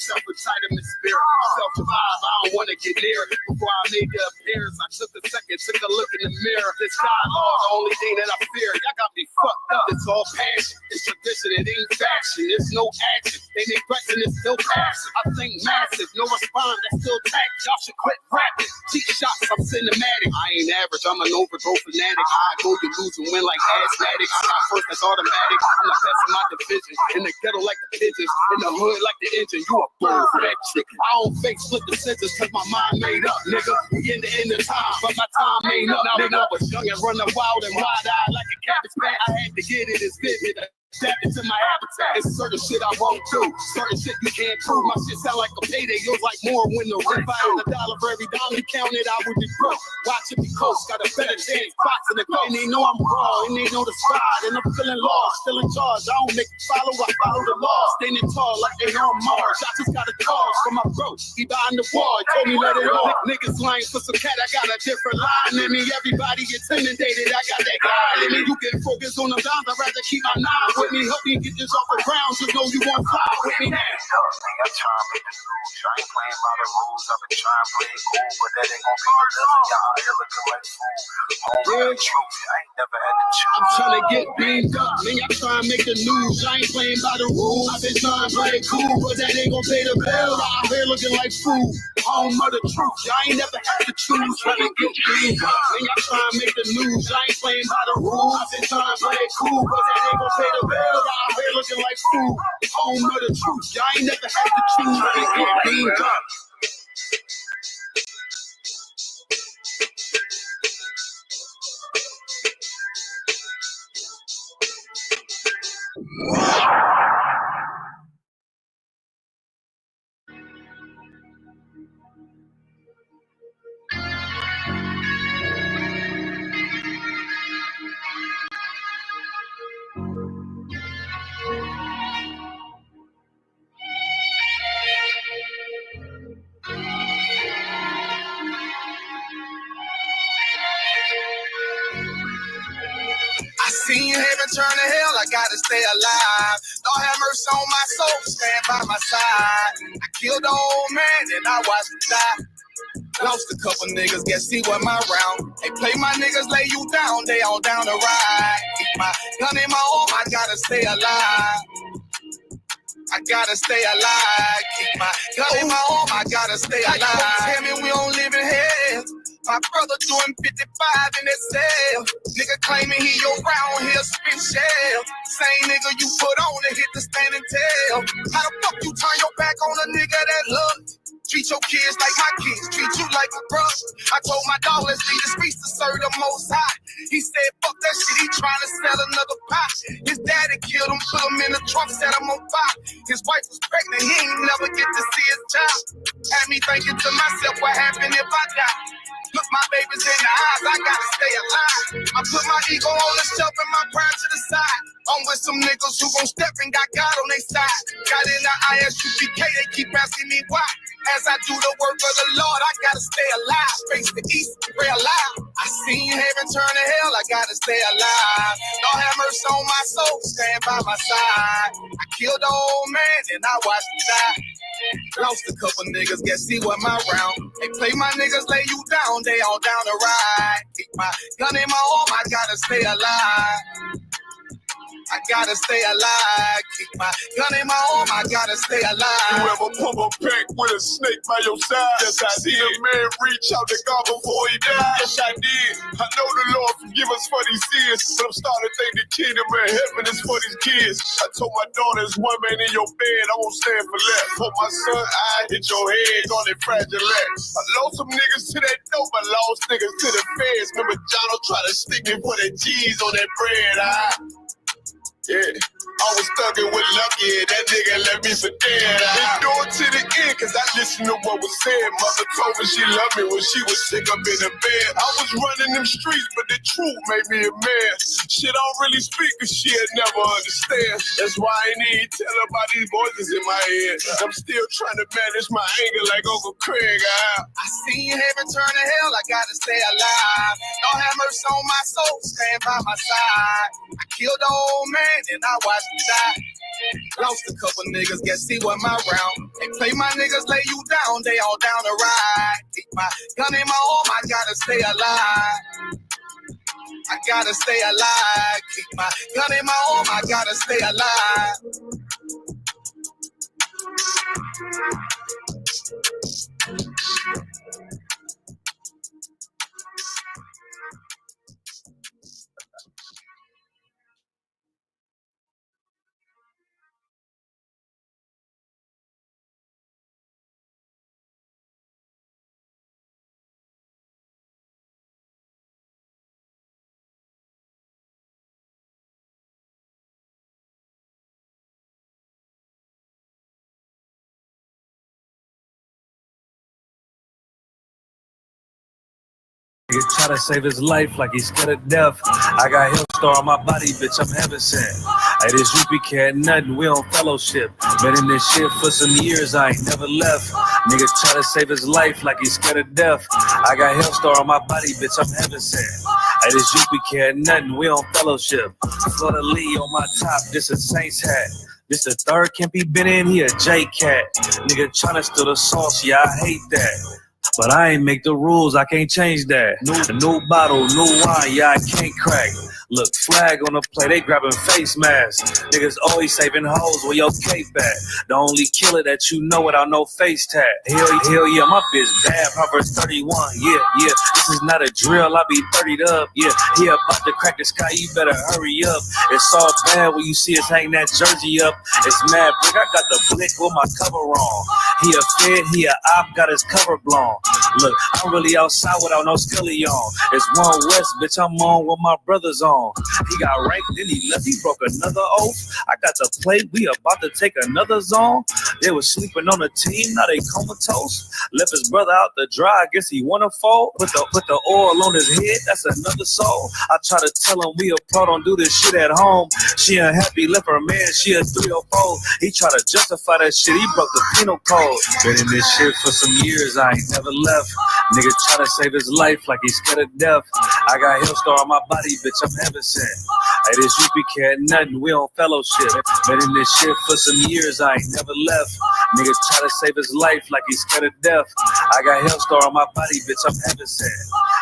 self-entitlement spirit. Self-survive, I don't want to get near it. Before I made the appearance, I took a second, took a look in the mirror. This dialogue, the only thing that I fear. Y'all got me fucked up. It's all passion. It's tradition, it ain't fashion. There's no action. They make question, it's still passive. I think massive, no response, that's still tact. Y'all should quit rapping. Cheap shots, I'm cinematic. I ain't average, I'm an overthrow fanatic. I go, you lose and win like asthmatics. Shot first, that's automatic. I'm the best in my division. In the ghetto like the pigeons. In the hood like the engine. You a bird for that chicken. I don't fake split the sentence cause my mind made up, nigga. We in the end of time, but my time ain't up, nigga. I was young and running wild and wide-eyed like a cabbage patch. I had to get it as vivid. Adapt into my habitat. It's certain shit I won't do. Certain shit you can't prove. My shit sound like a payday. Yours like more when the rent. If I had $1 for every dime you counted, I would be broke. Watch it be close. Got a better chance. Spots in the car. And they know I'm raw. And they know the spot. And I'm feeling lost. Still in charge. I don't make follow. I follow the law. Standing tall like they on Mars. I just got a call from my bro. He behind the wall. He told me let it off. Niggas lying for some cat. I got a different line in me. Everybody intimidated. I got that guy in me. You can focus on the dimes. I'd rather keep my nine with me. Help me get this off the ground. So know you won't fly with me now. I try to make the news. I ain't playing by the rules. I've been trying to play it cool, but that ain't gonna be enough. Y'all out here looking like fools. Home the truth. I ain't never had to choose. I'm trying to get beamed up. Man, y'all trying to make the news. I ain't playing by the rules. I've been trying to play it cool, but that ain't gonna pay the bill. I'm out here looking like fool. Home of the truth. Y'all ain't never had to choose. Trying to get beamed up. Man, y'all trying to make the news. I ain't playing by the rules. I've been trying to play it cool, but that ain't gonna pay the bill. I'm out here looking like fool. Home of the truth. Y'all ain't never had to choose. Trying to get beamed up. Seen heaven turn to hell, I gotta stay alive. Lord have mercy on my soul, stand by my side. I killed the old man and I watched him die. Lost a couple niggas, guess he wasn't my round. They play my niggas, lay you down, they all down the ride. Keep my gun in my arm, I gotta stay alive. I gotta stay alive. Keep my gun in my arm, I gotta stay alive. Tell me we don't live in hell. My brother doing 55 in his cell. Nigga claiming he your round here spin shell. Same nigga you put on to hit the standing tail. How the fuck you turn your back on a nigga that looked? Treat your kids like my kids, treat you like a brother. I told my dog, let's leave the streets to serve the most high. He said, fuck that shit, he trying to sell another pot. His daddy killed him, put him in the trunk, set him on fire. His wife was pregnant, he ain't never get to see his child. Had me thinking to myself, what happened if I die? Look my babies in the eyes, I gotta stay alive. I put my ego on the shelf and my pride to the side. I'm with some niggas who gon' step and got God on their side. Got in the ISUPK, they keep asking me why. As I do the work of the Lord, I gotta stay alive. Face the east, pray alive. I seen heaven turn to hell, I gotta stay alive. Lord have mercy on my soul, stand by my side. I killed the old man and I watched him die. Lost a couple niggas, guess he wasn't my round. They play my niggas, lay you down, they all down the ride. Keep my gun in my arm, I gotta stay alive. I gotta stay alive. Keep my gun in my arm, I gotta stay alive. You ever pump a pack with a snake by your side? Yes, I did. A man reach out to God before he died. Yes, I did. I know the Lord forgive us for these sins, but I'm starting to think the kingdom of heaven is for these kids. I told my daughter, there's one man in your bed, I won't stand for less. For my son, I hit your head on that fragile legs. I lost some niggas to that dope, I lost niggas to the feds. Remember John try to stick me for that cheese on that bread, yeah, I was thugging with Lucky, and that nigga left me for dead. Endured to the end, cause I listened to what was said. Mother told me she loved me when she was sick up in the bed. I was running them streets, but the truth made me a man. She don't really speak, cause she'll never understand. That's why I ain't even tell her about these voices in my head. I'm still trying to manage my anger like Uncle Craig. I seen heaven turn to hell, I gotta stay alive. Don't have mercy on my soul, stand by my side. I killed the old man and I watched him die. Lost a couple niggas, guess he was my round. They play my niggas, lay you down, they all down to ride. Keep my gun in my arm, I gotta stay alive. I gotta stay alive. Keep my gun in my arm, I gotta stay alive. He try to save his life like he's scared of death. I got Hillstar on my body, bitch, I'm heaven sent. Hey, this Ruby cat nothing, we on fellowship. Been in this shit for some years, I ain't never left. Nigga try to save his life like he's scared of death. I got Hillstar on my body, bitch, I'm heaven sent. Hey, this Ruby cat nothing, we on fellowship. Florida Lee on my top, this a Saints hat. This the third Kempy been in, he a J-Cat. Nigga tryna steal the sauce, yeah, I hate that. But I ain't make the rules, I can't change that. New bottle, new wine, yeah, I can't crack. Look, flag on the play, they grabbing face masks. Niggas always saving hoes where your cape at. The only killer that you know without no face tag. Hell yeah, my bitch bad, Proverbs 31. Yeah, this is not a drill, I be 30'd up. Yeah, he about to crack the sky, you better hurry up. It's all bad when you see us hang that jersey up. It's mad brick, I got the blick with my cover on. He a fed, he a op, got his cover blown. Look, I'm really outside without no skilly on. It's one West, bitch, I'm on with my brothers on. He got raped, then he left, he broke another oath. I got the play, we about to take another zone. They was sleeping on the team, now they comatose. Left his brother out to dry, I guess he wanna fall. Put the oil on his head, that's another soul. I try to tell him we a pro, don't do this shit at home. She unhappy, left her man, she a 304. He try to justify that shit, he broke the penal code. Been in this shit for some years, I ain't never left. Nigga try to save his life like he's scared of death. I got Hillstar on my body, bitch, I'm heaven sent. Hey, this Ruby cat nothing, we on fellowship. Been in this shit for some years, I ain't never left. Nigga try to save his life like he's scared of death. I got Hillstar on my body, bitch, I'm heaven sent.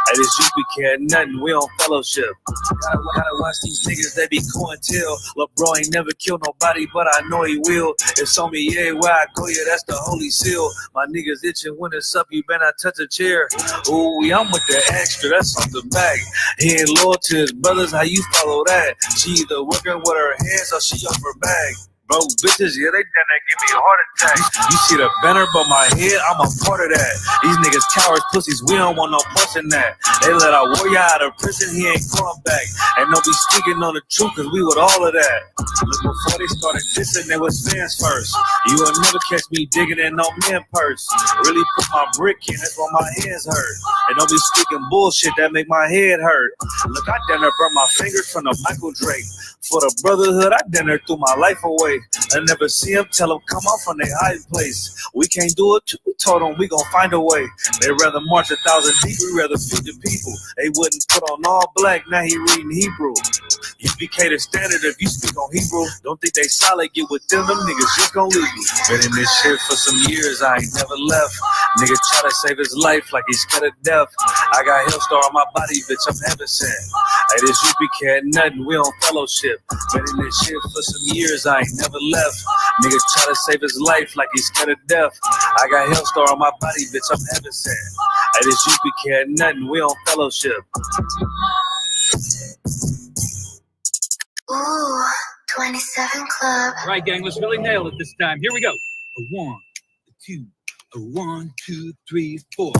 Hey, this Ruby cat nothing, we on fellowship. Gotta watch these niggas, they be cointel. Lil' bro ain't never killed nobody, but I know he will. It's on me, yeah, where I go, yeah, that's the holy seal. My niggas itching when it's up, you better not touch a chair. Ooh, I'm with the extra, that's on the back. He ain't loyal to his brothers, how you follow that? She either working with her hands or she off her bag. Bro, bitches, yeah, they done that give me a heart attack. You see the banner but my head, I'm a part of that. These niggas cowards, pussies, we don't want no parts in that. They let our warrior out of prison, he ain't going back. And don't be speaking on the truth, cause we with all of that. Look, before they started dissing, they was fans first. You will never catch me digging in no man purse. Really put my brick in, that's why my hands hurt. And don't be speaking bullshit, that make my head hurt. Look, I done burn my fingers from the Michael Drake. For the brotherhood, I done threw my life away. I never see them, tell them come out from their hiding place. We can't do it, we told them we gon' find a way. They rather march 1,000 deep, we rather feed the people. They wouldn't put on all black, now he reading Hebrew. UBK the standard if you speak on Hebrew. Don't think they solid, get with them niggas just gon' leave you. Been in this shit for some years, I ain't never left. Nigga try to save his life like he's scared of death. I got Hillstar on my body, bitch, I'm heaven sent. Hey, this Ruby cat nothing, we on fellowship. Been in this shit for some years, I ain't never left. Nigga try to save his life like he's scared of death. I got Hillstar on my body, bitch, I'm heaven sent. Hey, this Ruby cat nothing, we on fellowship. Ooh, 27 Club. All right, gang, let's really nail it this time. Here we go. A 1, a 2, a 1, 2, 3, 4.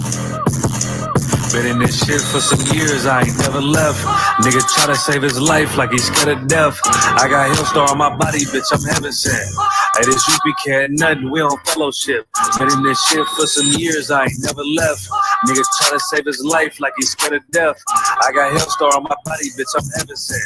Been in this shit for some years, I ain't never left. Nigga try to save his life like he's scared of death. I got Hillstar on my body, bitch, I'm heaven sent. Hey, this Ruby cat nothing, we on fellowship. Been in this shit for some years, I ain't never left. Nigga try to save his life like he's scared of death. I got Hillstar on my body, bitch, I'm heaven sent.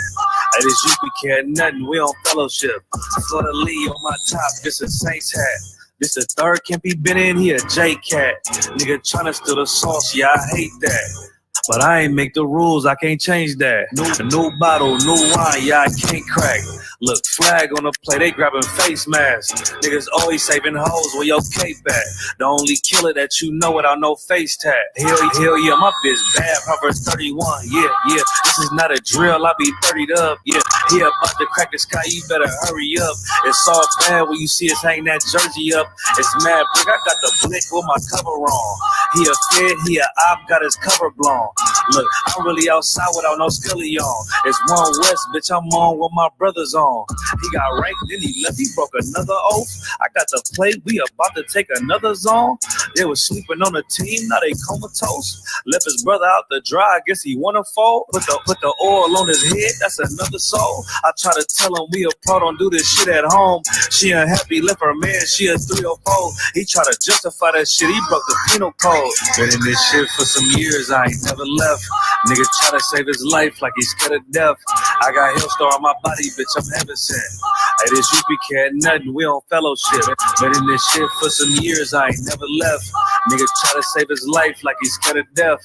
Hey, this Ruby cat nothing, we on fellowship. Florida Lee on my top, this a Saints hat. This the third Kempy been in, he a J-Cat. Nigga tryna steal the sauce, yeah, I hate that. But I ain't make the rules, I can't change that. New bottle, new wine, yeah, I can't crack. Look, flag on the play, they grabbing face masks. Niggas always saving hoes where your cape at. The only killer that you know without no face tag. Hell yeah, my bitch bad, Proverbs 31. Yeah, this is not a drill, I be 30'd up. Yeah, he about to crack the sky, you better hurry up. It's all bad when you see us hang that jersey up. It's mad brick, I got the blick with my cover on. He a fed, he a op, got his cover blown. Look, I'm really outside without no skilly on. It's One West, bitch, I'm on with my brothers on. He got ranked, then he left, he broke another oath. I got the play, we about to take another zone. They was sleeping on the team, now they comatose. Left his brother out to dry, I guess he wanna fall. Put the oil on his head, that's another soul. I try to tell him we apart, don't do this shit at home. She unhappy, left her man, she a 304. He try to justify that shit, he broke the penal code. Been in this shit for some years, I ain't never left. Nigga try to save his life like he's scared of death. I got Hillstar on my body, bitch, I'm heaven sent. Hey, this UP cat nothing, we on fellowship. Been in this shit for some years, I ain't never left. Nigga try to save his life like he's scared of death.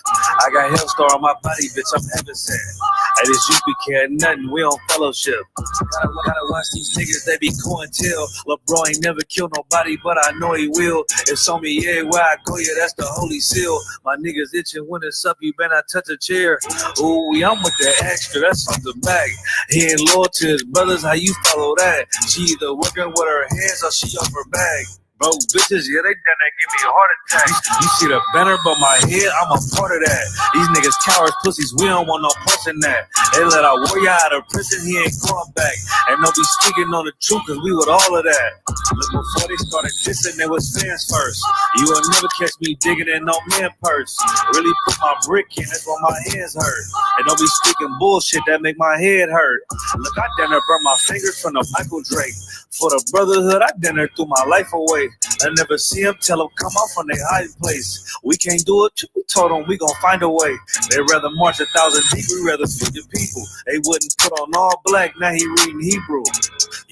I got Hillstar on my body, bitch, I'm heaven sent. Hey, this UP cat nothing, we on fellowship. Gotta watch these niggas, they be COINTEL. LeBron ain't never killed nobody, but I know he will. It's on me everywhere I go, yeah, that's the holy seal. My niggas itching when it's up, you better not touch a chair. Ooh, I'm with the extra, that's on the back. He ain't loyal to his brothers, how you follow that? She either working with her hands or she off her bag. Broke bitches, yeah, they done that, give me a heart attack. You see the banner, but my head, I'm a part of that. These niggas cowards, pussies, we don't want no parts in that. They let our warrior out of prison, he ain't going back. And they'll be speaking on the truth, cause we with all of that. Look, before they started dissing, there was fans first. You will never catch me digging in no man purse. Really put my brick in, that's why my hands hurt. And don't be speaking bullshit that make my head hurt. Look, I done burn my fingers from the Michael Drake. For the brotherhood, I done threw my life away. I never see them, tell them come out from their hiding place. We can't do it, we told them we gon' find a way. They rather march 1,000 deep, we rather feed the people. They wouldn't put on all black, now he reading Hebrew.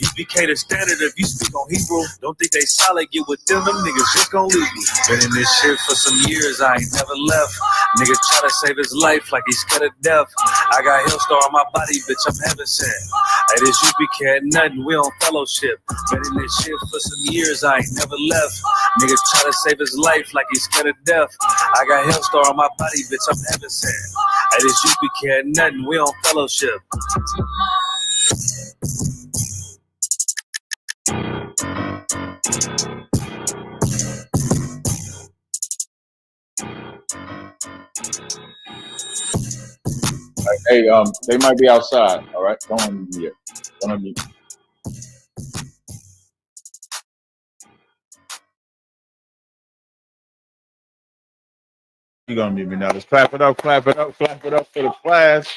UPK the standard if you speak on Hebrew. Don't think they solid, get with them niggas just gon' leave you. Been in this shit for some years, I ain't never left. Nigga try to save his life like he's scared of death. I got Hillstar on my body, bitch, I'm heaven sent. Hey, this UPK nothing, we on fellowship. Been in this shit for some years, I ain't never left. Nigga try to save his life like he's scared of death. I got Hillstar on my body, bitch, I'm heaven sent. Hey, this UPK nothing, we on fellowship. Hey, they might be outside. All right, don't let me yet. Don't let me. You're gonna meet me now. Let's clap it up, clap it up, clap it up for the class.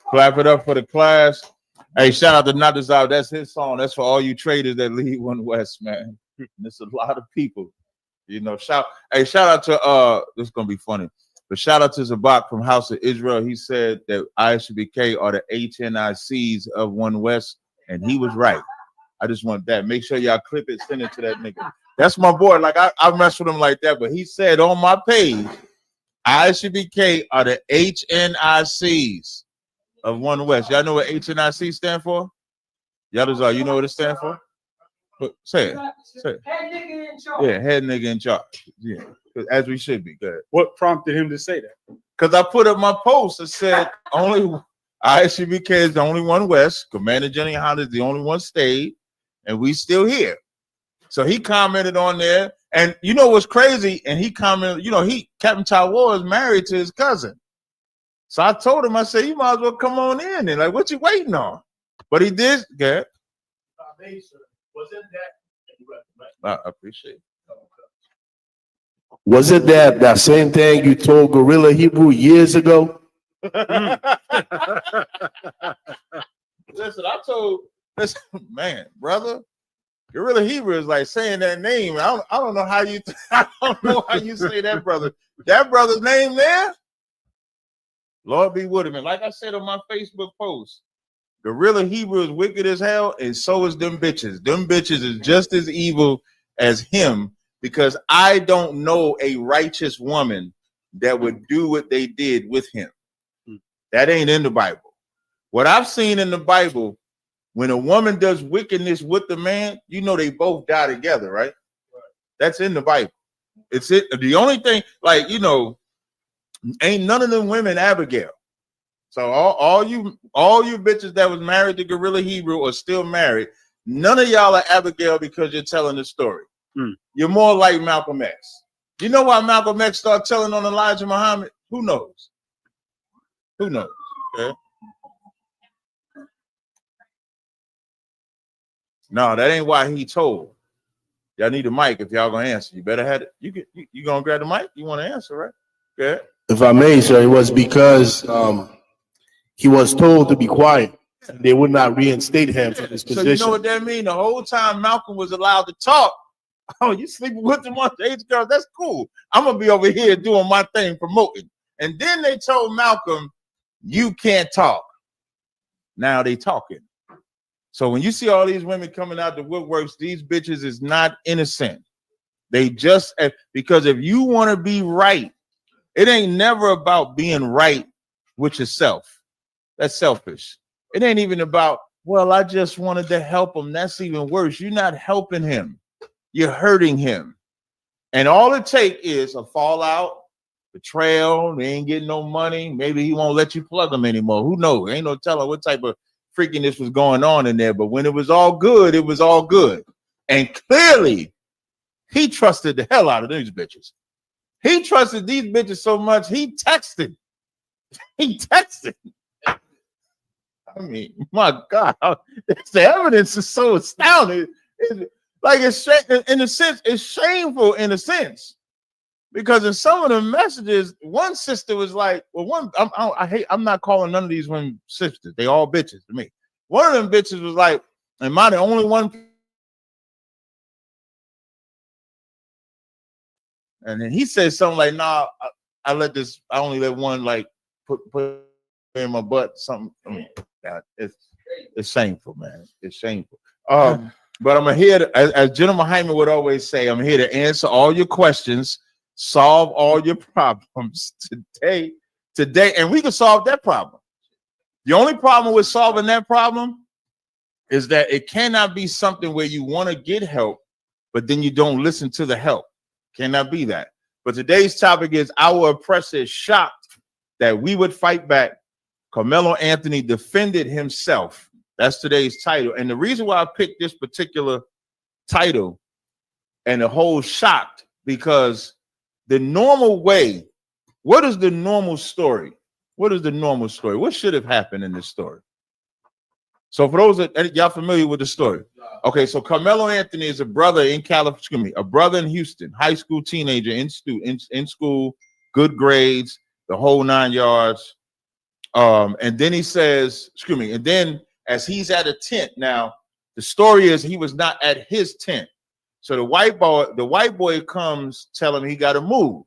Clap it up for the class. Hey, shout out to Nadazar. That's his song. That's for all you traders that lead One West, man. There's a lot of people. You know, shout out to this is gonna be funny. But shout out to Zabak from House of Israel. He said that ISBK are the HNICs of One West, and he was right. I just want that. Make sure y'all clip it, send it to that nigga. That's my boy. Like I mess with him like that, but he said on my page, ISBK are the HNICs of One West. Y'all know what HNIC stand for? Y'all you know what it stand for? Say it. Say it. Head nigga in charge. Yeah, head nigga in charge. Yeah, as we should be. Good. What prompted him to say that? Because I put up my post that said only ISBK is the only One West. Commander Jenny Honda is the only one stayed, and we still here. So he commented on there, and you know what's crazy? And he commented, Captain Taiwo is married to his cousin. So I told him, I said, you might as well come on in. And like, what you waiting on? But he did. Good. Wasn't that? I appreciate it. Wasn't that same thing you told Gorilla Hebrew years ago? Listen, man, brother, Gorilla Hebrew is like saying that name. I don't know how you say that, brother. That brother's name there. Lord be with him. And like I said on my Facebook post, Gorilla Hebrew is wicked as hell, and so is them bitches. Them bitches is just as evil as him, because I don't know a righteous woman that would do what they did with him. That ain't in the Bible. What I've seen in the Bible When a woman does wickedness with the man, you know they both die together, right? That's in the Bible. It's it. The only thing, like, you know, ain't none of them women Abigail. So all you bitches that was married to Gorilla Hebrew or still married, none of y'all are Abigail because you're telling the story. You're more like Malcolm X. You know why Malcolm X started telling on Elijah Muhammad? Who knows? Who knows? Okay. No, that ain't why he told. Y'all need a mic if y'all gonna answer. You better have it. You gonna grab the mic? You want to answer, right? Okay. If I may, sir, it was because he was told to be quiet. They would not reinstate him from his position. So you know what that means? The whole time Malcolm was allowed to talk. Oh, you sleeping with them underage girls? That's cool. I'm gonna be over here doing my thing, promoting. And then they told Malcolm, "You can't talk." Now they talking. So when you see all these women coming out the woodworks, these bitches is not innocent. They just, because if you want to be right, it ain't never about being right with yourself. That's selfish. It ain't even about, well, I just wanted to help him. That's even worse. You're not helping him. You're hurting him. And all it takes is a fallout, betrayal. They ain't getting no money. Maybe he won't let you plug him anymore. Who knows? Ain't no telling what type of freakiness was going on in there. But when it was all good, it was all good. And clearly, he trusted the hell out of these bitches. He trusted these bitches so much, he texted. He texted. I mean, my God, the evidence is so astounding. It's in a sense, it's shameful in a sense, because in some of the messages, one sister was like, "Well, I'm not calling none of these women sisters. They all bitches to me." One of them bitches was like, "Am I the only one?" And then he said something like, "Nah, I only let one like put in my butt." Something. I mean, it's shameful, man. It's shameful. But I'm here to, as General Hyman would always say, I'm here to answer all your questions, solve all your problems today, and we can solve that problem. The only problem with solving that problem is that it cannot be something where you want to get help, but then you don't listen to the help. Cannot be that. But today's topic is our oppressor is shocked that we would fight back. Carmelo Anthony defended himself. That's today's title. And the reason why I picked this particular title and the whole shocked, because the normal way, what is the normal story? What is the normal story? What should have happened in this story? So for those that y'all familiar with the story. Okay, so Carmelo Anthony is a brother in California, a brother in Houston, high school teenager in school, good grades, the whole 9 yards. And then he says, and then as he's at a tent, now the story is he was not at his tent. So the white boy comes, tell him he got to move.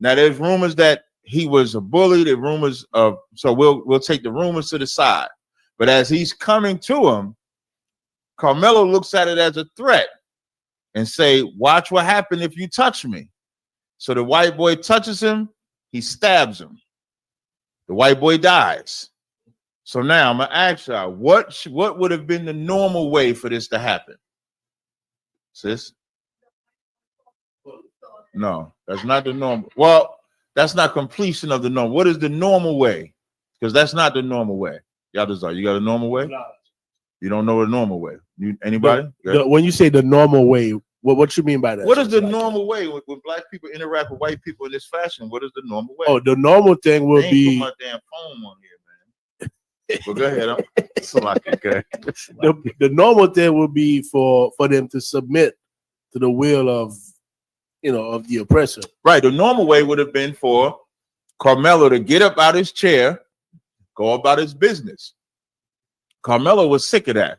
Now there's rumors that he was a bully. The rumors of, so we'll take the rumors to the side. But as he's coming to him, Carmelo looks at it as a threat and say, "Watch what happens if you touch me." So the white boy touches him, he stabs him. The white boy dies. So now I'm gonna ask y'all, what would have been the normal way for this to happen? Sis? No, that's not the normal. Well, that's not completion of the norm. What is the normal way? Because that's not the normal way. Y'all desire. You got a normal way? You don't know a normal way. Anybody? When you say the normal way, what you mean by that? What is the normal way when black people interact with white people in this fashion? What is the normal way? Oh, the normal thing will be my damn phone on here, man. Well, go ahead. The normal thing will be for them to submit to the will of the oppressor. Right. The normal way would have been for Carmelo to get up out his chair, go about his business. Carmelo was sick of that.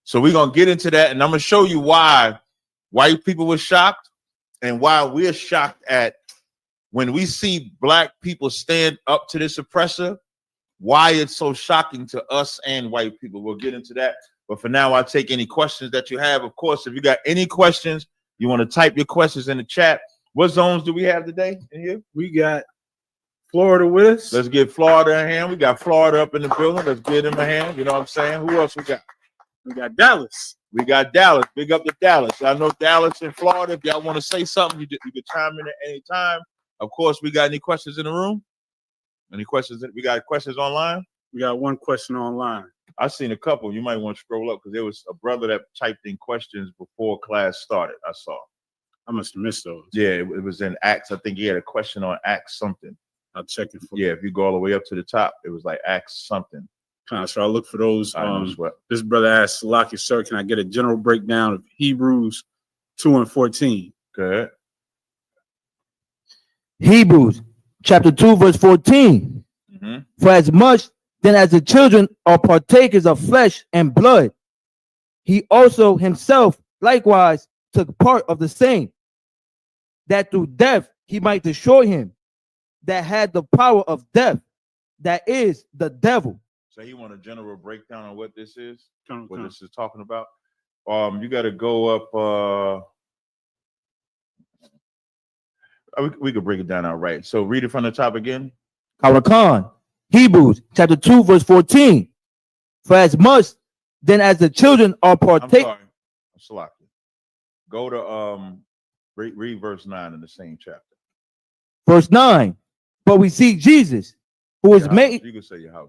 So we're going to get into that, and I'm going to show you why white people were shocked and why we're shocked at when we see black people stand up to this oppressor, why it's so shocking to us and white people. We'll get into that. But for now, I'll take any questions that you have. Of course, if you got any questions, you want to type your questions in the chat. What zones do we have today in here? We got Florida with us. Let's get Florida a hand. We got Florida up in the building. Let's give them a hand. You know what I'm saying? Who else we got? We got Dallas. We got Dallas. Big up to Dallas. I know Dallas in Florida. If y'all want to say something, you can chime in at any time. Of course, we got any questions in the room? Any questions? We got questions online? We got one question online. I've seen a couple. You might want to scroll up because there was a brother that typed in questions before class started. I saw. I must have missed those. Yeah, it was in Acts. I think he had a question on Acts something. I'll check it for Yeah, if you go all the way up to the top, it was like Acts something. So I'll look for those. This brother asked, Salaki, sir, can I get a general breakdown of Hebrews 2:14? Good. Hebrews chapter 2, verse 14. Mm-hmm. For as much then as the children are partakers of flesh and blood, he also himself likewise took part of the same, that through death he might destroy him that had the power of death, that is the devil. So you want a general breakdown on what this is? What this is talking about? You got to go up. We could break it down outright. So read it from the top again. Khan, Hebrews chapter 2, verse 14. For as much then as the children are partakers. Go to read verse 9 in the same chapter. Verse 9. But we see Jesus, who is made. You can say Yahweh.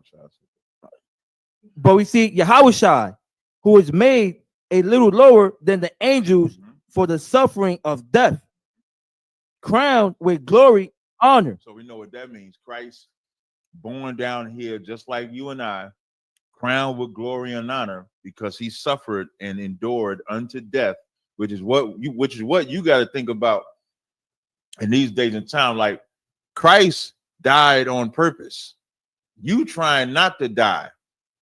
But we see Yahushua, who is made a little lower than the angels for the suffering of death, crowned with glory, honor. So we know what that means. Christ, born down here, just like you and I, crowned with glory and honor, because he suffered and endured unto death, which is what you got to think about in these days and time. Like, Christ died on purpose. You trying not to die.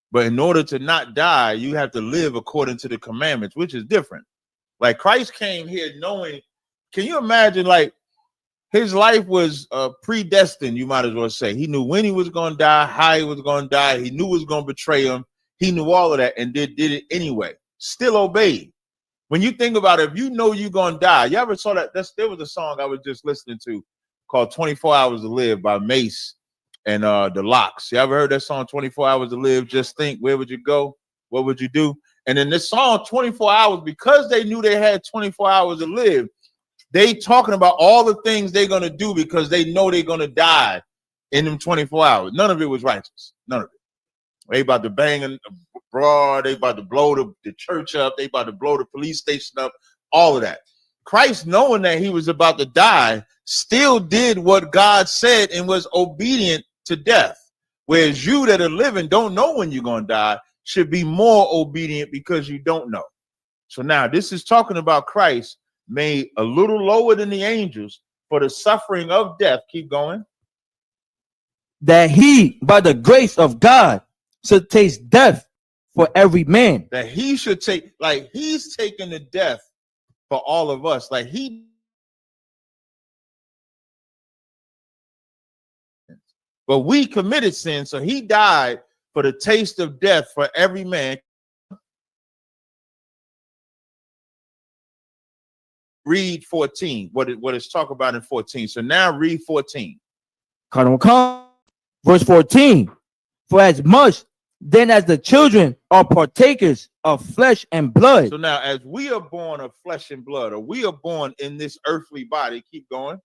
But in order to not die, you have to live according to the commandments, which is different. Like, Christ came here knowing, can you imagine, like, his life was predestined, you might as well say. He knew when he was going to die, how he was going to die. He knew who was going to betray him. He knew all of that and did it anyway. Still obeyed. When you think about it, if you know you're going to die, you ever saw that? There was a song I was just listening to called 24 Hours to Live by Mace and the Locks. You ever heard that song, 24 Hours to Live? Just think, where would you go? What would you do? And in this song, 24 hours, because they knew they had 24 hours to live, they talking about all the things they're going to do because they know they're going to die in them 24 hours. None of it was righteous. None of it. They about to bang abroad. They about to blow the church up. They about to blow the police station up. All of that. Christ, knowing that he was about to die, still did what God said and was obedient to death. Whereas you that are living don't know when you're going to die, should be more obedient because you don't know. So now this is talking about Christ made a little lower than the angels for the suffering of death. Keep going. That he, by the grace of God, should taste death for every man. That he should take, like, he's taking the death for all of us. Like, he. But we committed sin, so he died for the taste of death for every man. Read 14, what it's talk about in 14. So now read 14. Verse 14. For as much then as the children are partakers of flesh and blood. So now, as we are born of flesh and blood, or we are born in this earthly body, keep going.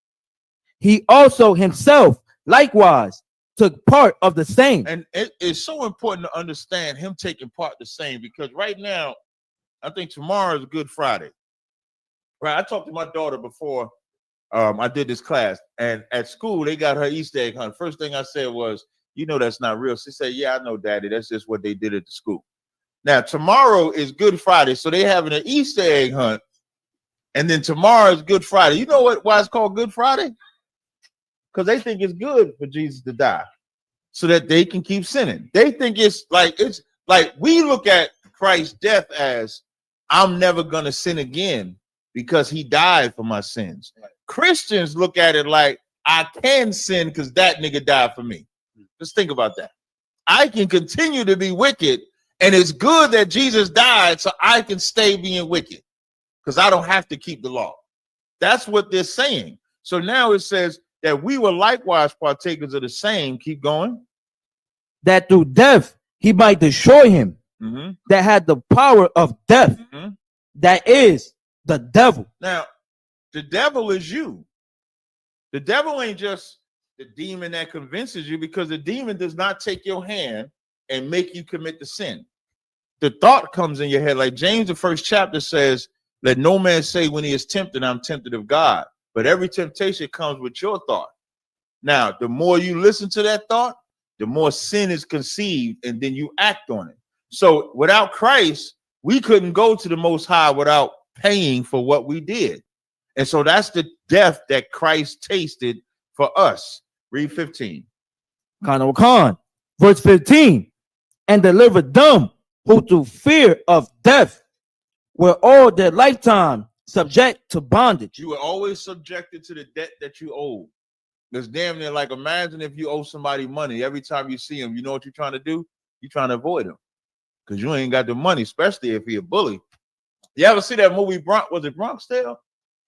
He also himself likewise took part of the same. And it is so important to understand him taking part the same, because right now, I think tomorrow is Good Friday. Right, I talked to my daughter before I did this class, and at school they got her Easter egg hunt. First thing I said was, "You know that's not real." She said, "Yeah, I know, Daddy. That's just what they did at the school." Now tomorrow is Good Friday, so they having an Easter egg hunt, and then tomorrow is Good Friday. You know why it's called Good Friday? Because they think it's good for Jesus to die, so that they can keep sinning. They think it's like we look at Christ's death as, I'm never gonna sin again, because he died for my sins. Right. Christians look at it like, I can sin because that nigga died for me. Just think about that. I can continue to be wicked, and it's good that Jesus died so I can stay being wicked because I don't have to keep the law. That's what they're saying. So now it says that we were likewise partakers of the same. Keep going. That through death he might destroy him that had the power of death. That is the devil. Now, the devil is you. The devil ain't just the demon that convinces you, because the demon does not take your hand and make you commit the sin. The thought comes in your head, like James, the first chapter says, let no man say when he is tempted, I'm tempted of God. But every temptation comes with your thought. Now, the more you listen to that thought, the more sin is conceived, and then you act on it. So without Christ, we couldn't go to the Most High without paying for what we did. And so that's the death that Christ tasted for us. Read 15. Khan, verse 15, and delivered them who through fear of death were all their lifetime subject to bondage. You were always subjected to the debt that you owe. It's damn near like, imagine if you owe somebody money. Every time you see him, you know what you're trying to do? You're trying to avoid him because you ain't got the money, especially if he a bully. You ever see that movie, was it Bronx Tale?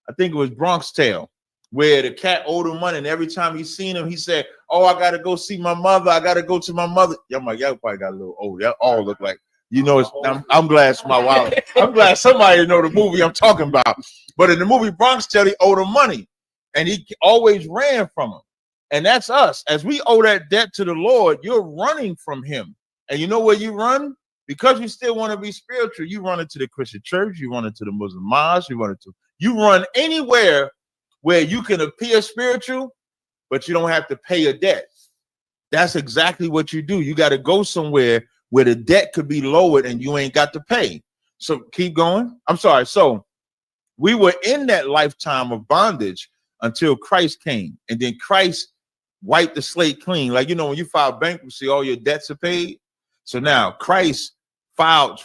I think it was Bronx Tale, where the cat owed him money, and every time he seen him, he said, oh, I got to go see my mother. I got to go to my mother. Y'all probably got a little old. Y'all all look like, I'm glad it's my wallet. I'm glad somebody know the movie I'm talking about. But in the movie Bronx Tale, he owed him money, and he always ran from him. And that's us. As we owe that debt to the Lord, you're running from him. And you know where you run? Because you still want to be spiritual, you run into the Christian church, you run into the Muslim mosque, you run anywhere where you can appear spiritual, but you don't have to pay a debt. That's exactly what you do. You got to go somewhere where the debt could be lowered and you ain't got to pay. So keep going. I'm sorry. So we were in that lifetime of bondage until Christ came, and then Christ wiped the slate clean. Like, when you file bankruptcy, all your debts are paid. So now Christ filed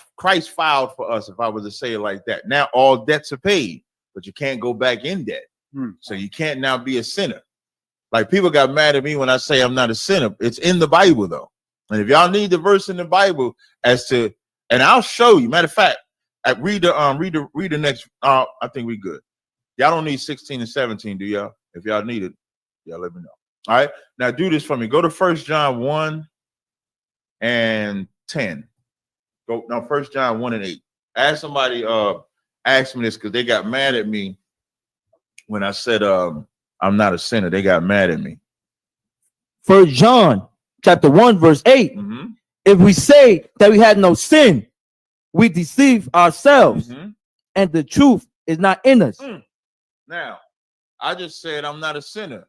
for us, if I was to say it like that. Now all debts are paid, but you can't go back in debt. So you can't now be a sinner. Like, people got mad at me when I say I'm not a sinner. It's in the Bible though. And if y'all need the verse in the Bible as to, and I'll show you. Matter of fact, read the next. I think we good. Y'all don't need 16 and 17, do y'all? If y'all need it, y'all let me know. All right. Now do this for me. Go to 1 John 1 and 10. Go now, 1 John 1 and 8. Ask somebody asked me this because they got mad at me when I said I'm not a sinner. They got mad at me. 1 John chapter 1, verse 8. If we say that we had no sin, we deceive ourselves, and the truth is not in us. Now, I just said I'm not a sinner.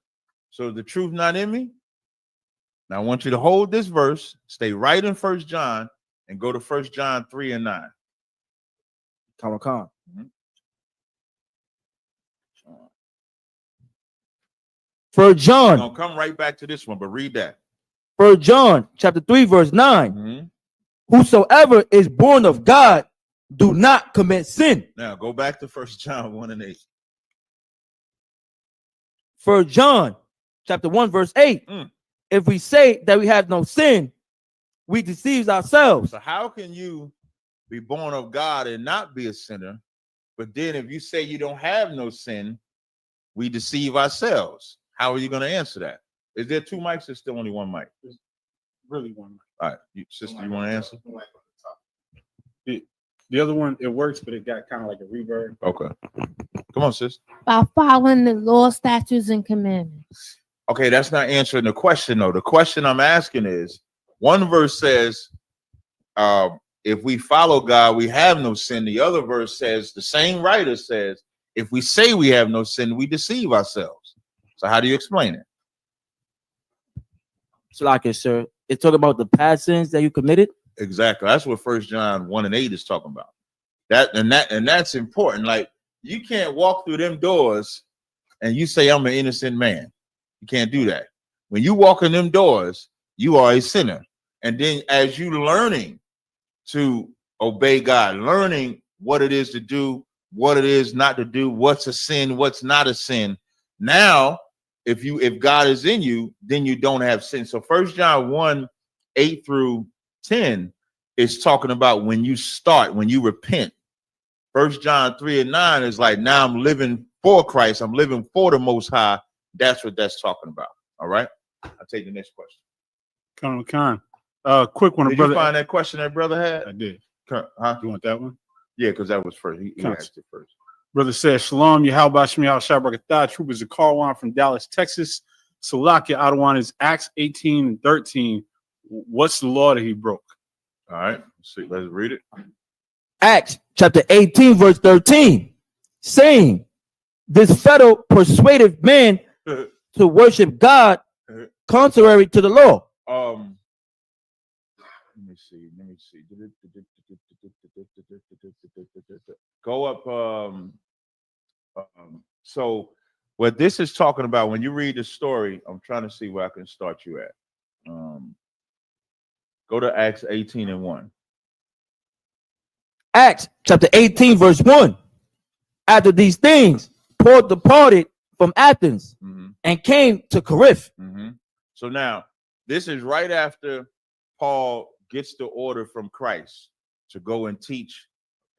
So the truth not in me? Now I want you to hold this verse, stay right in 1 John, and go to 1 John 3 and 9. Khan. 1 John. Don't come right back to this one, but read that. 1 John chapter 3, verse 9. Whosoever is born of God do not commit sin. Now go back to 1 John 1 and 8. 1 John chapter 1, verse 8. If we say that we have no sin, we deceive ourselves. So how can you be born of God and not be a sinner? But then if you say you don't have no sin, we deceive ourselves. How are you going to answer that? Is there two mics or still only one mic? There's really one mic. All right, sister, you want to answer? The other one, it works, but it got kind of like a reverb. Okay. Come on, sis. By following the law, statutes, and commandments. Okay, that's not answering the question, though. The question I'm asking is, one verse says, if we follow God, we have no sin. The other verse says, the same writer says, if we say we have no sin, we deceive ourselves. So how do you explain it? So like it, sir, it's talking about the past sins that you committed. Exactly. That's what 1 John 1 and 8 is talking about. That's important. Like, you can't walk through them doors and you say I'm an innocent man. You can't do that. When you walk in them doors, you are a sinner. And then as you learning to obey God, learning what it is to do, what it is not to do, what's a sin, what's not a sin. Now, if God is in you, then you don't have sin. So 1 John 1, 8 through 10 is talking about when you start, when you repent. 1 John 3 and 9 is like, now I'm living for Christ. I'm living for the Most High. That's what that's talking about. All right. I'll take the next question. Khan. Quick one. Did Brother, you find that question that brother had? I did. Huh? You want that one? Yeah, because that was first. He asked it first. Brother says, Shalom, Yahweh Shmi Al Shabrakatah. Troopers of Carwan from Dallas, Texas. Salakia Adawan is Acts 18 and 13. What's the law that he broke? All right. Let's read it. Acts chapter 18, verse 13, saying, this fellow persuaded men to worship God contrary to the law. Let me see. Go up. So what this is talking about, when you read the story, I'm trying to see where I can start you at. Go to Acts 18 and 1. Acts chapter 18, verse 1. After these things, Paul departed from Athens and came to Corinth. So now, this is right after Paul gets the order from Christ to go and teach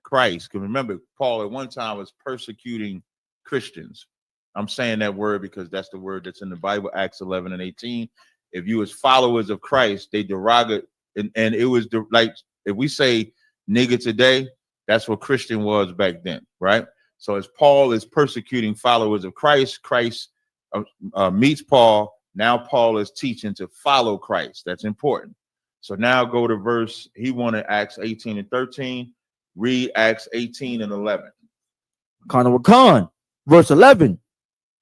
Christ. Because remember, Paul at one time was persecuting Christians. I'm saying that word because that's the word that's in the Bible, Acts 11 and 18. If you as followers of Christ, they derogate, and it was like, if we say nigga today, that's what Christian was back then, right? So as Paul is persecuting followers of Christ, Christ meets Paul. Now Paul is teaching to follow Christ. That's important. So now go to verse, he wanted Acts 18 and 13. Read Acts 18 and 11. Verse 11.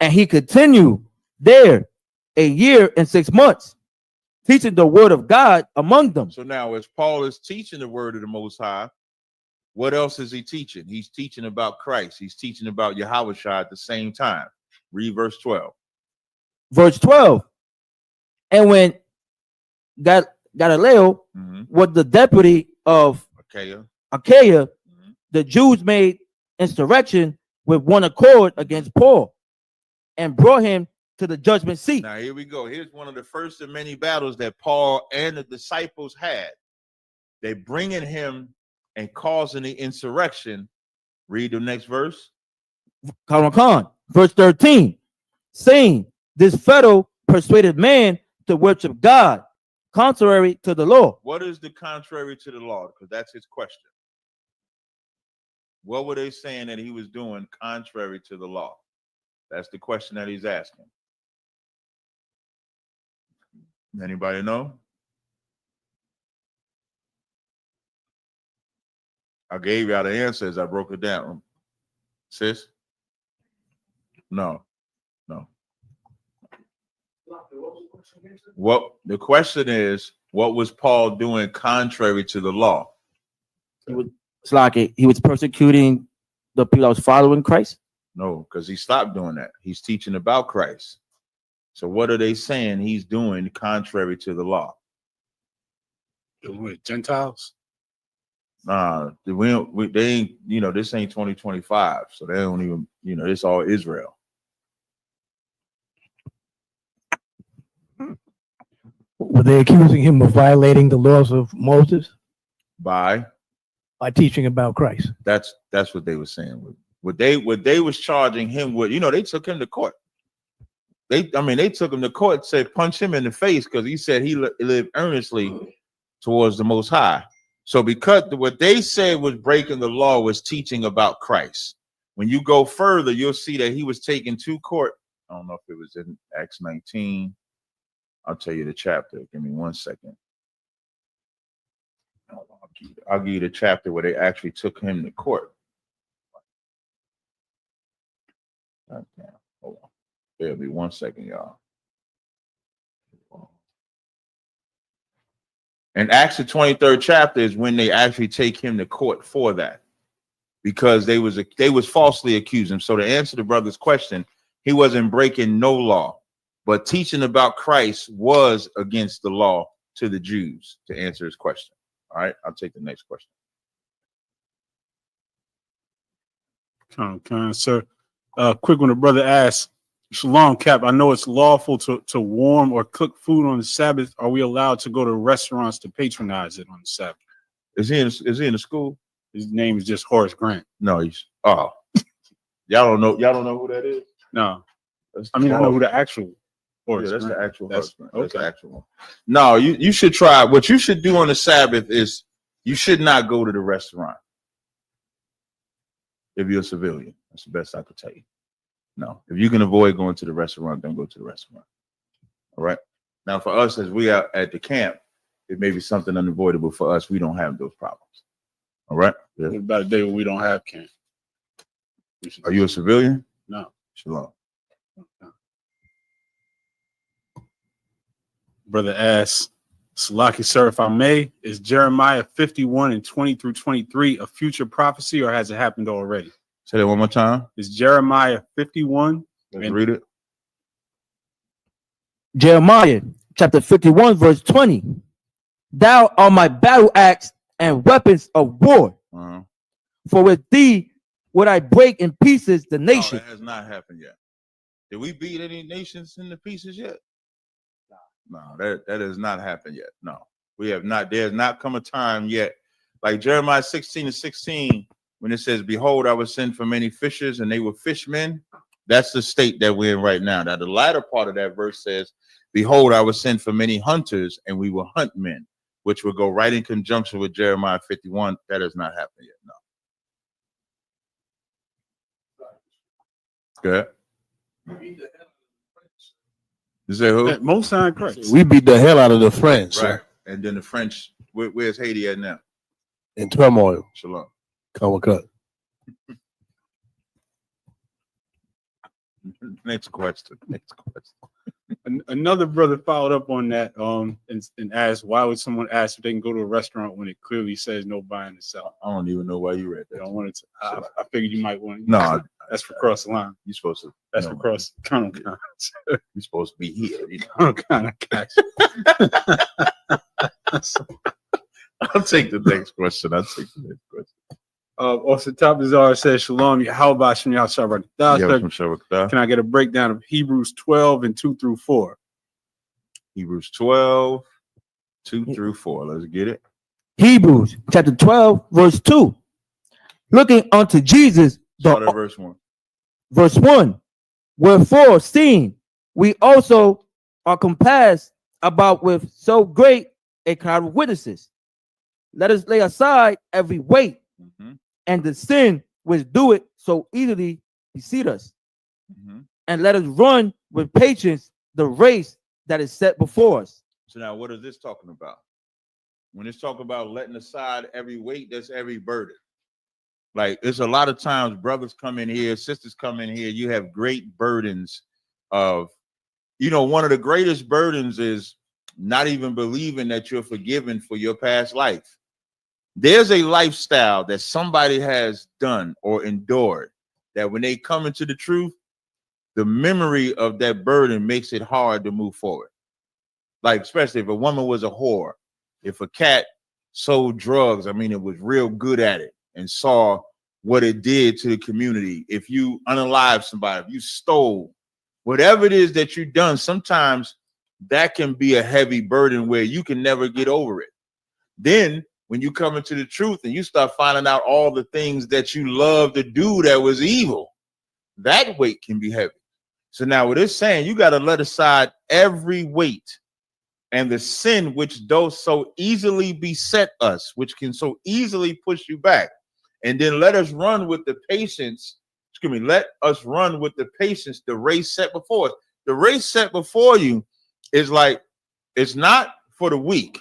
And he continued there a year and 6 months, teaching the word of God among them. So now as Paul is teaching the word of the Most High, what else is he teaching? He's teaching about Christ. He's teaching about Yahushua at the same time. Read verse 12. Verse 12. And when Galileo was the deputy of Achaia, the Jews made insurrection with one accord against Paul and brought him to the judgment seat. Now here we go. Here's one of the first of many battles that Paul and the disciples had. They bringing him and causing the insurrection. Read the next verse. Verse 13, saying, this fellow persuaded man to worship God contrary to the law. What is the contrary to the law? Because that's his question. What were they saying that he was doing contrary to the law? That's the question that he's asking. Anybody know? I gave y'all the answers. I broke it down. Sis? No. What the question is, what was Paul doing contrary to the law? It's like he was persecuting the people that was following Christ. No, because he stopped doing that. He's teaching about Christ. So what are they saying he's doing contrary to the law? With Gentiles? Nah, they ain't, this ain't 2025. So they don't even, it's all Israel. Were they accusing him of violating the laws of Moses? By teaching about Christ. That's what they were saying. What they was charging him with, they took him to court. They took him to court, said punch him in the face because he said he lived earnestly towards the Most High. So because what they said was breaking the law was teaching about Christ. When you go further, you'll see that he was taken to court. I don't know if it was in Acts 19. I'll tell you the chapter. Give me 1 second. I'll give you the chapter where they actually took him to court. Hold on. Bear with me 1 second, y'all. And Acts the 23rd chapter is when they actually take him to court for that, because they was falsely accused him. So to answer the brother's question, he wasn't breaking no law, but teaching about Christ was against the law to the Jews, to answer his question. All right, I'll take the next question. Sir. Quick one, the brother asks, Shalom, Cap, I know it's lawful to warm or cook food on the Sabbath. Are we allowed to go to restaurants to patronize it on the Sabbath? Is he in the school? His name is just Horace Grant. No, y'all don't know who that is? No. I know who the actual Horse, Yeah, that's right? the actual That's husband. That's the okay. actual one. No, you should try. What you should do on the Sabbath is you should not go to the restaurant if you're a civilian. That's the best I could tell you. No, if you can avoid going to the restaurant, don't go to the restaurant. All right. Now, for us, as we are at the camp, it may be something unavoidable for us. We don't have those problems. All right. Yeah. What about a day when we don't have camp? Are you a civilian? No. Shalom. Brother asks, Salaki, sir, if I may, is Jeremiah 51 and 20 through 23 a future prophecy, or has it happened already? Say that one more time. Is Jeremiah 51? Let's read it. Jeremiah chapter 51, verse 20. Thou art my battle axe and weapons of war. Uh-huh. For with thee would I break in pieces the nation. No, that has not happened yet. Did we beat any nations into pieces yet? No, that has not happened yet. No, we have not. There has not come a time yet. Like Jeremiah 16 and 16, when it says, behold, I will send for many fishers and they were fishmen. That's the state that we're in right now. Now, the latter part of that verse says, behold, I will send for many hunters and we will hunt men, which will go right in conjunction with Jeremiah 51. That has not happened yet. No. Good. You say who? Most time correct. We beat the hell out of the French. Right. And then the French, where's Haiti at now? In turmoil. Shalom. Kawakat. Next question. Another brother followed up on that and asked, why would someone ask if they can go to a restaurant when it clearly says no buying and selling? I don't even know why you read that. I wanted to. I figured you might want. No, that's for cross the line. You're supposed to. That's for cross. Kind of. You're supposed to be here. You know? Kind of catch. I'll take the next question. Also, Tabazar says, Shalom, how about Shem Shabbat? Can I get a breakdown of Hebrews 12 and 2 through 4? Hebrews 12, 2 through 4. Let's get it. Hebrews chapter 12, verse 2. Looking unto Jesus, Start at verse 1. Verse 1. Wherefore, seeing we also are compassed about with so great a crowd of witnesses, let us lay aside every weight and the sin which doeth so easily beset us, and let us run with patience the race that is set before us. So now what is this talking about? When it's talking about letting aside every weight, that's every burden. Like, it's a lot of times brothers come in here, sisters come in here, you have great burdens of, one of the greatest burdens is not even believing that you're forgiven for your past life. There's a lifestyle that somebody has done or endured that when they come into the truth, the memory of that burden makes it hard to move forward. Like, especially if a woman was a whore, if a cat sold drugs, it was real good at it and saw what it did to the community. If you unalived somebody, if you stole, whatever it is that you've done, sometimes that can be a heavy burden where you can never get over it. Then when you come into the truth and you start finding out all the things that you love to do that was evil, that weight can be heavy. So now what it's saying, you got to let aside every weight and the sin which does so easily beset us, which can so easily push you back. And then let us run with the patience. Let us run with the patience the race set before us. The race set before you is like, it's not for the weak,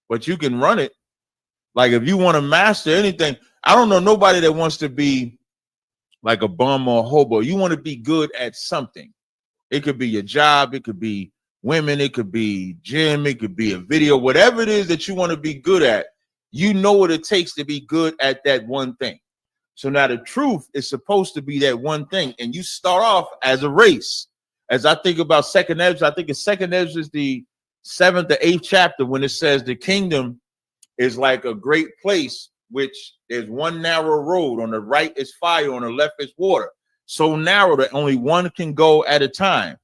but you can run it. Like, if you want to master anything, I don't know nobody that wants to be like a bum or a hobo. You want to be good at something. It could be your job. It could be women. It could be gym. It could be a video. Whatever it is that you want to be good at, you know what it takes to be good at that one thing. So now the truth is supposed to be that one thing. And you start off as a race. As I think about Second Ezra, I think it's Second Ezra is the 7th or 8th chapter when it says the kingdom is like a great place, which there's one narrow road. On the right is fire, on the left is water. So narrow that only one can go at a time.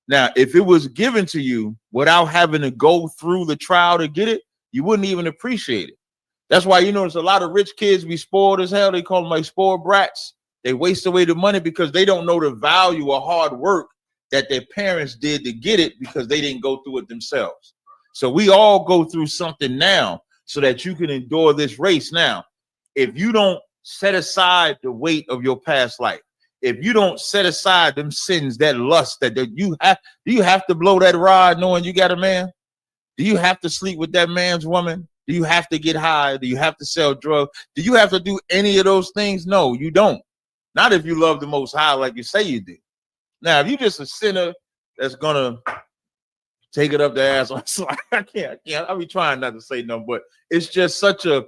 Now, if it was given to you without having to go through the trial to get it, you wouldn't even appreciate it. That's why you notice a lot of rich kids be spoiled as hell. They call them like spoiled brats. They waste away the money because they don't know the value of hard work that their parents did to get it because they didn't go through it themselves. So we all go through something now so that you can endure this race. Now, if you don't set aside the weight of your past life, if you don't set aside them sins, that lust that you have, do you have to blow that rod knowing you got a man? Do you have to sleep with that man's woman? Do you have to get high? Do you have to sell drugs? Do you have to do any of those things? No, you don't. Not if you love the Most High like you say you do. Now, if you're just a sinner that's gonna take it up the ass, I can't. I'll be trying not to say no, but it's just such a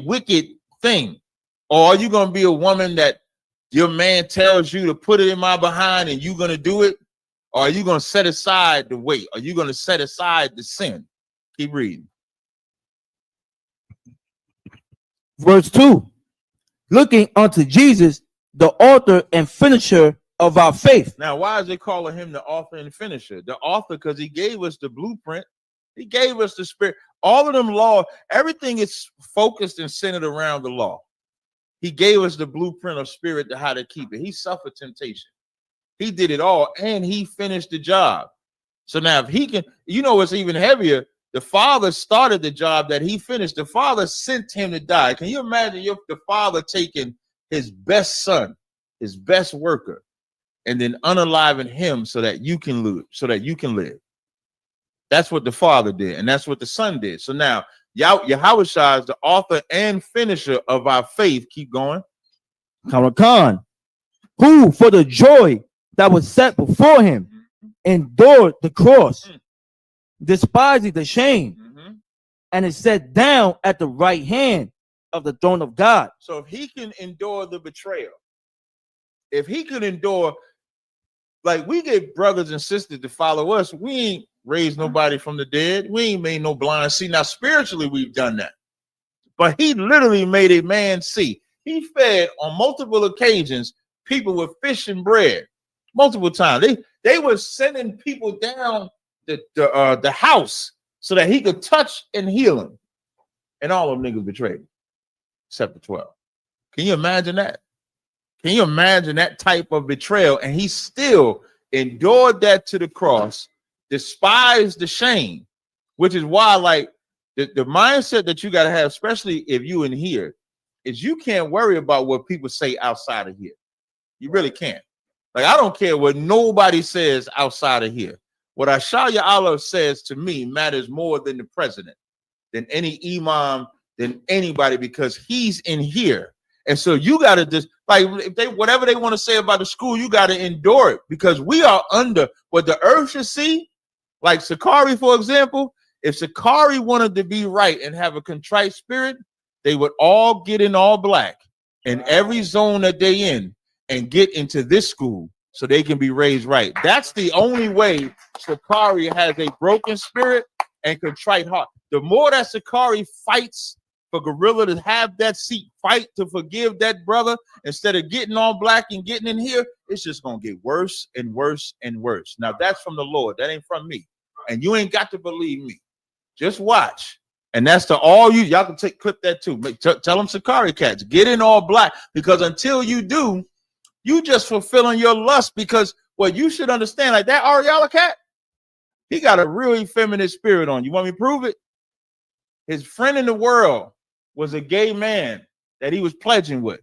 wicked thing. Or are you gonna be a woman that your man tells you to put it in my behind and you're gonna do it? Or are you gonna set aside the weight? Are you gonna set aside the sin? Keep reading. Verse 2. Looking unto Jesus, the author and finisher of our faith. Now, why is it calling him the author and finisher? The author, because he gave us the blueprint. He gave us the spirit. All of them law, everything is focused and centered around the law. He gave us the blueprint of spirit to how to keep it. He suffered temptation. He did it all, and he finished the job. So now if he can, you know what's even heavier? The Father started the job that he finished. The Father sent him to die. Can you imagine the Father taking his best son, his best worker, and then unaliving him so that you can live, That's what the Father did, and that's what the Son did. So now Yahushua is the author and finisher of our faith. Keep going. Khan, who for the joy that was set before him endured the cross, despising the shame, and is set down at the right hand of the throne of God. So if he can endure the betrayal, if he can endure, like we get brothers and sisters to follow us, we ain't raised nobody from the dead. We ain't made no blind see. Now spiritually we've done that, but he literally made a man see. He fed on multiple occasions people with fish and bread multiple times. They were sending people down the house so that he could touch and heal them, and all of them niggas betrayed him, except the 12. Can you imagine that? Can you imagine that type of betrayal? And he still endured that to the cross, despised the shame, which is why, like, the mindset that you got to have, especially if you in here, is you can't worry about what people say outside of here. You really can't. Like, I don't care what nobody says outside of here. What Ashaya Allah says to me matters more than the president, than any imam, than anybody, because he's in here. And so you got to just, like, if they, whatever they want to say about the school, you got to endure it, because we are under what the earth should see. Like Sakari, for example, if Sakari wanted to be right and have a contrite spirit, they would all get in all black in every zone that they in and get into this school so they can be raised right. That's the only way Sakari has a broken spirit and contrite heart. The more that Sakari fights for Gorilla to have that seat, fight to forgive that brother, instead of getting all black and getting in here, it's just going to get worse and worse and worse. Now, that's from the Lord. That ain't from me. And you ain't got to believe me. Just watch. And that's to all you. Y'all can clip that too. Tell them Sakari cats, get in all black, because until you do, you just fulfilling your lust. Because what you should understand, like that Ariella cat, he got a really feminine spirit on. You want me to prove it? His friend in the world was a gay man that he was pledging with,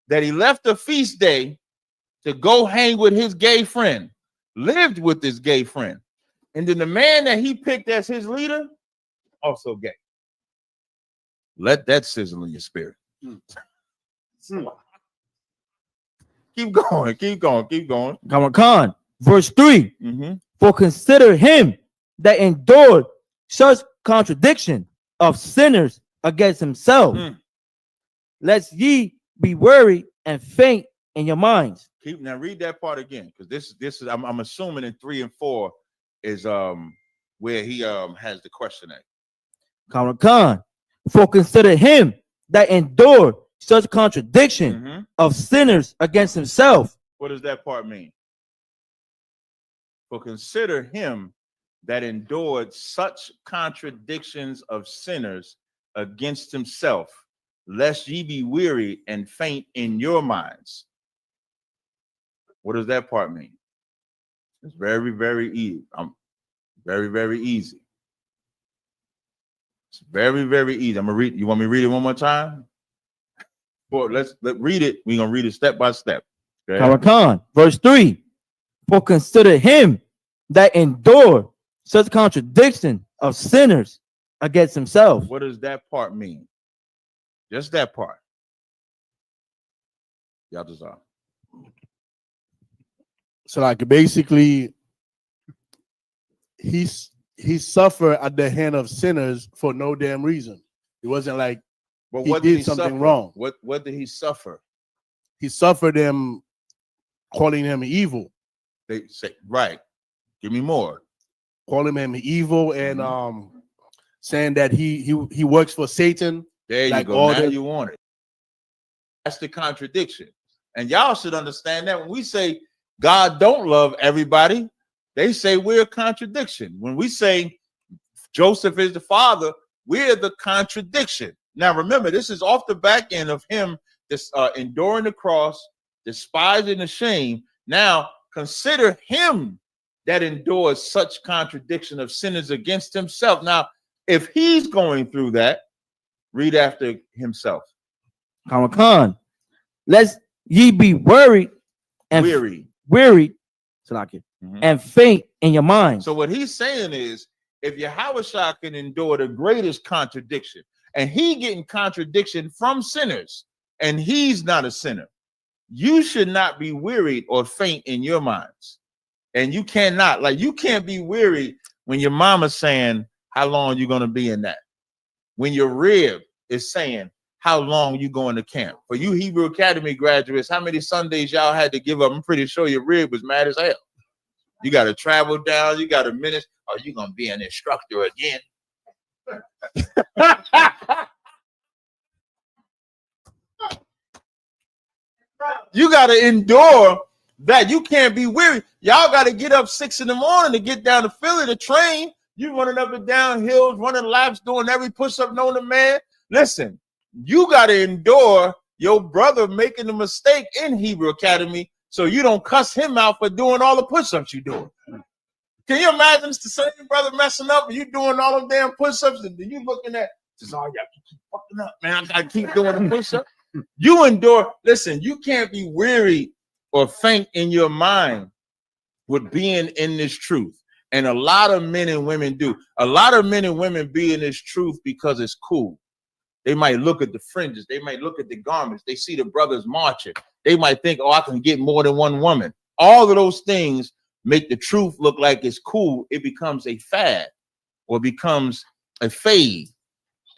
that he left the feast day to go hang with his gay friend, lived with this gay friend. And then the man that he picked as his leader, also gay. Let that sizzle in your spirit. Keep going, keep going, keep going. Khan, verse 3. For consider him that endured such contradiction of sinners against himself, lest ye be weary and faint in your minds. Keep now read that part again, because this is I'm assuming in 3 and 4 is where he has the question at. Khan, for consider him that endured such contradiction of sinners against himself. What does that part mean? For consider him that endured such contradictions of sinners against himself, lest ye be weary and faint in your minds. What does that part mean? It's very, very easy. Very, very easy. It's very, very easy. I'm gonna read. You want me to read it one more time? Well, let's read it. We're gonna read it step by step. Okay? Karakan, verse 3. For consider him that endured such contradiction of sinners against himself. What does that part mean? Just that part. Yatazar. So like basically, he suffered at the hand of sinners for no damn reason. It wasn't like But he what did he something suffer? wrong. What did he suffer? He suffered them calling him evil, They say right. Give me more. calling him evil, and saying that he works for Satan. There you Like go. all Now the- you want it. That's the contradiction. And y'all should understand that when we say God don't love everybody, they say we're a contradiction. When we say Joseph is the father, we're the contradiction. Now remember, this is off the back end of him enduring the cross, despising the shame. Now consider him that endures such contradiction of sinners against himself. Now, if he's going through that, read after himself. Karakan, lest ye be worried and Weary. Salaki, and faint in your mind. So what he's saying is, if Yahushua can endure the greatest contradiction, and he getting contradiction from sinners, and he's not a sinner, you should not be wearied or faint in your minds. And you cannot, like, you can't be weary when your mama's saying how long you're going to be in that. When your rib is saying how long you going to camp. For you Hebrew Academy graduates, how many Sundays y'all had to give up? I'm pretty sure your rib was mad as hell. You got to travel down. You got a minute. Are you going to be an instructor again? You got to endure that. You can't be weary. Y'all got to get up 6 in the morning to get down to Philly to train. You running up and down hills, running laps, doing every push-up known to man. Listen, you got to endure your brother making a mistake in Hebrew Academy so you don't cuss him out for doing all the push-ups you doing. Can you imagine it's the same brother messing up and you doing all them damn push-ups and you looking at, oh, y'all keep fucking up, man. I got to keep doing the push-up. You endure. Listen, you can't be weary or faint in your mind with being in this truth. And a lot of men and women do. A lot of men and women be in this truth because it's cool. They might look at the fringes. They might look at the garments. They see the brothers marching. They might think, oh, I can get more than one woman. All of those things make the truth look like it's cool. It becomes a fad or becomes a fade.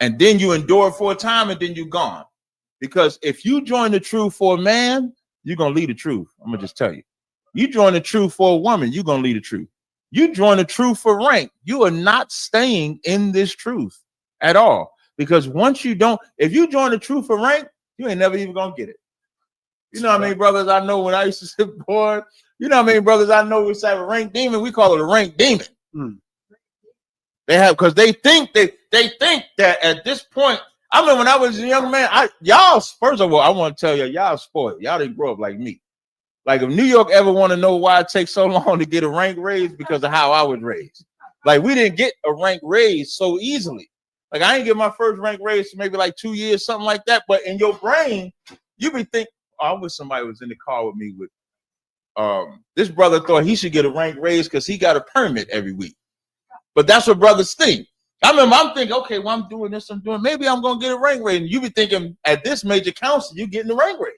And then you endure it for a time and then you're gone. Because if you join the truth for a man, you're going to lead the truth. I'm going to just tell you. You join the truth for a woman, you're going to lead the truth. You join the truth for rank, you are not staying in this truth at all. Because once you don't, if you join the truth for rank, you ain't never even gonna get it. You know how many brothers I know when I used to sit bored? You know how many brothers I know we say a rank demon? We call it a rank demon. They have, because they think that at this point, I remember when I was a young man, y'all, first of all, I want to tell you, y'all spoiled. Y'all didn't grow up like me. Like if New York ever want to know why it takes so long to get a rank raise, because of how I was raised. Like we didn't get a rank raise so easily. Like I ain't get my first rank raise for maybe like 2 years, something like that. But in your brain, you be thinking, oh, I wish somebody was in the car with me with this brother thought he should get a rank raise because he got a permit every week. But that's what brothers think. I remember I'm thinking, okay, well, I'm doing this, maybe I'm gonna get a rank raise. And you be thinking at this major council, you're getting the rank raise.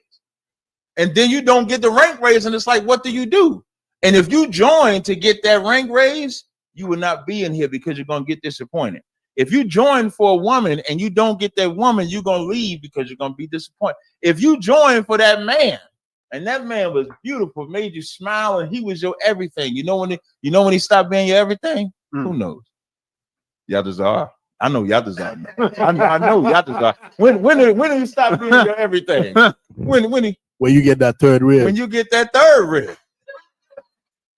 And then you don't get the rank raise, and it's like, what do you do? And if you join to get that rank raise, you will not be in here because you're gonna get disappointed. If you join for a woman and you don't get that woman, you're gonna leave because you're gonna be disappointed. If you join for that man, and that man was beautiful, made you smile, and he was your everything. You know when he stopped being your everything? Who knows? Yatazar. I know Yatazar. I know Yatazar. When did he stop being your everything? When you get that third rib. When you get that third rib.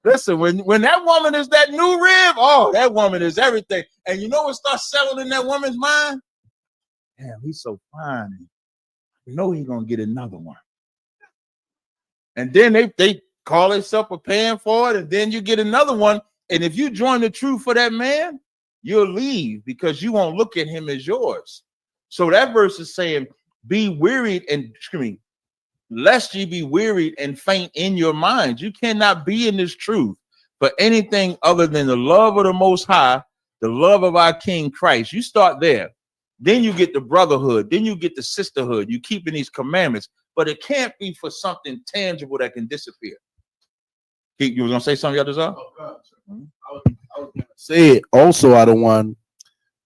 Listen, when that woman is that new rib, oh, that woman is everything. And you know what starts settling in that woman's mind? Damn, he's so fine. You know he's gonna get another one. And then they call themselves preparing for it, and then you get another one. And if you join the truth for that man, you'll leave because you won't look at him as yours. So that verse is saying, be wearied and screaming, lest ye be wearied and faint in your minds. You cannot be in this truth for anything other than the love of the Most High, the love of our King Christ. You start there. Then you get the brotherhood. Then you get the sisterhood. You keeping these commandments, but it can't be for something tangible that can disappear. You were gonna say something, Yadazar? I was gonna say also, I don't want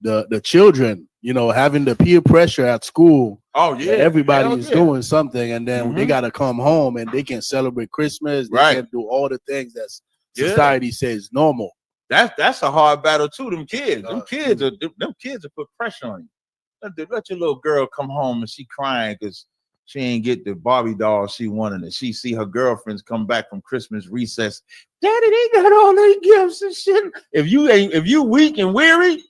the children, you know, having the peer pressure at school. Oh yeah, everybody hell is yeah. doing something, and then they gotta come home and they can celebrate Christmas. They Right. can do all the things that Yeah. society says normal. That's a hard battle too. Them kids are put pressure on you. Let your little girl come home and she crying because she ain't get the Barbie doll she wanted, and she see her girlfriends come back from Christmas recess. Daddy, they got all their gifts and shit. If you weak and weary,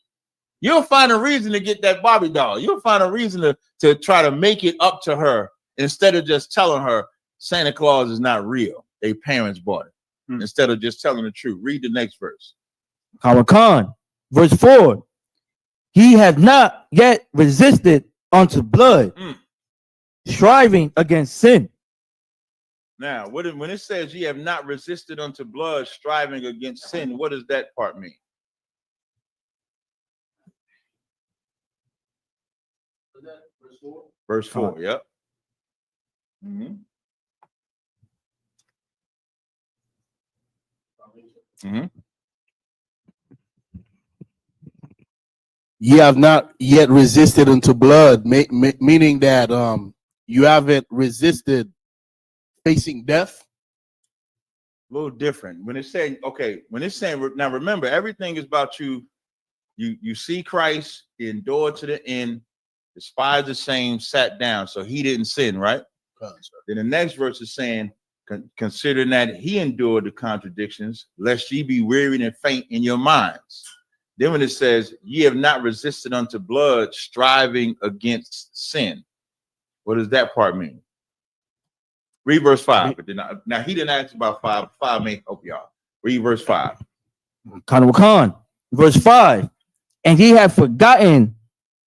you'll find a reason to get that Barbie doll. You'll find a reason to try to make it up to her instead of just telling her Santa Claus is not real. Their parents bought it. Instead of just telling the truth. Read the next verse. Khan, verse 4. He have not yet resisted unto blood, striving against sin. Now, when it says ye have not resisted unto blood, striving against sin, what does that part mean? Verse 4, yep. Mm-hmm. Mm-hmm. Ye have not yet resisted unto blood, meaning that you haven't resisted facing death. A little different. When it's saying, now remember, everything is about you. You see Christ, he endured to the end, despised the same, sat down, so he didn't sin, right? Then the next verse is saying, considering that he endured the contradictions, lest ye be weary and faint in your minds. Then when it says, ye have not resisted unto blood, striving against sin. What does that part mean? Read verse 5. But now he didn't ask about 5. 5 may help y'all. Read verse 5. Khan, verse 5. And ye have forgotten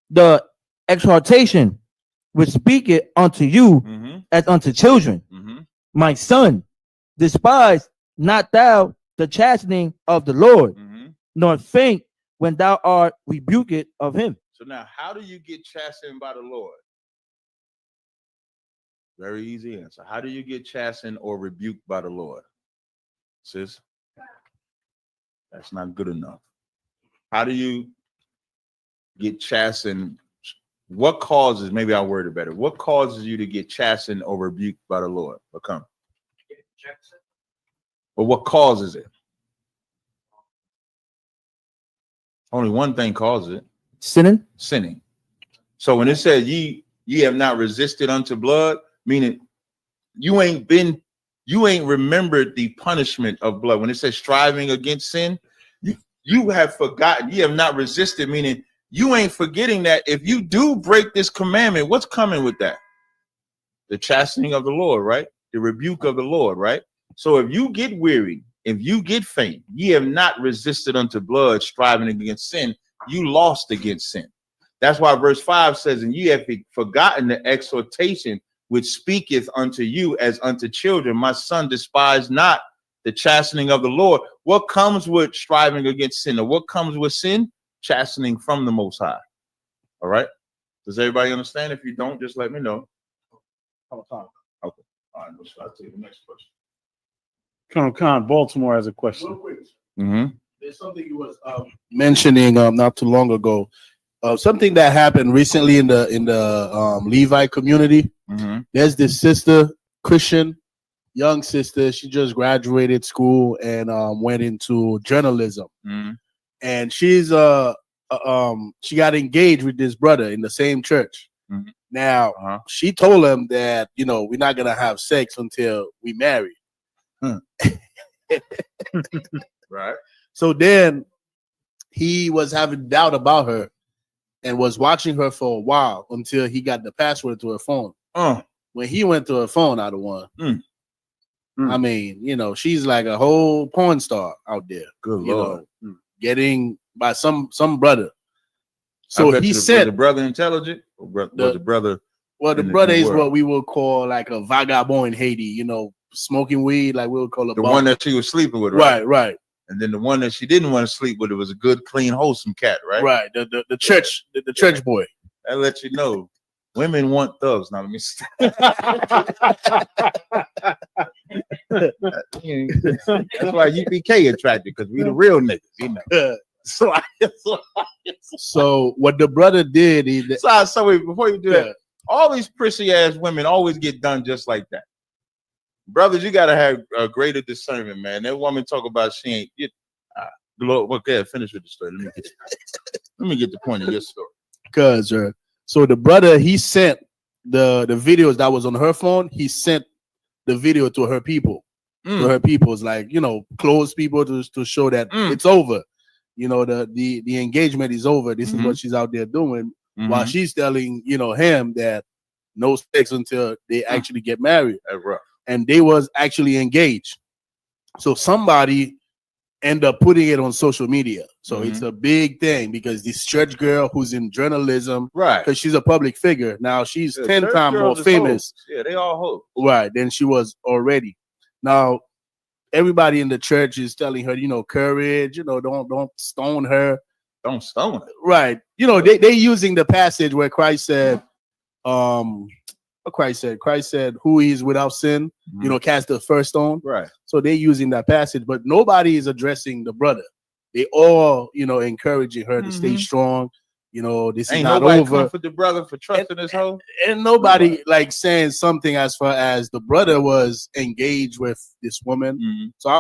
the exhortation which speaketh unto you as unto children. My son, despise not thou the chastening of the Lord, nor faint when thou art rebuked of him. So now, how do you get chastened by the Lord? Very easy answer. How do you get chastened or rebuked by the Lord? Sis, that's not good enough. How do you get chastened? What causes, maybe I'll word it better. What causes you to get chastened or rebuked by the Lord? But what causes it? Only one thing causes it. Sinning. So when it says ye have not resisted unto blood, meaning you ain't remembered the punishment of blood. When it says striving against sin, you have forgotten. You have not resisted, meaning you ain't forgetting that if you do break this commandment, what's coming with that? The chastening of the Lord, right? The rebuke of the Lord, right? So if you get weary, if you get faint, ye have not resisted unto blood, striving against sin, you lost against sin. That's why verse 5 says, and ye have forgotten the exhortation which speaketh unto you as unto children. My son, despise not the chastening of the Lord. What comes with striving against sin, or what comes with sin? Chastening from the Most High. All right. Does everybody understand? If you don't, just let me know. Okay. All right. I'll take the next question. Colonel Khan, Baltimore has a question. There's something you was mentioning not too long ago. Something that happened recently in the Levite community. There's this sister, Christian, young sister. She just graduated school and went into journalism. And she's she got engaged with this brother in the same church. Now she told him that, you know, we're not gonna have sex until we marry. Right. So then he was having doubt about her and was watching her for a while until he got the password to her phone. When he went to her phone, out of one, I mean, she's like a whole porn star out there. Good you Lord. know, getting by some brother. I So bet he you was said the brother intelligent, or was the brother? Well, the in brother in is world? what we will call like a vagabond in Haiti, smoking weed, like we'll call a The bum. one that she was sleeping with, right? Right. And then the one that she didn't want to sleep with, it was a good, clean, wholesome cat, right? Right. The church, the church boy. That lets you know women want thugs. Now let me That's why UPK attracted, because we the real niggas, So what the brother did is so wait, before you do that, all these prissy ass women always get done just like that. Brothers, you gotta have a greater discernment, man. That woman talk about she ain't. Okay, finish with the story. Let me get the point of your story. Because so the brother, he sent the videos that was on her phone. He sent the video to her people, to her people's like close people to show that it's over. The engagement is over. This is what she's out there doing, while she's telling him that no sex until they actually get married. That's rough. And they was actually engaged. So somebody end up putting it on social media. So it's a big thing because this church girl who's in journalism, right? Because she's a public figure now, she's 10 times more famous. Yeah, they all hope. Right, than she was already. Now, everybody in the church is telling her, courage, don't stone her. Don't stone her. Right. They using the passage where Christ said, Christ said, who is without sin, cast the first stone. Right. So they're using that passage, but nobody is addressing the brother. They all, encouraging her to stay strong. This Ain't is not nobody over. comfort the brother for trusting his hoe. And nobody like saying something as far as the brother was engaged with this woman. So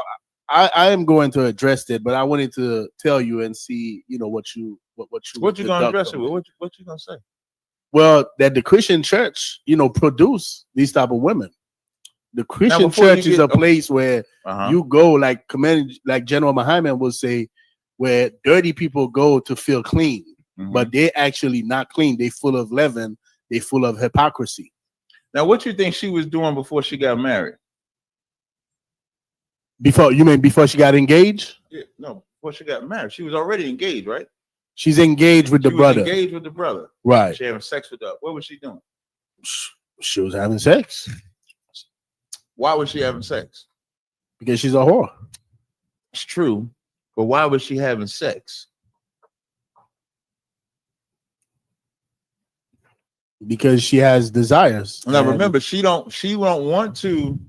I am going to address it, but I wanted to tell you and see, what you gonna address it with? What you gonna say? Well, that the Christian church, produce these type of women. The Christian church is a place where you go, like General Muhammad will say, where dirty people go to feel clean, but they're actually not clean. They full of leaven. They full of hypocrisy. Now, what you think she was doing before she got married? Before she got engaged? Yeah, no, before she got married, she was already engaged, right? She's engaged with the brother. Engaged with the brother, right? She having sex with her. What was she doing? She was having sex. Why was she having sex? Because she's a whore. It's true, but why was she having sex? Because she has desires. Now remember, she don't want to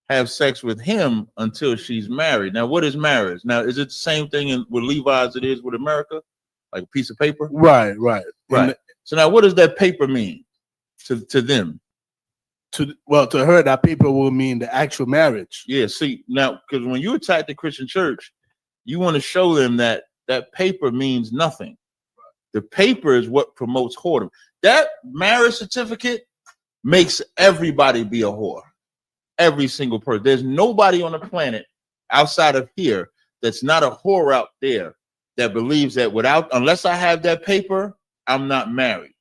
have sex with him until she's married. Now, what is marriage? Now, is it the same thing with Levi as it is with America? Like a piece of paper? Right. So now what does that paper mean to them? To her, that paper will mean the actual marriage. Yeah, see, now, because when you attack the Christian church, you want to show them that paper means nothing. The paper is what promotes whoredom. That marriage certificate makes everybody be a whore. Every single person. There's nobody on the planet outside of here that's not a whore out there that believes that unless I have that paper, I'm not married.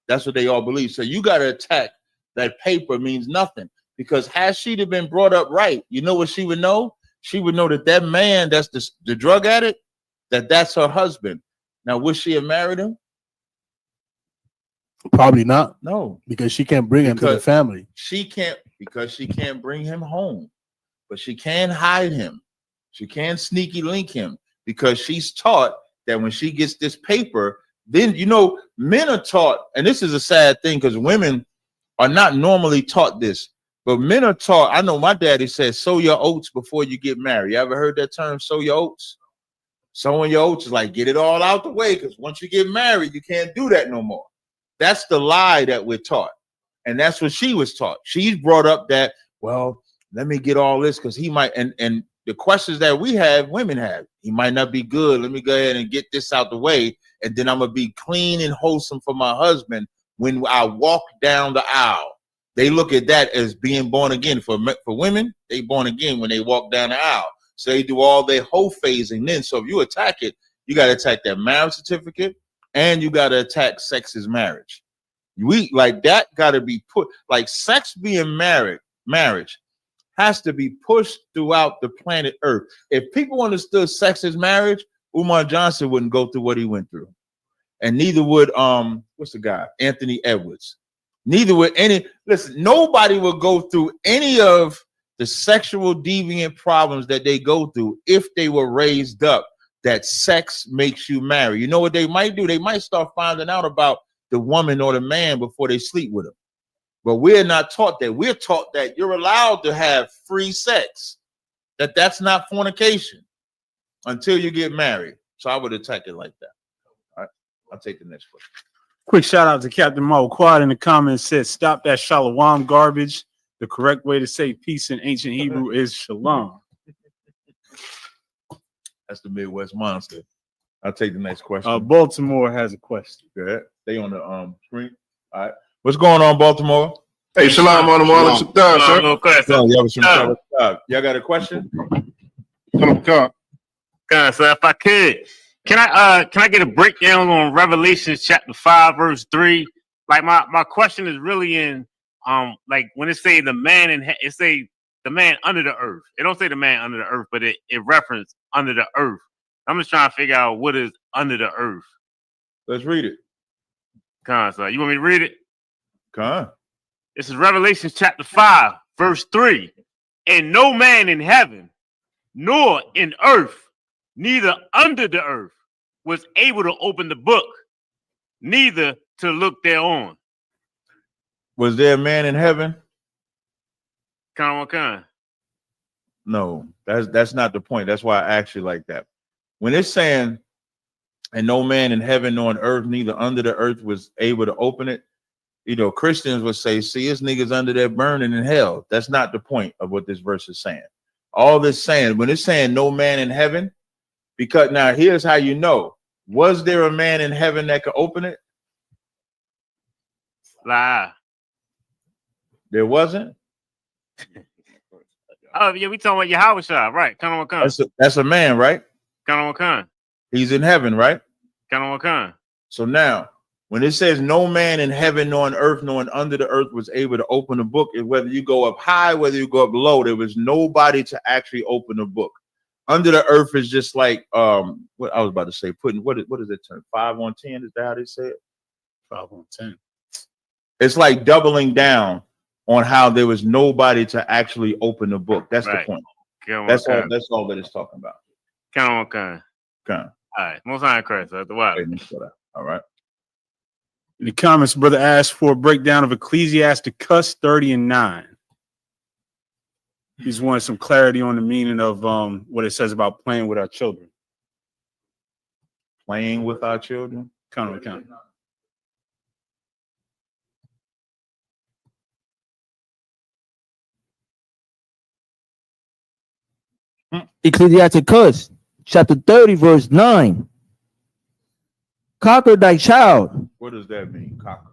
That's what they all believe. So you got to attack that paper means nothing, because had she been brought up right, you know what she would know? She would know that man, that's the drug addict, that's her husband. Now, would she have married him? Probably not. No, because she can't bring him to the family. She can't bring him home, but she can hide him. She can sneaky link him, because she's taught that when she gets this paper, then men are taught, and this is a sad thing because women are not normally taught this, but men are taught. I know my daddy says, sow your oats before you get married. You ever heard that term, sow your oats? Sowing your oats is like, get it all out the way, because once you get married, you can't do that no more. That's the lie that we're taught. And that's what she was taught. She's brought up that, well, let me get all this because he might, and the questions that women have, he might not be good. Let me go ahead and get this out the way. And then I'm going to be clean and wholesome for my husband when I walk down the aisle. They look at that as being born again. For women, they born again when they walk down the aisle. So they do all their whole phasing then. So if you attack it, you got to attack that marriage certificate, and you got to attack sex as marriage. We like that got to be put, like sex being marriage has to be pushed throughout the planet Earth. If people understood sex as marriage, Umar Johnson wouldn't go through what he went through. And neither would what's the guy? Anthony Edwards. Neither would nobody would go through any of the sexual deviant problems that they go through if they were raised up that sex makes you marry. You know what they might do? They might start finding out about the woman or the man before they sleep with them. But we're not taught that. We're taught that you're allowed to have free sex, that's not fornication until you get married. So I would attack it like that. All right, I'll take the next question. Quick shout out to Captain Mo Quad in the comments said, "Stop that shalom garbage. The correct way to say peace in ancient Hebrew is shalom." That's the Midwest monster. I'll take the next question. Baltimore has a question. Good. They on the screen. All right. What's going on, Baltimore? Hey, shalom on the wall. What's up, sir? Y'all got a question? So if I could, can I get a breakdown on Revelations chapter 5, verse 3? Like my question is really in like when it say the man it say the man under the earth. It don't say the man under the earth, but it reference under the earth. I'm just trying to figure out what is under the earth. Let's read it. So you want me to read it? This is Revelation chapter 5, verse 3. And no man in heaven, nor in earth, neither under the earth, was able to open the book, neither to look thereon. Was there a man in heaven? No, that's not the point. That's why I asked you like that. When it's saying, and no man in heaven nor on earth, neither under the earth was able to open it, Christians would say, see, it's niggas under there burning in hell. That's not the point of what this verse is saying. All this saying, when it's saying no man in heaven, because now here's how you know. Was there a man in heaven that could open it? Lie. There wasn't? Oh, yeah, we talking about Yahushua, right? That's a man, right? He's in heaven, right? So now, when it says no man in heaven, nor on earth, nor under the earth was able to open a book, and whether you go up high, whether you go up low, there was nobody to actually open a book. Under the earth is just like what I was about to say, putting what is it term? 5 on 10? Is that how they say it? 5 on 10. It's like doubling down on how there was nobody to actually open the book. That's the point. That's all that it's talking about. All right. Most high Christ. All right. In the comments, brother asked for a breakdown of Ecclesiasticus 30 and 9. He's wanting some clarity on the meaning of what it says about playing with our children. Playing with our children? Ecclesiasticus chapter 30, verse 9. Conquer thy child. What does that mean, conquer?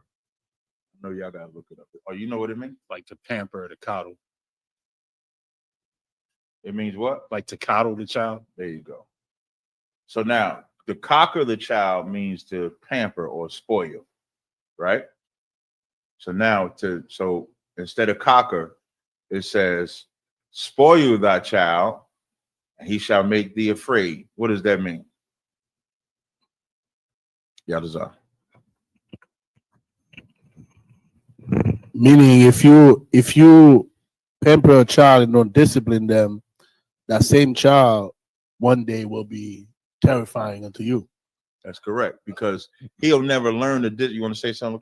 I know y'all gotta look it up. Oh, you know what it means? Like to pamper, to coddle. It means what? Like to coddle the child. There you go. So now, to conquer the child means to pamper or spoil, right? So now, so instead of conquer, it says, spoil thy child, and he shall make thee afraid. What does that mean? Yadazar. Meaning, if you pamper a child and don't discipline them, that same child one day will be terrifying unto you. That's correct, because he'll never learn to. You want to say something,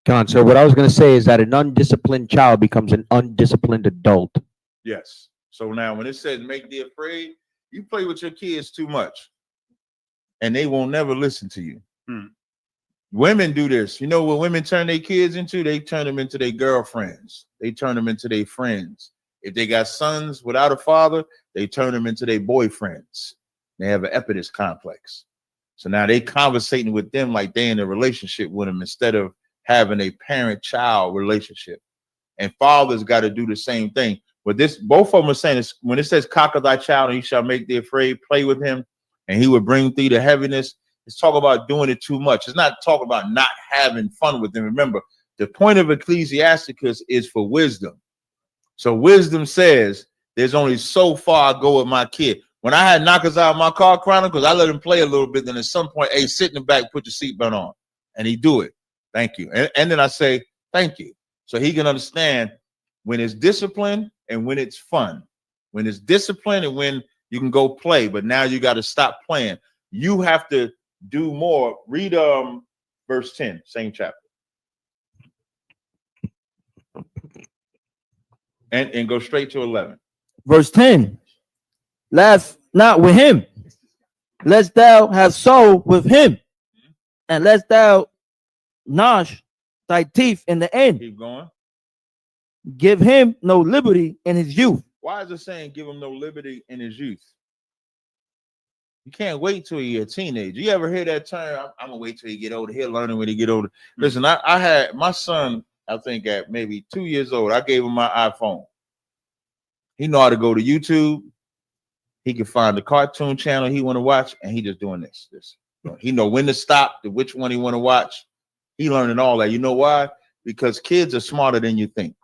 Khan? So what I was going to say is that an undisciplined child becomes an undisciplined adult. Yes. So now when it says make thee afraid, you play with your kids too much and they won't never listen to you. Women do this. You know what women turn their kids into? They turn them into their girlfriends. They turn them into their friends. If they got sons without a father, they turn them into their boyfriends. They have an Oedipus complex. So now they conversating with them like they in a relationship with them instead of having a parent-child relationship. And fathers got to do the same thing. But this, both of them are saying is when it says conquer thy child and he shall make thee afraid, play with him, and he will bring thee to heaviness. It's talking about doing it too much. It's not talking about not having fun with them. Remember, the point of Ecclesiasticus is for wisdom. So wisdom says there's only so far I go with my kid. When I had knockers out of my car chronicles, I let him play a little bit. Then at some point, hey, sit in the back, put your seatbelt on. And he do it. Thank you. And then I say, thank you. So he can understand when it's discipline and when it's fun. When it's discipline and when you can go play. But now you got to stop playing. You have to do more. Read verse 10, same chapter. And go straight to 11. Verse 10. Laugh not with him, lest thou have sorrow with him, and lest thou gnash thy teeth in the end. Keep going. Give him no liberty in his youth. Why is it saying give him no liberty in his youth? You can't wait till you're a teenager. You ever hear that term? I'm gonna wait till you get older. He'll learn it when he get older. Listen, I had my son, I think at maybe 2 years old, I gave him my iPhone. He know how to go to YouTube. He can find the cartoon channel he want to watch, and he just doing this. He know when to stop, which one he want to watch. He learning all that. You know why? Because kids are smarter than you think.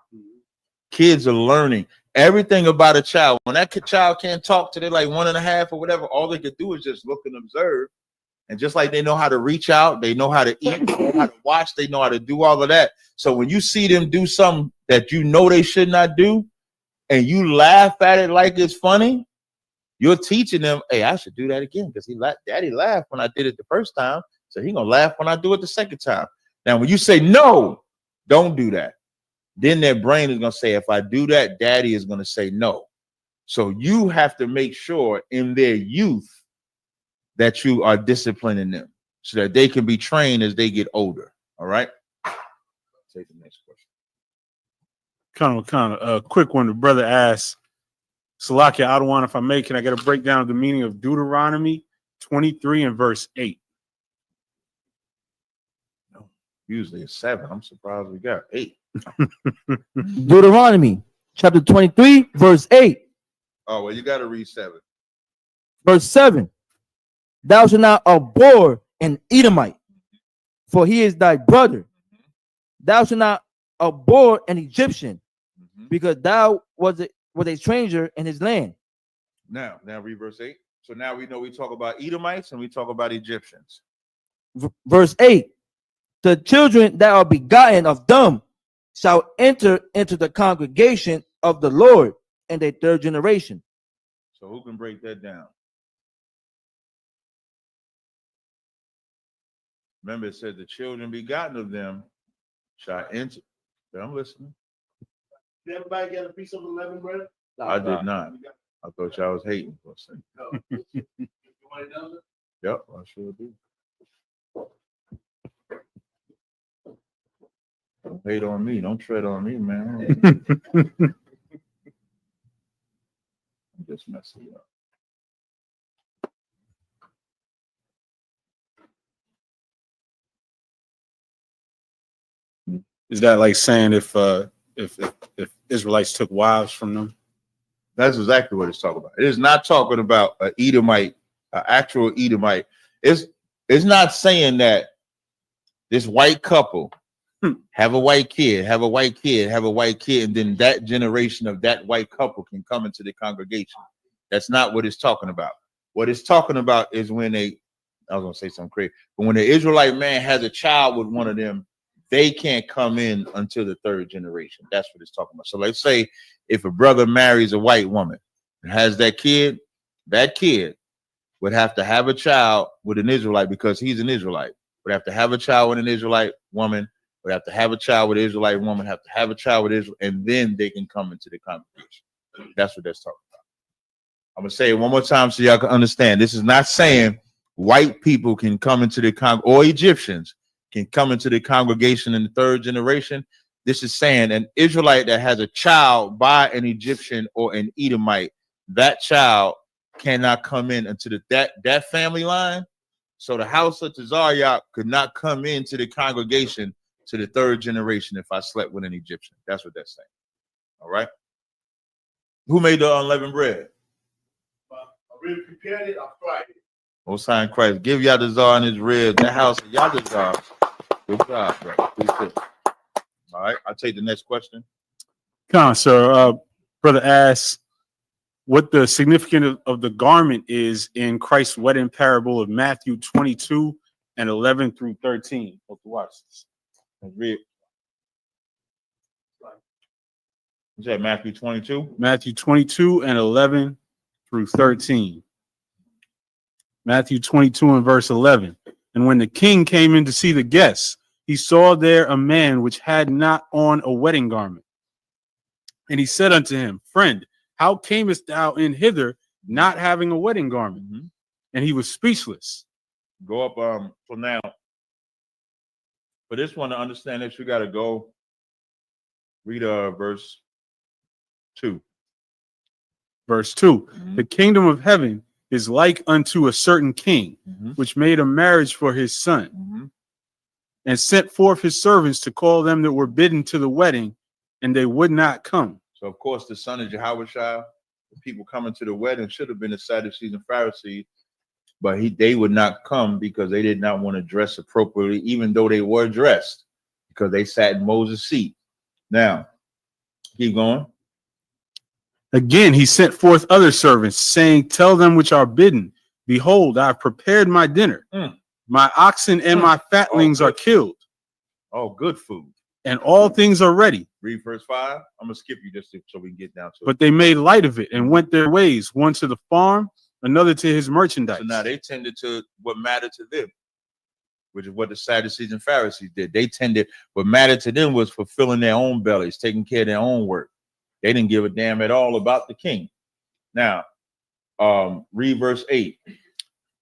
Kids are learning everything about a child. When that child can't talk to they like 1.5 or whatever, all they could do is just look and observe. And just like they know how to reach out, they know how to eat, they know how to watch, they know how to do all of that. So when you see them do something that you know they should not do, and you laugh at it like it's funny, you're teaching them, hey, I should do that again because daddy laughed when I did it the first time, so he gonna laugh when I do it the second time. Now, when you say no, don't do that, then their brain is gonna say, if I do that, daddy is gonna say no. So you have to make sure in their youth that you are disciplining them so that they can be trained as they get older. All right. Take the next question. Kind of a quick one. The brother asks, Salakia Adawan, if I may, can I get a breakdown of the meaning of Deuteronomy 23 and verse 8? No, usually it's 7. I'm surprised we got 8. Deuteronomy chapter 23, verse 8. Oh, well, you got to read 7. Verse 7. Thou shalt not abhor an Edomite, for he is thy brother. Thou shalt not abhor an Egyptian, because thou was a stranger in his land. Now read verse 8. So now we know we talk about Edomites and we talk about Egyptians. Verse 8. The children that are begotten of them shall enter into the congregation of the Lord in their third generation. So who can break that down? Remember, it said the children begotten of them shall enter. I'm listening. Did everybody get a piece of 11 bread? I did not. I thought y'all was hating for a second. You want another? Yep, I sure do. Don't hate on me. Don't tread on me, man. I'm just messing up. Is that like saying if Israelites took wives from them? That's exactly what it's talking about. It is not talking about an Edomite, an actual Edomite. It's not saying that this white couple have a white kid, have a white kid, have a white kid, and then that generation of that white couple can come into the congregation. That's not what it's talking about. What it's talking about is when I was gonna say something crazy, but when the Israelite man has a child with one of them, they can't come in until the third generation. That's what it's talking about. So let's say if a brother marries a white woman and has that kid would have to have a child with an Israelite because he's an Israelite. Would have to have a child with an Israelite woman, would have to have a child with an Israelite woman, have to have a child with Israel, and then they can come into the congregation. That's what that's talking about. I'm gonna say it one more time so y'all can understand. This is not saying white people can come into the or Egyptians can come into the congregation in the third generation. This is saying an Israelite that has a child by an Egyptian or an Edomite, that child cannot come in until that family line. So the house of Tazariak could not come into the congregation to the third generation if I slept with an Egyptian. That's what that's saying. All right. Who made the unleavened bread? I already prepared it. I fried it. Most High in Christ. Give Yadazar and his ribs. That house of Yadazar. Good job, bro. All right. I'll take the next question. Sir. Brother asks what the significance of the garment is in Christ's wedding parable of Matthew 22 and 11 through 13. Let's watch this. Let's read. Is that Matthew 22? Matthew 22 and 11 through 13. Matthew 22 and verse 11. And when the king came in to see the guests, he saw there a man which had not on a wedding garment. And he said unto him, Friend, how camest thou in hither not having a wedding garment? Mm-hmm. And he was speechless. Go up for now. For this one to understand this, you got to go read verse 2. Verse 2. The kingdom of heaven is like unto a certain king, which made a marriage for his son, and sent forth his servants to call them that were bidden to the wedding, and they would not come. So, of course, the son of Jehoshaphat, the people coming to the wedding should have been the Sadducees and Pharisees, but they would not come because they did not want to dress appropriately, even though they were dressed, because they sat in Moses' seat. Now, keep going. Again, he sent forth other servants, saying, Tell them which are bidden, Behold, I have prepared my dinner. My oxen and my fatlings are killed. Oh, good food. And all things are ready. Read verse 5. I'm going to skip you just so we can get down to it. But they made light of it and went their ways, one to the farm, another to his merchandise. So now they tended to what mattered to them, which is what the Sadducees and Pharisees did. They tended, what mattered to them was fulfilling their own bellies, taking care of their own work. They didn't give a damn at all about the king. Now, read verse 8.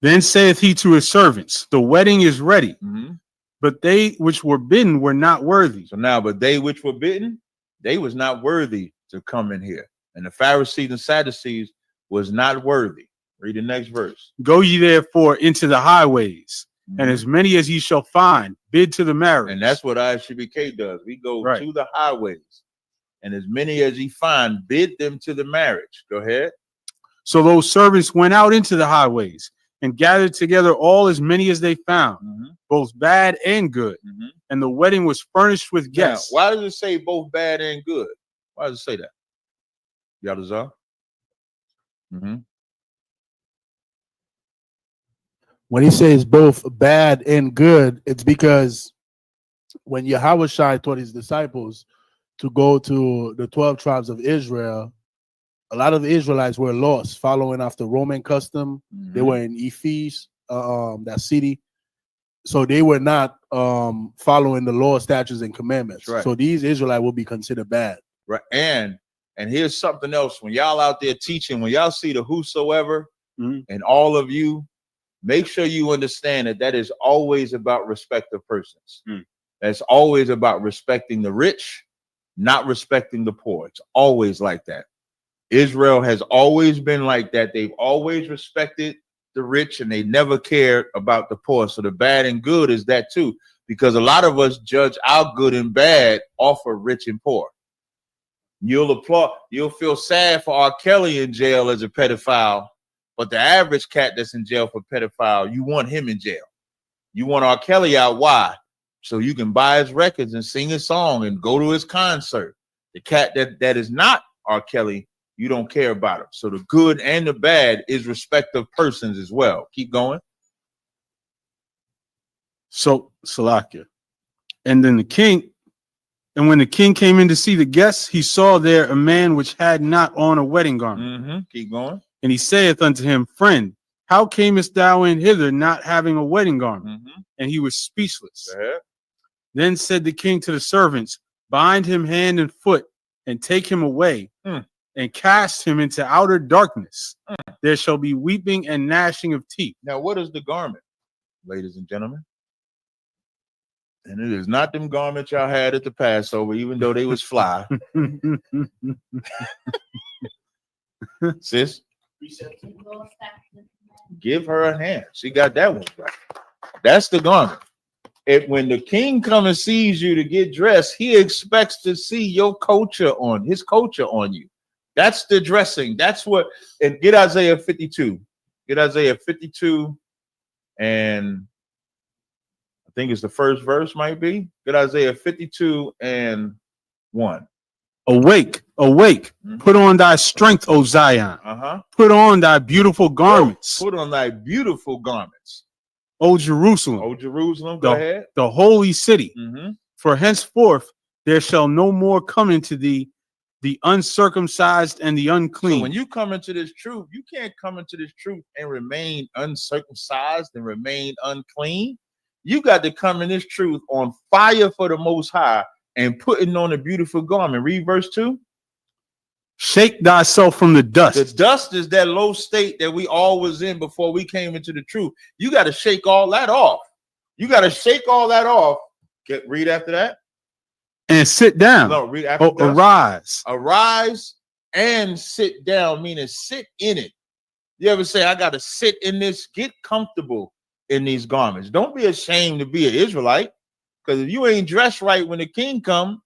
Then saith he to his servants, The wedding is ready, but they which were bidden were not worthy. So now, but they which were bidden, they was not worthy to come in here. And the Pharisees and Sadducees was not worthy. Read the next verse. Go ye therefore into the highways, and as many as ye shall find, bid to the marriage. And that's what ISBK does. We go to the highways, and as many as ye find, bid them to the marriage. Go ahead. So those servants went out into the highways and gathered together all as many as they found, both bad and good. And the wedding was furnished with guests. Now, why does it say both bad and good? Why does it say that? Yadazar? When he says both bad and good, it's because when Yahushua taught his disciples to go to the 12 tribes of Israel, a lot of the Israelites were lost, following after Roman custom. They were in Ephes, that city. So they were not following the law, statutes, and commandments. Right. So these Israelites will be considered bad. Right. And here's something else. When y'all out there teaching, when y'all see the whosoever and all of you, make sure you understand that is always about respect of persons. That's always about respecting the rich, not respecting the poor. It's always like that. Israel has always been like that. They've always respected the rich and they never cared about the poor. So the bad and good is that too, because a lot of us judge our good and bad off of rich and poor. You'll feel sad for R. Kelly in jail as a pedophile, but the average cat that's in jail for pedophile, you want him in jail. You want R. Kelly out. Why? So you can buy his records and sing his song and go to his concert. The cat that is not R. Kelly, you don't care about him. So the good and the bad is respect of persons as well. Keep going. So Salakia. And then when the king came in to see the guests, he saw there a man which had not on a wedding garment. Keep going. And he saith unto him, Friend, how camest thou in hither not having a wedding garment? And he was speechless. Then said the king to the servants, Bind him hand and foot and take him away and cast him into outer darkness. There shall be weeping and gnashing of teeth. Now, what is the garment, ladies and gentlemen? And it is not them garments y'all had at the Passover, even though they was fly. Sis, give her a hand. She got that one right. That's the garment. When the king comes and sees you to get dressed, he expects to see your culture on his culture on you. That's the dressing. That's what. And get Isaiah 52. Get Isaiah 52, and I think it's the first verse. Might be. Get Isaiah 52 and 1. Awake, awake, put on thy strength, O Zion. Put on thy beautiful garments. Put on thy beautiful garments. O Jerusalem. O Jerusalem, go ahead. The holy city. Mhm. For henceforth there shall no more come into thee the uncircumcised and the unclean. So when you come into this truth, you can't come into this truth and remain uncircumcised and remain unclean. You got to come in this truth on fire for the Most High and putting on a beautiful garment. Read verse 2. Shake thyself from the dust. The dust is that low state that we all was in before we came into the truth. You got to shake all that off. You got to shake all that off. Read after that. And sit down. No, read after that. Arise. Arise and sit down, meaning sit in it. You ever say, I got to sit in this? Get comfortable in these garments. Don't be ashamed to be an Israelite, because if you ain't dressed right when the king come,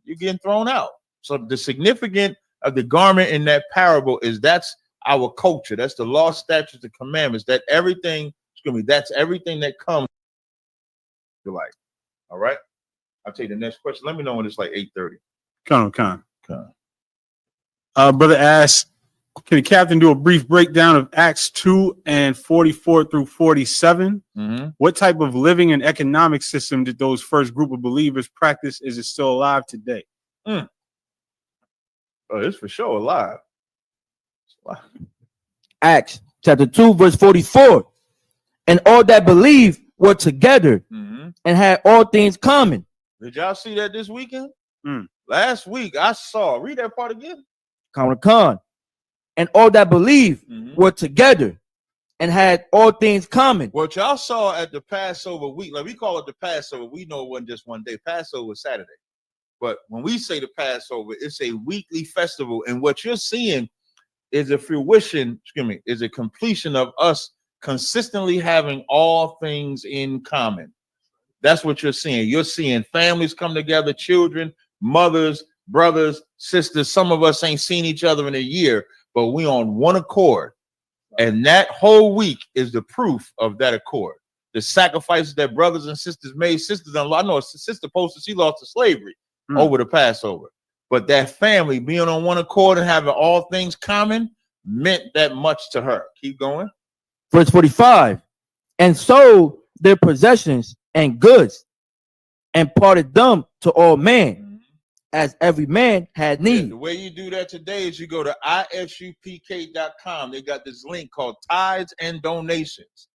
you're getting thrown out. So the significance of the garment in that parable is that's our culture. That's the law, statutes, the commandments. That everything, that's everything that comes to life. All right. I'll take the next question. Let me know when it's like 8:30. Con. Brother asks, can the captain do a brief breakdown of Acts 2 and 44 through 47? What type of living and economic system did those first group of believers practice? Is it still alive today? Oh, it's for sure alive. Acts chapter 2, verse 44. And all that believed were together and had all things common. Did y'all see that this weekend? Last week I saw. Read that part again. Con. And all that believed were together and had all things common. What y'all saw at the Passover week, like we call it the Passover. We know it wasn't just one day. Passover was Saturday. But when we say the Passover, it's a weekly festival. And what you're seeing is a fruition, is a completion of us consistently having all things in common. That's what you're seeing. You're seeing families come together, children, mothers, brothers, sisters. Some of us ain't seen each other in a year, but we on one accord. And that whole week is the proof of that accord. The sacrifices that brothers and sisters made. Sisters-in-law, I know a sister posted she lost to slavery over the Passover. But that family being on one accord and having all things common meant that much to her. Keep going. Verse 45. And sold their possessions and goods and parted them to all men as every man had need. The way you do that today is you go to isupk.com. They got this link called Tithes and Donations,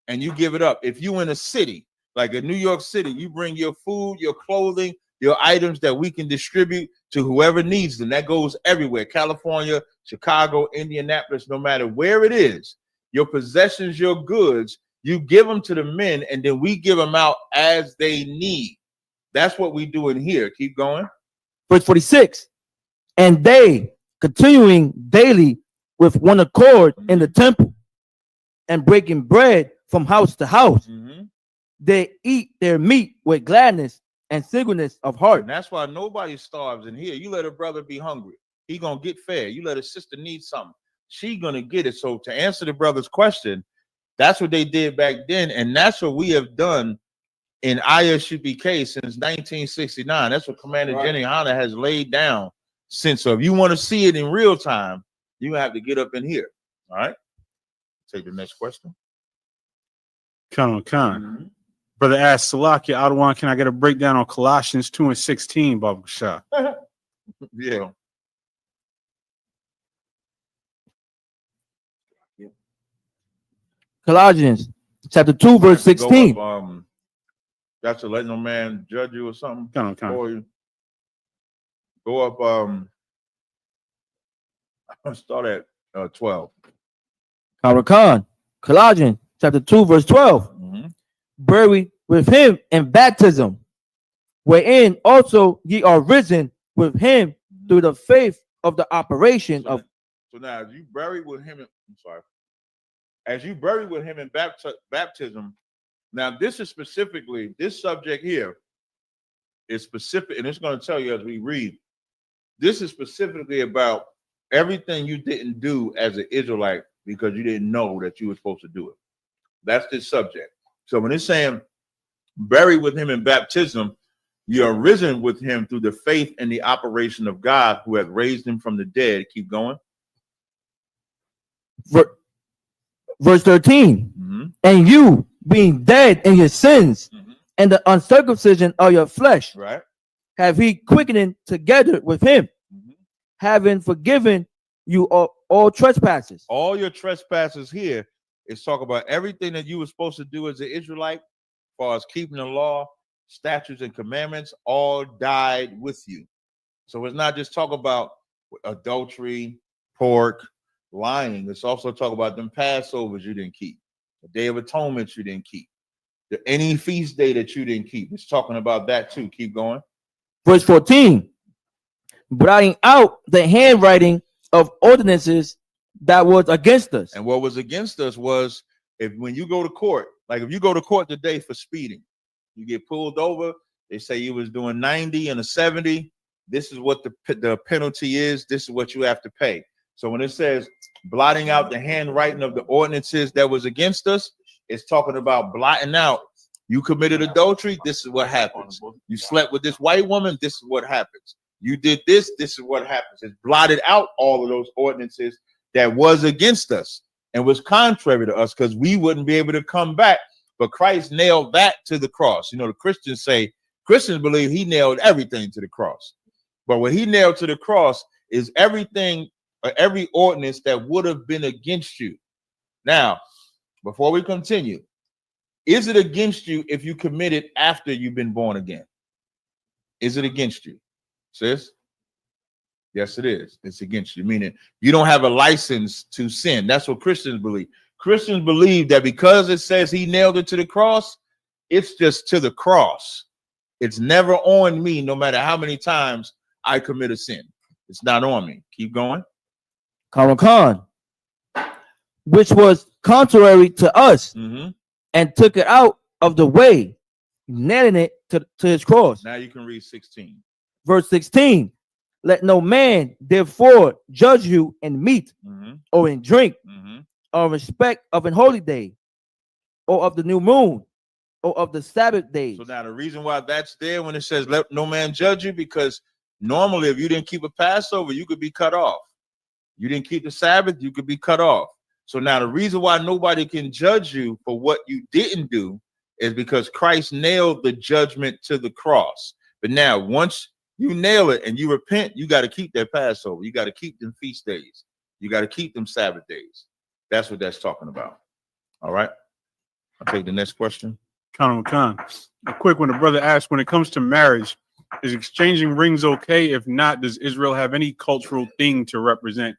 and you give it up. If you in a city like a New York City, you bring your food, your clothing, your items that we can distribute to whoever needs them. That goes everywhere. California, Chicago, Indianapolis, no matter where it is, your possessions, your goods, you give them to the men, and then we give them out as they need. That's what we do in here. Keep going. Verse 46. And they, continuing daily with one accord in the temple and breaking bread from house to house, they eat their meat with gladness and singleness of heart. And that's why nobody starves in here. You let a brother be hungry, he gonna get fed. You let a sister need something, she gonna get it. So to answer the brother's question, that's what they did back then, and that's what we have done in ISUPK since 1969. That's what Commander Jenny Hanna has laid down since. So if you want to see it in real time, you have to get up in here. All right. Take the next question. Con. Brother asks Salakia Adawan, can I get a breakdown on Colossians 2 and 16, Baba Shah? Yeah. Colossians chapter 2, verse 16. That's to let no man judge you or something. Or you go up. Start at 12. Colossians chapter 2, verse 12. Buried with him in baptism, wherein also ye are risen with him through the faith of the operation of. So now, as you buried with him, as you buried with him in baptism. Now, this is specifically, this subject here is specific, and it's going to tell you as we read. This is specifically about everything you didn't do as an Israelite because you didn't know that you were supposed to do it. That's this subject. So when it's saying buried with him in baptism, You are risen with him through the faith and the operation of God who hath raised him from the dead. Keep going. Verse 13. Mm-hmm. And you, being dead in your sins and the uncircumcision of your flesh, right, have he quickened together with him, having forgiven you all trespasses. All your trespasses here is talk about everything that you were supposed to do as an Israelite, as far as keeping the law, statutes, and commandments, all died with you. So it's not just talk about adultery, pork, lying. It's also talk about them Passovers you didn't keep, the Day of Atonement you didn't keep, any feast day that you didn't keep. It's talking about that too. Keep going. Verse 14. Blotting out the handwriting of ordinances that was against us. And what was against us was, when you go to court, like if you go to court today for speeding, you get pulled over, they say you was doing 90 and a 70. This is what the penalty is. This is what you have to pay. So when it says blotting out the handwriting of the ordinances that was against us, it's talking about blotting out. You committed adultery, this is what happens. You slept with this white woman, this is what happens. You did this, this is what happens. It's blotted out all of those ordinances that was against us and was contrary to us, because we wouldn't be able to come back. But Christ nailed that to the cross. You know, the Christians believe he nailed everything to the cross. But what he nailed to the cross is everything, every ordinance that would have been against you. Now, before we continue, is it against you if you commit it after you've been born again? Is it against you, sis? Yes, it is. It's against you, meaning you don't have a license to sin. That's what Christians believe. Christians believe that because it says he nailed it to the cross, it's just to the cross. It's never on me, no matter how many times I commit a sin. It's not on me. Keep going. Khan, which was contrary to us, and took it out of the way, nailing it to his cross. Now you can read 16. Verse 16. Let no man therefore judge you in meat or in drink or respect of an holy day or of the new moon or of the Sabbath days. So now the reason why that's there when it says let no man judge you, because normally if you didn't keep a Passover, you could be cut off. You didn't keep the Sabbath, you could be cut off. So now the reason why nobody can judge you for what you didn't do is because Christ nailed the judgment to the cross. But now once you nail it and you repent, you got to keep that Passover. You got to keep them feast days. You got to keep them Sabbath days. That's what that's talking about. All right. I'll take the next question. Khan, a quick one. The brother asked, when it comes to marriage, is exchanging rings okay? If not, does Israel have any cultural thing to represent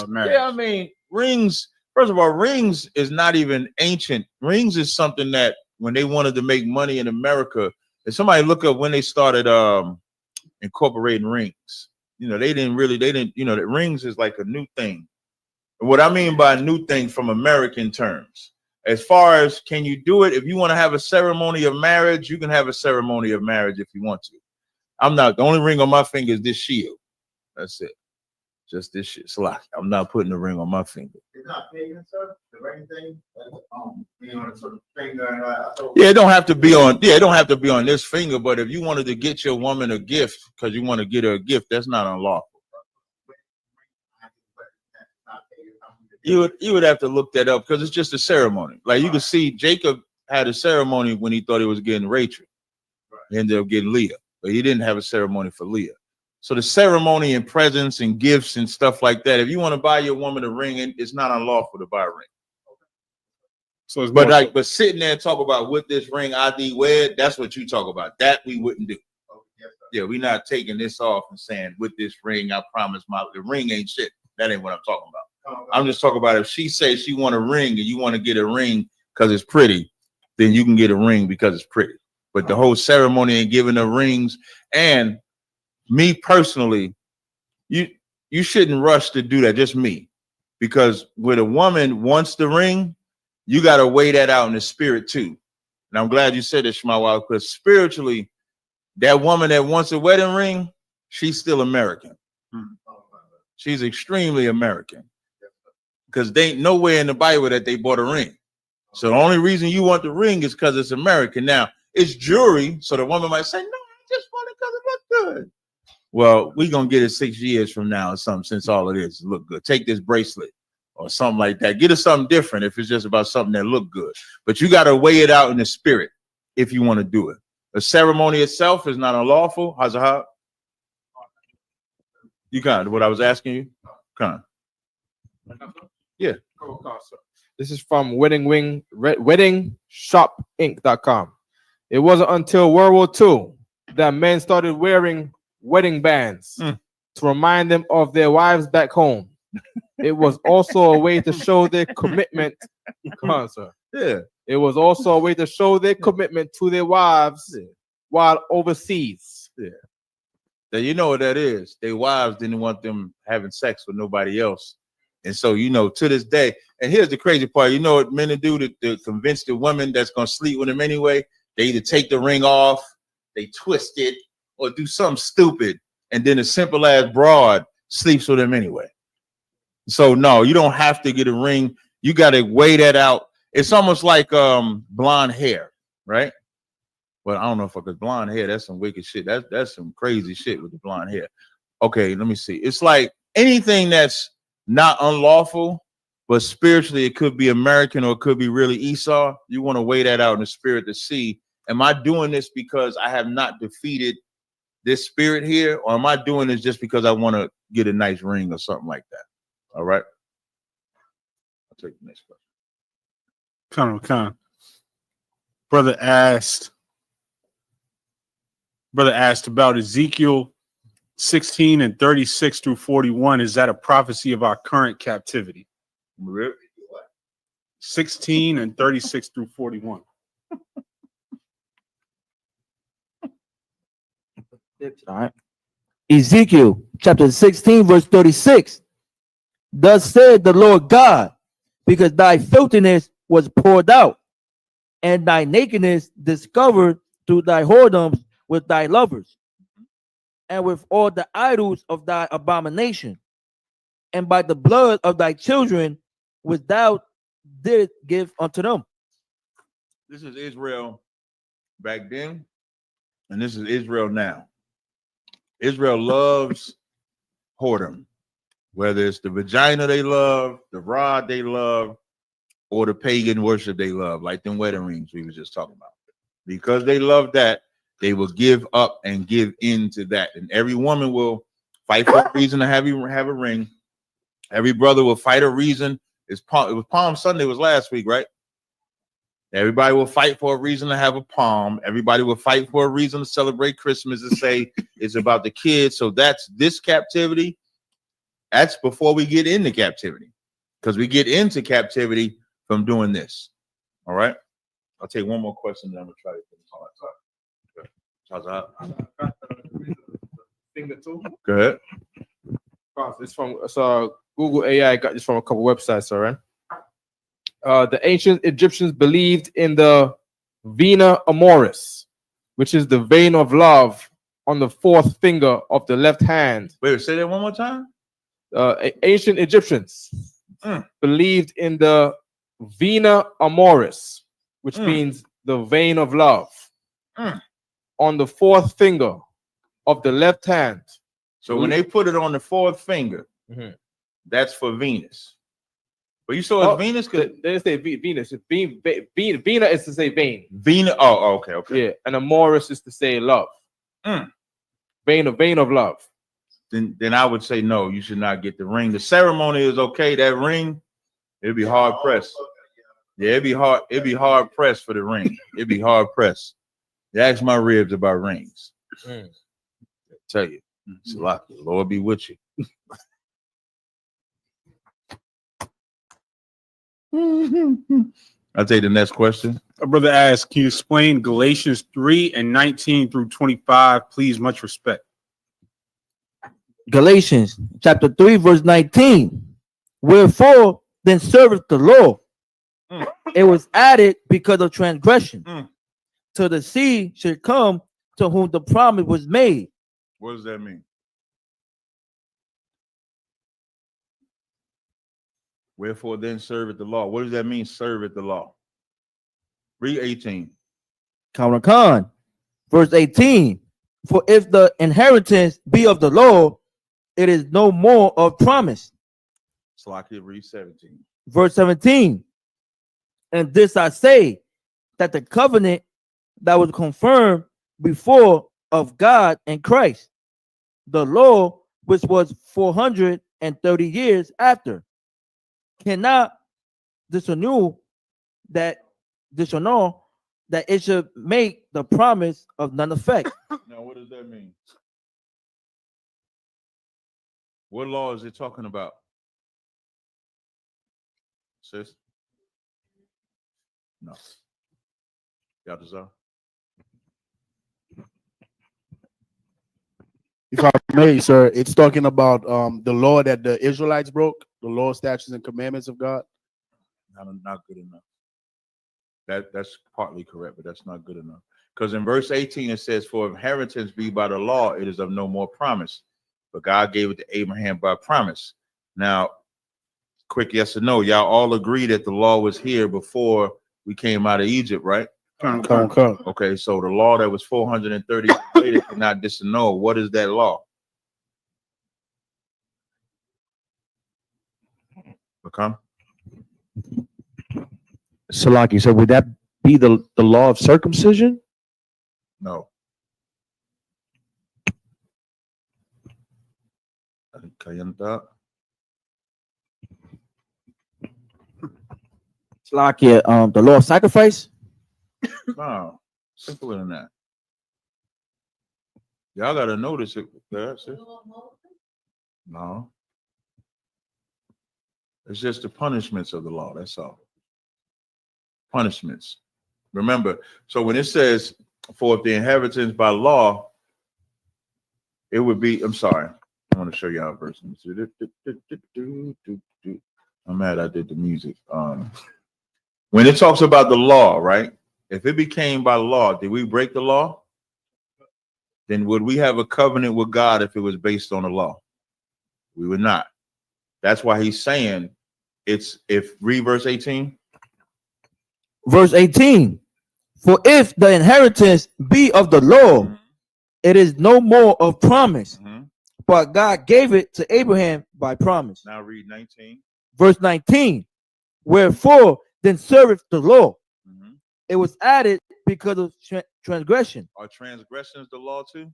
marriage? Yeah, I mean, rings, first of all, rings is not even ancient. Rings is something that when they wanted to make money in America, if somebody look up when they started incorporating rings, they didn't, that rings is like a new thing. And what I mean by new thing from American terms, as far as can you do it, if you want to have a ceremony of marriage, you can have a ceremony of marriage if you want to. The only ring on my finger is this shield. That's it. Just this shit. I'm not putting the ring on my finger. It's not pagan, sir. The ring thing, it's a finger. Yeah, it don't have to be on. Yeah, it don't have to be on this finger. But if you wanted to get your woman a gift because you want to get her a gift, that's not unlawful. You would have to look that up because it's just a ceremony. Like you can see, Jacob had a ceremony when he thought he was getting Rachel. He ended up getting Leah, but he didn't have a ceremony for Leah. So the ceremony and presents and gifts and stuff like that. If you want to buy your woman a ring, it's not unlawful to buy a ring. So it's but sitting there and talk about with this ring ID wear, that's what you talk about. That we wouldn't do. Yeah, we're not taking this off and saying with this ring, I promise the ring ain't shit. That ain't what I'm talking about. I'm just talking about if she says she want a ring and you want to get a ring because it's pretty, then you can get a ring because it's pretty. But the whole ceremony and giving her rings, and me personally, you shouldn't rush to do that. Just me, because when a woman wants the ring, you got to weigh that out in the spirit too. And I'm glad you said this, Shmawa, because spiritually, that woman that wants a wedding ring, she's still American. She's extremely American. Because they ain't nowhere in the Bible that they bought a ring. So the only reason you want the ring is because it's American. Now, it's jewelry, so the woman might say, no, I just want it because it look good. Well, we gonna get it 6 years from now or something, since all it is look good. Take this bracelet or something like that. Get us something different if it's just about something that look good. But you got to weigh it out in the spirit if you want to do it. The ceremony itself is not unlawful. Hazahab. You kind what I was asking you? Kind. Yeah. This is from weddingshopinc.com. It wasn't until World War II that men started wearing wedding bands to remind them of their wives back home. It was also a way to show their commitment. Come on, sir. Yeah. It was also a way to show their commitment to their wives while overseas. Yeah. Now, you know what that is. Their wives didn't want them having sex with nobody else. And so, you know, to this day, and here's the crazy part, you know what men do to convince the woman that's going to sleep with them anyway? They either take the ring off, they twist it, or do something stupid. And then a simple ass broad sleeps with them anyway. So no, you don't have to get a ring. You got to weigh that out. It's almost like blonde hair, right? But I don't know if I could blonde hair. That's some wicked shit. That's some crazy shit with the blonde hair. Okay, let me see. It's like anything that's not unlawful, but spiritually it could be American or it could be really Esau. You want to weigh that out in the spirit to see, am I doing this because I have not defeated this spirit here, or am I doing this just because I want to get a nice ring or something like that? All right. I'll take the next question. Con. Brother asked about Ezekiel 16 and 36 through 41. Is that a prophecy of our current captivity? 16 and 36 through 41. All right. Ezekiel chapter 16, verse 36. Thus said the Lord God, because thy filthiness was poured out, and thy nakedness discovered through thy whoredoms with thy lovers, and with all the idols of thy abomination, and by the blood of thy children which thou didst give unto them. This is Israel back then, and this is Israel now. Israel loves whoredom, whether it's the vagina they love, the rod they love, or the pagan worship they love, like them wedding rings we were just talking about. Because they love that, they will give up and give in to that. And every woman will fight for a reason to have a ring. Every brother will fight a reason. It was Palm Sunday was last week, right? Everybody will fight for a reason to have a palm. Everybody will fight for a reason to celebrate Christmas and say it's about the kids. So that's this captivity. That's before we get into captivity, because we get into captivity from doing this. All right. I'll take one more question, and I'm gonna try to finish all that. Go ahead. It's from Google AI. Got this from a couple websites. All right. The ancient Egyptians believed in the vena amoris, which is the vein of love on the fourth finger of the left hand. Wait, say that one more time. Ancient Egyptians believed in the vena amoris, which means the vein of love on the fourth finger of the left hand. So when they put it on the fourth finger, that's for Venus. But you saw it's Venus? They didn't say Venus. Vena is to say vein. Vena. Oh, okay. Yeah, and amoris is to say love. Vein of love. Then I would say no. You should not get the ring. The ceremony is okay. That ring, it'd be hard pressed. Yeah, it'd be hard. It'd be hard pressed for the ring. It'd be hard pressed. You ask my ribs about rings. I tell you, it's a lot. The Lord be with you. I'll take the next question. A brother asks, can you explain Galatians 3 and 19 through 25? Please, much respect. Galatians chapter 3, verse 19. Wherefore then serveth the law. It was added because of transgression. Till the seed should come to whom the promise was made. What does that mean? Wherefore then serveth the law. What does that mean, serveth the law? Read 18. Khan, verse 18. For if the inheritance be of the law, it is no more of promise. Slocky, read 17. Verse 17. And this I say, that the covenant that was confirmed before of God and Christ, the law, which was 430 years after, cannot disannul that it should make the promise of none effect. Now, what does that mean? What law is it talking about? Sis? No. Yatazar? If I may, sir, it's talking about the law that the Israelites broke, the law, statutes, and commandments of God. Not good enough. That's partly correct, but that's not good enough. Because in verse 18 it says, "For inheritance be by the law, it is of no more promise. But God gave it to Abraham by promise." Now, quick yes or no, y'all all agree that the law was here before we came out of Egypt, right? Okay, so the law that was 430 years later cannot disannul. What is that law? Become? Salaki, so would that be the law of circumcision? No. Slakia, the law of sacrifice? No, simpler than that. Y'all gotta notice it. That's it. No. It's just the punishments of the law. That's all. Punishments. Remember, so when it says, "For if the inheritance by law," it would be, I'm sorry. I want to show y'all a verse. I'm mad I did the music. When it talks about the law, right? If it became by law, did we break the law? Then would we have a covenant with God if it was based on the law? We would not. That's why he's saying read verse 18. Verse 18. For if the inheritance be of the law, it is no more of promise, but God gave it to Abraham by promise. Now read 19. Verse 19. Wherefore then serveth the law. It was added because of transgression. Are transgressions the law too?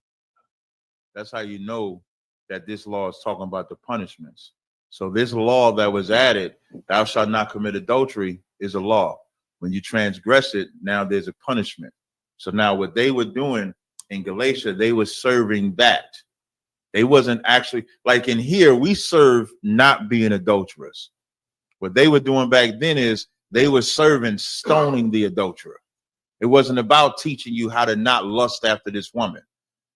That's how you know that this law is talking about the punishments. So this law that was added, "Thou shalt not commit adultery," is a law. When you transgress it, now there's a punishment. So now what they were doing in Galatia, they were serving that. They wasn't actually, like in here, we serve not being adulterers. What they were doing back then is they were serving stoning the adulterer. It wasn't about teaching you how to not lust after this woman.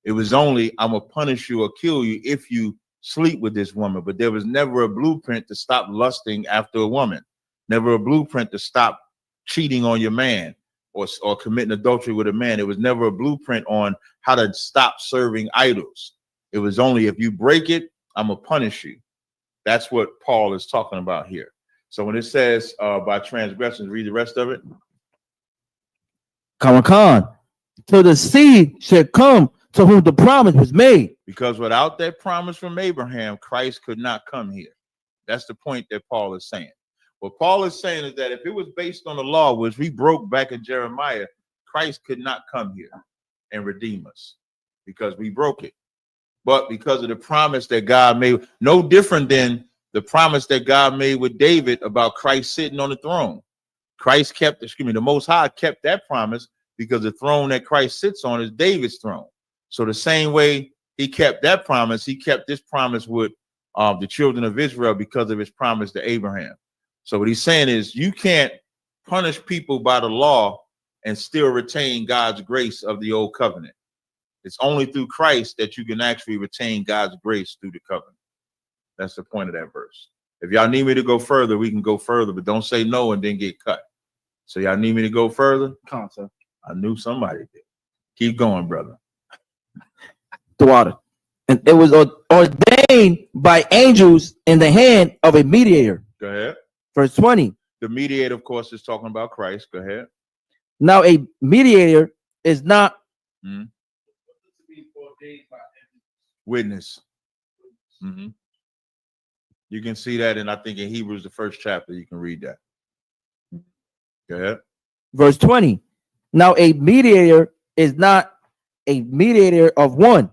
It was only, "I'm gonna punish you or kill you if you sleep with this woman." But there was never a blueprint to stop lusting after a woman. Never a blueprint to stop cheating on your man or committing adultery with a man. It was never a blueprint on how to stop serving idols. It was only, if you break it, I'm gonna punish you. That's what Paul is talking about here. So when it says by transgressions, read the rest of it. Khan. Till the seed should come to whom the promise was made. Because without that promise from Abraham, Christ could not come here. That's the point that Paul is saying. What Paul is saying is that if it was based on the law, which we broke back in Jeremiah, Christ could not come here and redeem us because we broke it. But because of the promise that God made, no different than the promise that God made with David about Christ sitting on the throne. Christ kept, the Most High kept that promise because the throne that Christ sits on is David's throne. So the same way he kept that promise, he kept this promise with the children of Israel because of his promise to Abraham. So what he's saying is you can't punish people by the law and still retain God's grace of the old covenant. It's only through Christ that you can actually retain God's grace through the covenant. That's the point of that verse. If y'all need me to go further, we can go further, but don't say no and then get cut. So y'all need me to go further? Come on, I knew somebody did. Keep going, brother. The water. And it was ordained by angels in the hand of a mediator. Go ahead. Verse 20. The mediator, of course, is talking about Christ. Go ahead. Now a mediator is not Witness. Mhm. You can see that, and I think in Hebrews, the first chapter, you can read that. Go ahead. Verse 20. Now a mediator is not a mediator of one,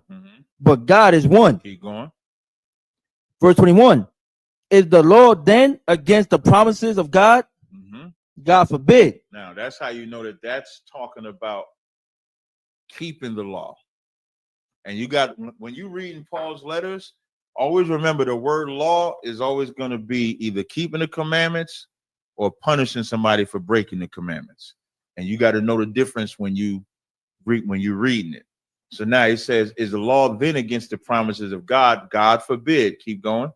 but God is one. Keep going. Verse 21. Is the law then against the promises of God? God forbid. Now, that's how you know that that's talking about keeping the law. And you got, when you reading Paul's letters, always remember the word law is always going to be either keeping the commandments or punishing somebody for breaking the commandments. And you got to know the difference when you're reading it. So now it says, is the law then against the promises of God? God forbid. Keep going.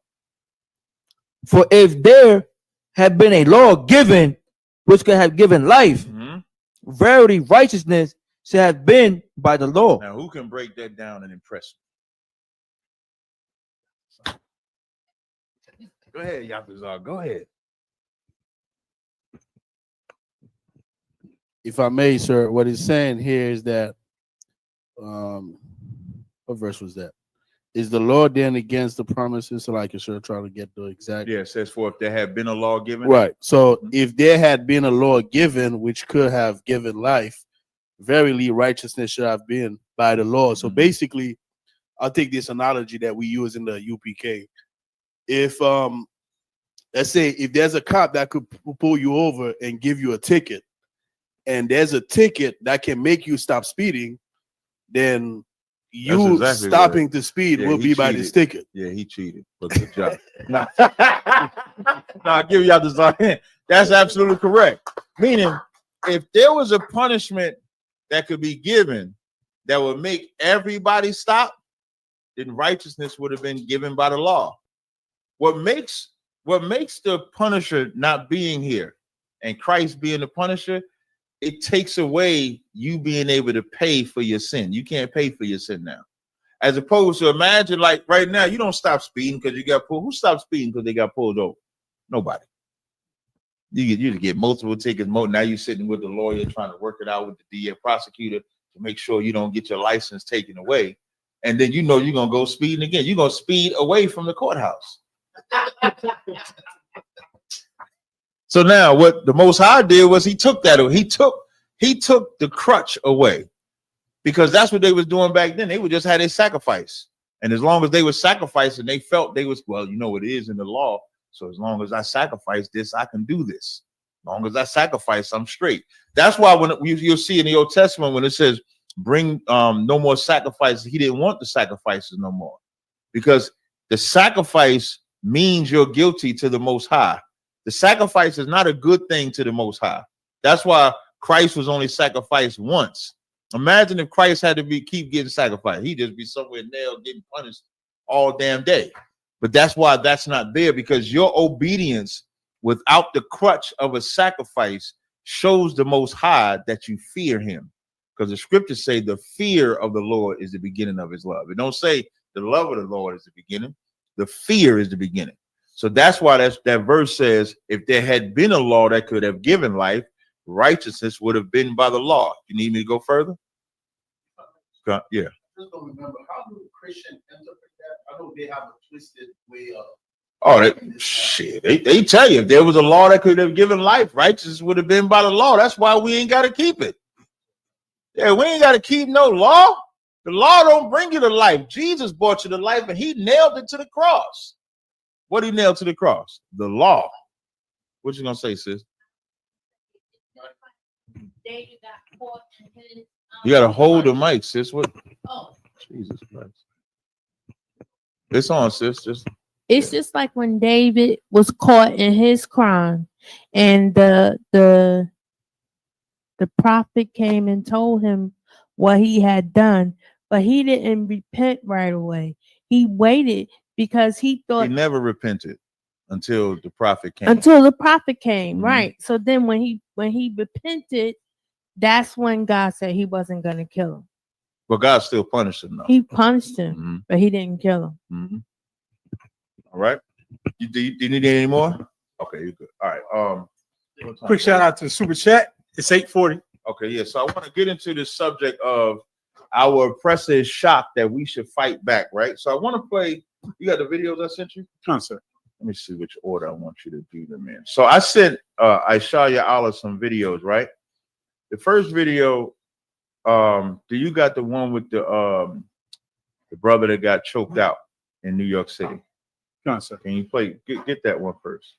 For if there had been a law given which could have given life, verily righteousness should have been by the law. Now, who can break that down and impress me? Go ahead, Yapazar. Go ahead. If I may, sir, what it's saying here is that, what verse was that? Is the law then against the promises? So like you're sure trying to get the exact. Yeah, it says, for if there had been a law given. Right. So if there had been a law given which could have given life, verily righteousness should have been by the law. So basically, I'll take this analogy that we use in the UPK. If let's say if there's a cop that could pull you over and give you a ticket, and there's a ticket that can make you stop speeding, then you exactly stopping to speed will be by this ticket. Yeah, he cheated. But good job. No, I'll give you out the sign. That's absolutely correct. Meaning, if there was a punishment that could be given that would make everybody stop, then righteousness would have been given by the law. What makes the punisher not being here and Christ being the punisher, it takes away you being able to pay for your sin. You can't pay for your sin now. As opposed to, imagine, like right now, you don't stop speeding because you got pulled. Who stopped speeding because they got pulled over? Nobody. You get multiple tickets. Now you're sitting with the lawyer trying to work it out with the DA prosecutor to make sure you don't get your license taken away. And then you know you're going to go speeding again. You're going to speed away from the courthouse. So now what the Most High did was he took that away. He took the crutch away, because that's what they was doing back then. They would just have their sacrifice. And as long as they were sacrificing, they felt they was, well, you know, it is in the law. So as long as I sacrifice this, I can do this. As long as I sacrifice, I'm straight. That's why when you'll see in the Old Testament, when it says bring no more sacrifices, he didn't want the sacrifices no more, because the sacrifice means you're guilty to the Most High. The sacrifice is not a good thing to the Most High. That's why Christ was only sacrificed once. Imagine if Christ had to keep getting sacrificed. He'd just be somewhere nailed, getting punished all damn day. But that's why that's not there, because your obedience without the crutch of a sacrifice shows the Most High that you fear him. Because the scriptures say the fear of the Lord is the beginning of his love. It don't say the love of the Lord is the beginning. The fear is the beginning. So that's why that verse says, if there had been a law that could have given life, righteousness would have been by the law. You need me to go further? Yeah. Just don't remember, how do Christians interpret that? I know they have a twisted way of. Oh, they tell you if there was a law that could have given life, righteousness would have been by the law. That's why we ain't got to keep it. Yeah, we ain't got to keep no law. The law don't bring you to life. Jesus brought you to life, and he nailed it to the cross. What he nailed to the cross? The law. What you gonna say, sis? David got caught in his, You gotta hold the mic, sis. What? Oh. Jesus Christ. It's on, sis. It's just like when David was caught in his crime, and the prophet came and told him what he had done, but he didn't repent right away. He waited because he thought he never repented until the prophet came. Right. So then when he repented, that's when God said he wasn't gonna kill him. But God still punished him, though. He punished him, but he didn't kill him. All right. Do you need any more? Okay, you're good. All right. Quick shout out to the super chat. It's 8:40. Okay, yeah. So I want to get into the subject of our oppressor is shocked that we should fight back, right? So I want to play. You got the videos I sent you? Concert. Let me see which order I want you to do them in. So I sent Aishaya Allah some videos, right? The first video, do you got the one with the brother that got choked out in New York City? Concert. Can you play? Get that one first.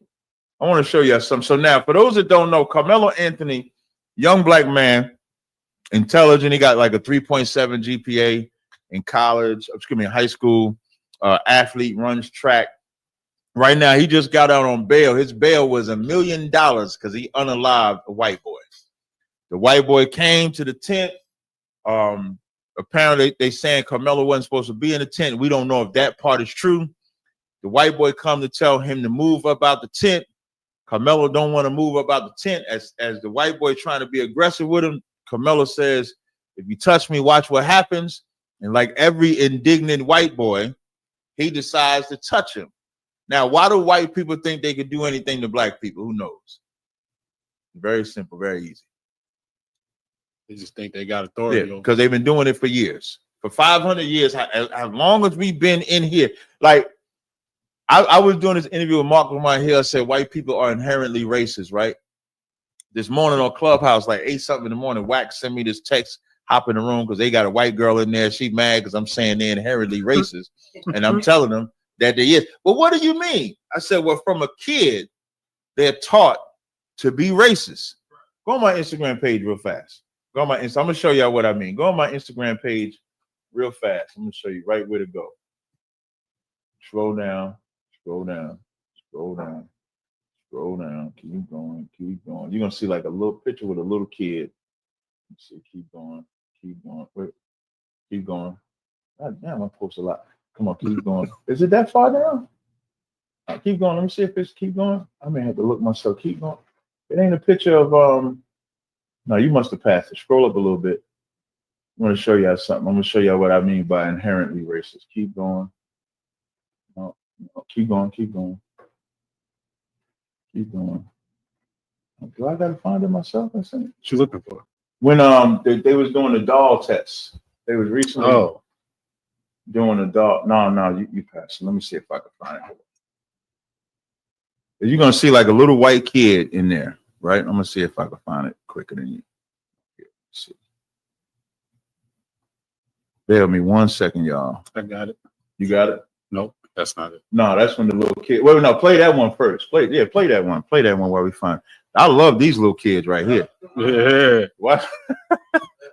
I want to show you some. So now, for those that don't know, Carmelo Anthony, young black man, intelligent. He got like a 3.7 GPA in college. Excuse me, in high school. Athlete, runs track. Right now, he just got out on bail. His bail was $1 million because he unalived a white boy. The white boy came to the tent. Apparently, they saying Carmelo wasn't supposed to be in the tent. We don't know if that part is true. The white boy come to tell him to move up out the tent. Carmelo don't want to move up out the tent. As the white boy trying to be aggressive with him, Carmelo says, "If you touch me, watch what happens." And like every indignant white boy, he decides to touch him. Now, why do white people think they could do anything to black people? Who knows? Very simple, very easy. They just think they got authority. Because they've been doing it for years. For 500 years, as long as we've been in here. Like, I was doing this interview with Mark Lamont Hill. I said white people are inherently racist, right? This morning on Clubhouse, like 8 something in the morning, Wax sent me this text, hop in the room because they got a white girl in there. She mad because I'm saying they're inherently racist. And I'm telling them that they is. But what do you mean? I said, well, from a kid, they're taught to be racist. Go on my Instagram page real fast. Go on my Insta. I'm gonna show y'all what I mean. Go on my Instagram page real fast. I'm gonna show you right where to go. Scroll down, scroll down, scroll down, scroll down. Keep going, keep going. You're gonna see like a little picture with a little kid. Let's see, keep going, wait, keep going. God damn, I post a lot. Come on, keep going. Is it that far down? Keep going. Let me see if it's keep going. I may have to look myself. Keep going. It ain't a picture of no, you must have passed it. Scroll up a little bit. I'm going to show y'all something. I'm going to show y'all what I mean by inherently racist. Keep going. No, keep going. Keep going. Keep going. Do I got to find it myself? I think. What you looking for? When they was doing the doll test. They was recently doing a doll. No, you passed. Let me see if I can find it. You're going to see like a little white kid in there, right? I'm going to see if I can find it quicker than you. See. Bear with me 1 second, y'all. I got it. You got it? Nope, that's not it. No, that's when the little kid. Well, no, play that one first. Play that one. Play that one while we find. I love these little kids right here. Yeah. What?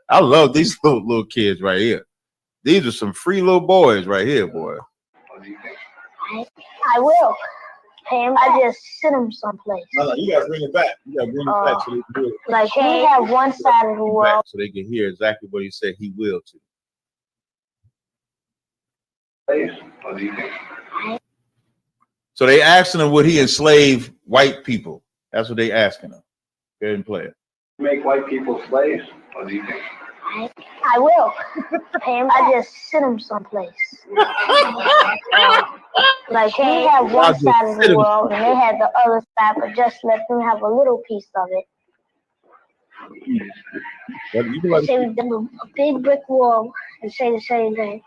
I love these little kids right here. These are some free little boys right here, boy. I will. Him, I just sent him someplace. No, you gotta bring it back. You gotta bring it back so they can do it. Like he have one side of the world, so they can hear exactly what he said he will to. So they asking him would he enslave white people? That's what they asking him. Go ahead and play it. Make white people slaves? What do you think? I will. Him, I just sent him someplace. Like he have one side of the world and they had the other side, but just let them have a little piece of it. They say we build a big brick wall and say the same thing.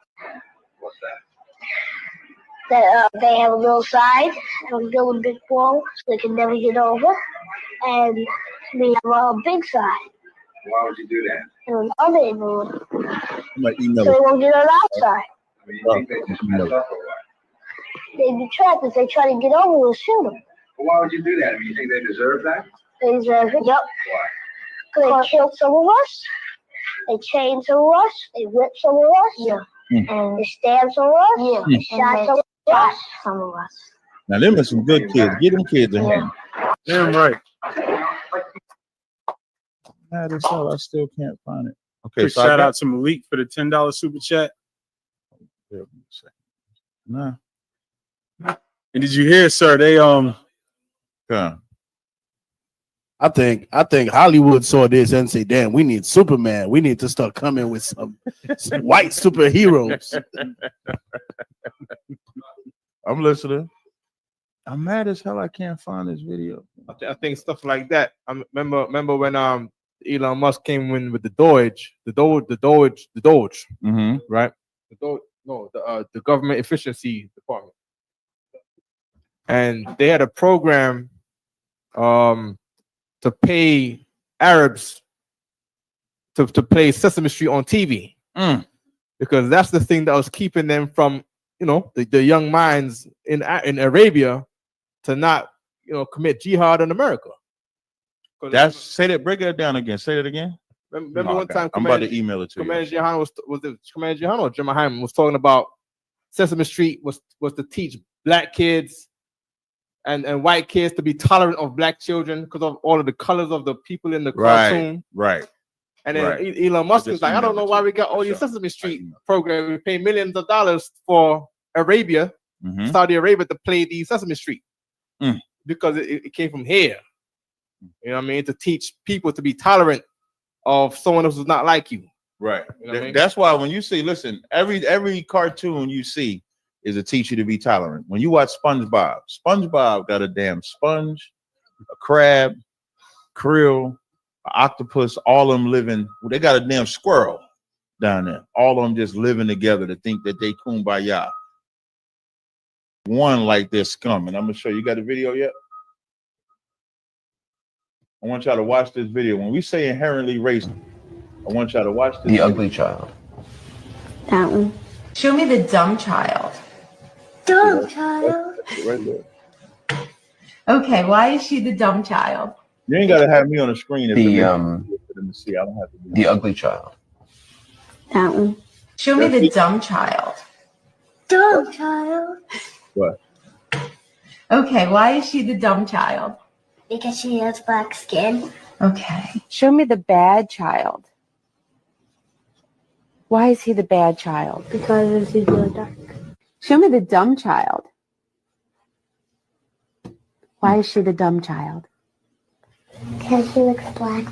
What's that? That they have a little side and we build a big wall so they can never get over, and we have a big side. Why would you do that? And the other end of it. So they won't get on our side. I mean, you think they just mess up or what? They'd be trapped if they try to get over, we'll shoot them. Well, why would you do that? I mean, you think they deserve that? They deserve it, yep. Why? Because they killed some of us, they chained some of us, they whipped some of us, and they stabbed some of us, they shot some of us. Now, them are some good kids. Get them kids in here. Damn right. Nah, that's all. I still can't find it. Okay, Quick so shout out to Malik for the $10 super chat. Nah. And did you hear, sir? They I think Hollywood saw this and say, "Damn, we need Superman. We need to start coming with some white superheroes." I'm listening. I'm mad as hell. I can't find this video. I think stuff like that. I remember when Elon Musk came in with the Doge, right? The government efficiency department, and they had a program to pay Arabs to play Sesame Street on TV, because that's the thing that was keeping them from, the young minds in Arabia to not, commit jihad in America. Say that. Break it down again. Say that again. Remember one time I'm about to email it to Commander Jehan was it Commander Jehan or Jim Hyman was talking about Sesame Street was to teach black kids and white kids to be tolerant of black children because of all of the colors of the people in the cartoon. Right. And then Elon Musk was like, I don't know why we got all these Sesame Street programs. We pay millions of dollars for Arabia, Saudi Arabia, to play these Sesame Street because it came from here. You know what I mean? To teach people to be tolerant of someone else who's not like you. Right. You know what I mean? That's why when you see, listen, every cartoon you see is to teach you to be tolerant. When you watch SpongeBob got a damn sponge, a crab, krill, an octopus, all of them living. They got a damn squirrel down there. All of them just living together to think that they kumbaya. One like this scum, and I'm gonna show you. You got the video yet? I want y'all to watch this video. When we say inherently racist, I want y'all to watch this. The ugly child. That one. Show me the dumb child. Dumb child. Right there. Okay, why is she the dumb child? You ain't gotta have me on the screen. The for them to see. I don't have to. The ugly child. That one. Show me the dumb child. Dumb child. What? Okay, why is she the dumb child? Because she has black skin. Okay. Show me the bad child. Why is he the bad child? Because he's really dark. Show me the dumb child. Why is she the dumb child? Because she looks black.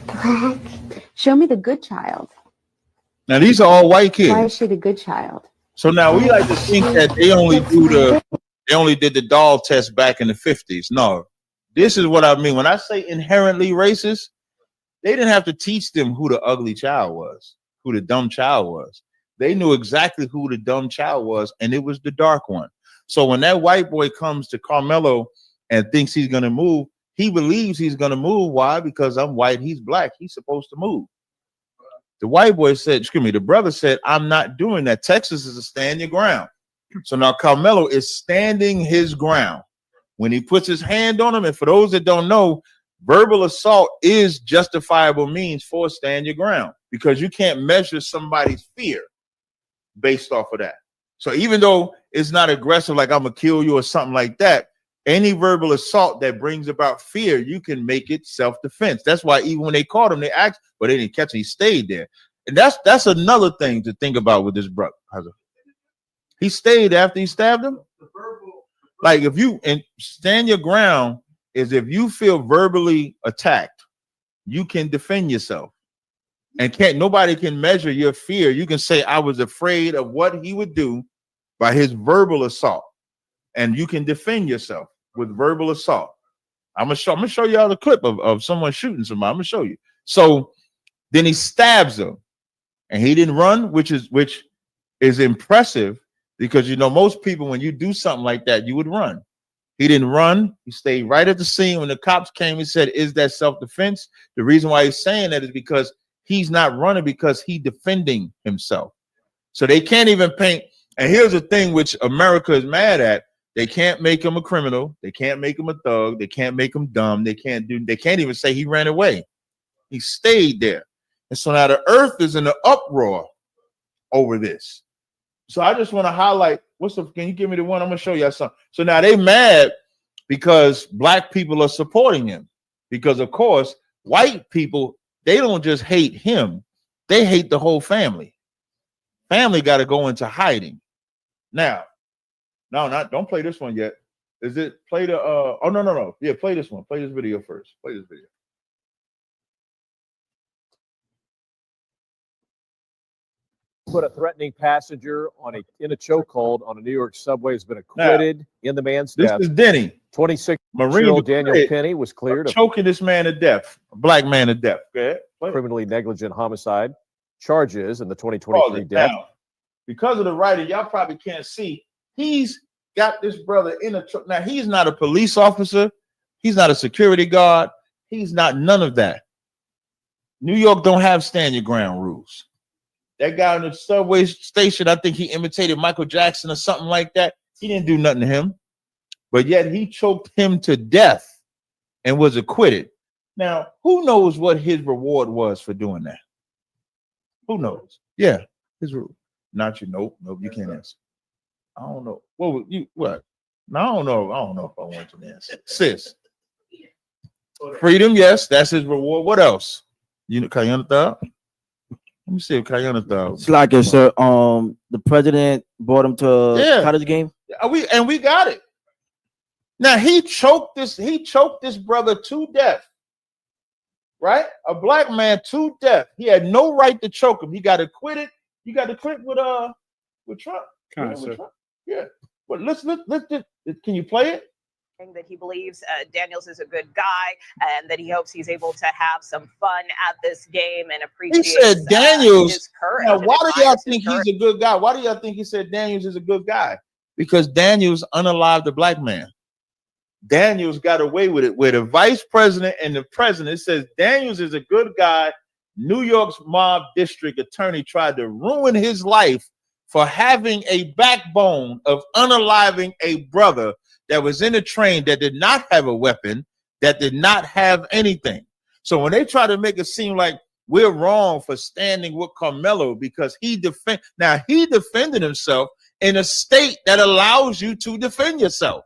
Show me the good child. Now these are all white kids. Why is she the good child? So now we like to think that they only did the doll test back in the 50s. No, this is what I mean. When I say inherently racist, they didn't have to teach them who the ugly child was, who the dumb child was. They knew exactly who the dumb child was, and it was the dark one. So when that white boy comes to Carmelo and thinks he's going to move, he believes he's going to move. Why? Because I'm white, he's black. He's supposed to move. The white boy said, the brother said, I'm not doing that. Texas is a stand your ground. So now Carmelo is standing his ground. When he puts his hand on him, and for those that don't know, verbal assault is justifiable means for stand your ground, because you can't measure somebody's fear based off of that. So even though it's not aggressive, like I'm gonna kill you or something like that, any verbal assault that brings about fear, you can make it self-defense. That's why even when they caught him, they asked, but they didn't catch him. He stayed there. And that's another thing to think about with this brother. He stayed after he stabbed him. Like if you and stand your ground is if you feel verbally attacked, you can defend yourself. And nobody can measure your fear. You can say, I was afraid of what he would do by his verbal assault. And you can defend yourself with verbal assault. I'm gonna show y'all the clip of someone shooting somebody. I'm gonna show you. So then he stabs him, and he didn't run, which is impressive, because most people, when you do something like that, you would run. He didn't run. He stayed right at the scene. When the cops came, he said, is that self-defense? The reason why he's saying that is because he's not running, because he's defending himself. So they can't even paint. And here's the thing which America is mad at. They can't make him a criminal. They can't make him a thug. They can't make him dumb. They can't even say he ran away. He stayed there. And so now the earth is in an uproar over this. So I just want to highlight, can you give me the one? I'm going to show you something. So now they mad because black people are supporting him. Because of course, white people, they don't just hate him. They hate the whole family. Family got to go into hiding. Now, don't play this one yet. Is it play the oh no. Yeah, play this one. Play this video first. Play this video. Put a threatening passenger in a chokehold on a New York subway has been acquitted in the man's death. This is Denny. 26-year-old Daniel Penny was cleared of choking this man to death, a black man to death. Okay? criminally negligent homicide charges in the 2023 death. Now, because of the writing, y'all probably can't see. He's got this brother in a truck. Now, he's not a police officer. He's not a security guard. He's not none of that. New York don't have stand your ground rules. That guy in the subway station, I think he imitated Michael Jackson or something like that. He didn't do nothing to him, but yet he choked him to death and was acquitted. Now, who knows what his reward was for doing that? Who knows? Yeah, his reward. Not you. Nope, you can't answer. I don't know. What? No, I don't know. I don't know if I want you to answer. Sis. Freedom, yes, that's his reward. What else? You know, Kayana thought? Let me see if Kayana thought. It's like it, sir. The president brought him to a college game. We got it. Now he choked this brother to death. Right? A black man to death. He had no right to choke him. He got acquitted. You got acquitted with Trump. With Trump. Yeah. But let's can you play it? That he believes Daniels is a good guy and that he hopes he's able to have some fun at this game and appreciate. He said Daniels. His courage. Now, why do y'all think he's a good guy? Why do y'all think he said Daniels is a good guy? Because Daniels unalived a black man. Daniels got away with it, where the vice president and the president says Daniels is a good guy. New York's mob district attorney tried to ruin his life for having a backbone of unaliving a brother that was in a train that did not have a weapon, that did not have anything. So when they try to make it seem like we're wrong for standing with Carmelo because he defended himself in a state that allows you to defend yourself.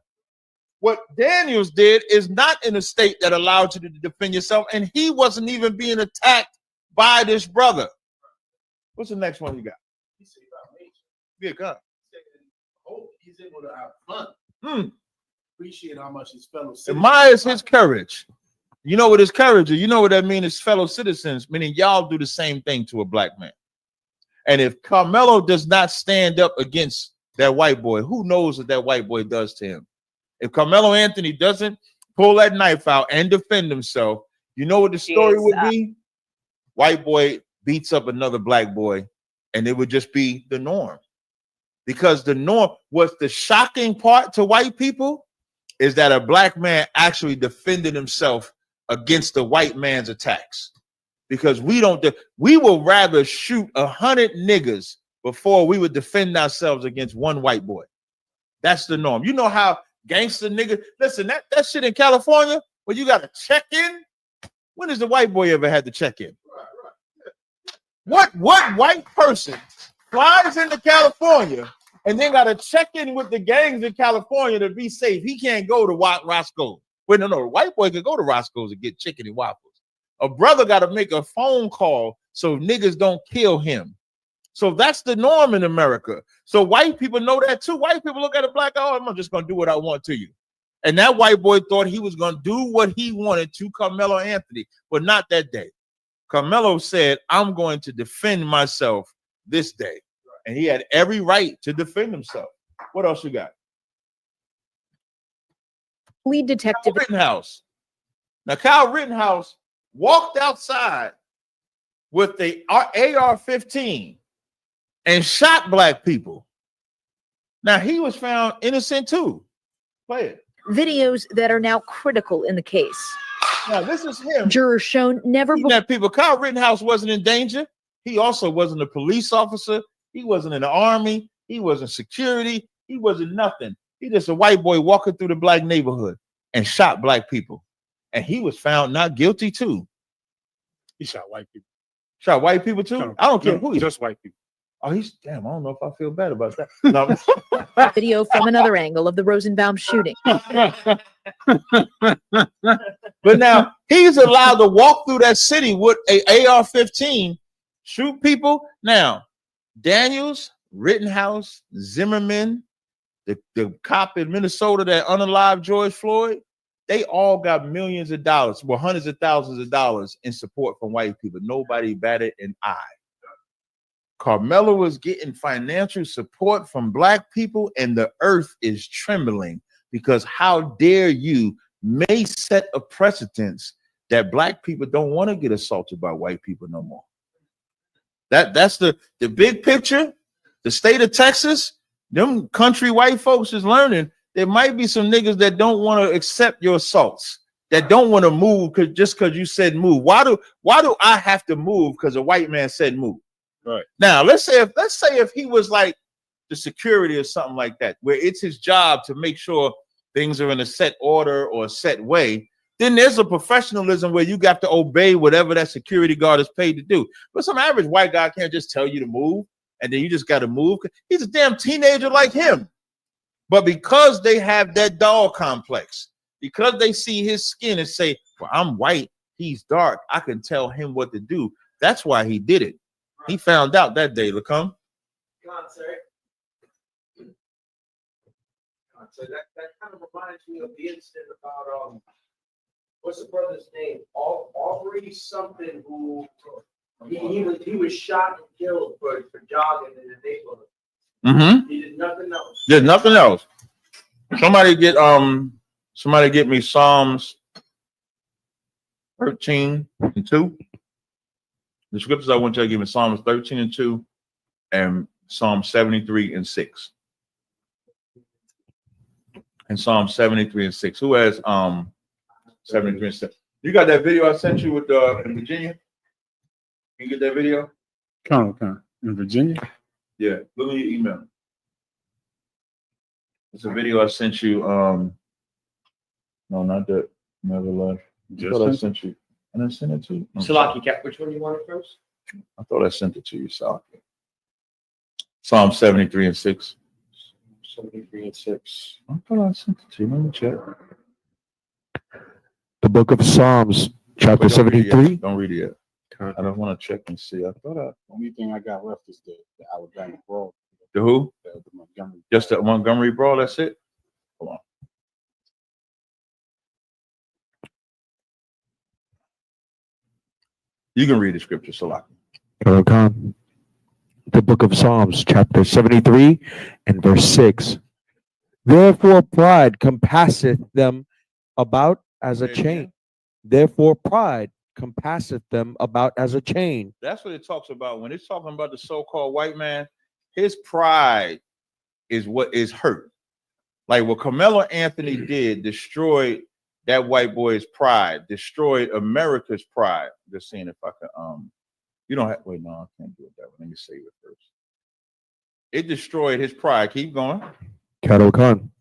What Daniels did is not in a state that allowed you to defend yourself, and he wasn't even being attacked by this brother. What's the next one you got? Yeah, God. He's able to have fun. Appreciate how much his fellow citizens admires his courage. You know what his courage is? You know what that means? His fellow citizens, meaning y'all do the same thing to a black man. And if Carmelo does not stand up against that white boy, who knows what that white boy does to him? If Carmelo Anthony doesn't pull that knife out and defend himself, you know what the story would be? White boy beats up another black boy, and it would just be the norm. Because the norm, what's the shocking part to white people is that a black man actually defended himself against the white man's attacks. Because we will rather shoot 100 niggas before we would defend ourselves against one white boy. That's the norm. You know how gangster niggas, listen, that shit in California where you got to check in. When has the white boy ever had to check in? What white person flies into California and then got to check in with the gangs in California to be safe? He can't go to Roscoe. Wait, no, the white boy could go to Roscoe's and get chicken and waffles. A brother got to make a phone call so niggas don't kill him. So that's the norm in America. So white people know that too. White people look at a black, oh, I'm just going to do what I want to you. And that white boy thought he was going to do what he wanted to Carmelo Anthony, but not that day. Carmelo said, I'm going to defend myself this day. And he had every right to defend himself. What else you got? Lead detective Kyle Rittenhouse. Now, Kyle Rittenhouse walked outside with the AR-15 and shot black people. Now, he was found innocent too. Play it. videos that are now critical in the case. Now, this is him. Jurors shown never before. People, Kyle Rittenhouse wasn't in danger. He also wasn't a police officer. He wasn't in the army. He wasn't security. He wasn't nothing. He just a white boy walking through the black neighborhood and shot black people. And he was found not guilty too. He shot white people. Shot white people too? No, I don't care no, who he just white people. Oh, he's damn. I don't know if I feel bad about that. No. Video from another angle of the Rosenbaum shooting. But now he's allowed to walk through that city with a AR-15, shoot people. Now, Daniels, Rittenhouse, Zimmerman, the cop in Minnesota that unalived George Floyd, they all got millions of dollars, well, hundreds of thousands of dollars in support from white people. Nobody batted an eye. Carmelo was getting financial support from black people, and the earth is trembling because how dare you may set a precedence that black people don't want to get assaulted by white people no more. That's the big picture. The state of Texas, them country white folks is learning there might be some niggas that don't want to accept your assaults, that don't want to move just because you said move. Why do I have to move because a white man said move? Right. Now, let's say if he was like the security or something like that, where it's his job to make sure things are in a set order or a set way, then there's a professionalism where you got to obey whatever that security guard is paid to do. But some average white guy can't just tell you to move, and then you just got to move. He's a damn teenager like him. But because they have that dog complex, because they see his skin and say, well, I'm white, he's dark, I can tell him what to do. That's why he did it. He found out that day, Lacombe. So that kind of reminds me of the incident about what's the brother's name? Aubrey something, who he was shot and killed for jogging in the neighborhood. Mm-hmm. He did nothing else. There's nothing else. Somebody get me Psalms 13 and 2. The scriptures I want you to give me Psalms 13 and 2 and Psalm 73 and 6. And Psalm 73 and 6. Who has 73 and 6? You got that video I sent you with in Virginia? You get that video? In Virginia? Yeah, look at your email. It's a video I sent you. No, not that. Never left. I thought I sent you. I didn't send it to you. Salaki, which one you wanted first? I thought I sent it to you, Salaki. Psalm 73 and 6. 73 and 6. I thought I sent it to you. Let me check. The book of Psalms, chapter 73. Don't read it yet. I don't want to check and see. I thought The only thing I got left is the Alabama Brawl. The who? The Montgomery. Just the Montgomery Brawl, that's it? Hold on. You can read the scripture, Salaki. The book of Psalms, chapter 73 and verse 6. Therefore pride compasseth them about as a chain. Therefore pride compasseth them about as a chain. That's what it talks about. When it's talking about the so-called white man, his pride is what is hurt. Like what Carmelo Anthony did, destroyed that white boy's pride, destroyed America's pride. Just seeing if I can, you don't have, wait, no, I can't do it that way. Let me save it first. It destroyed his pride. Keep going. Kato Khan.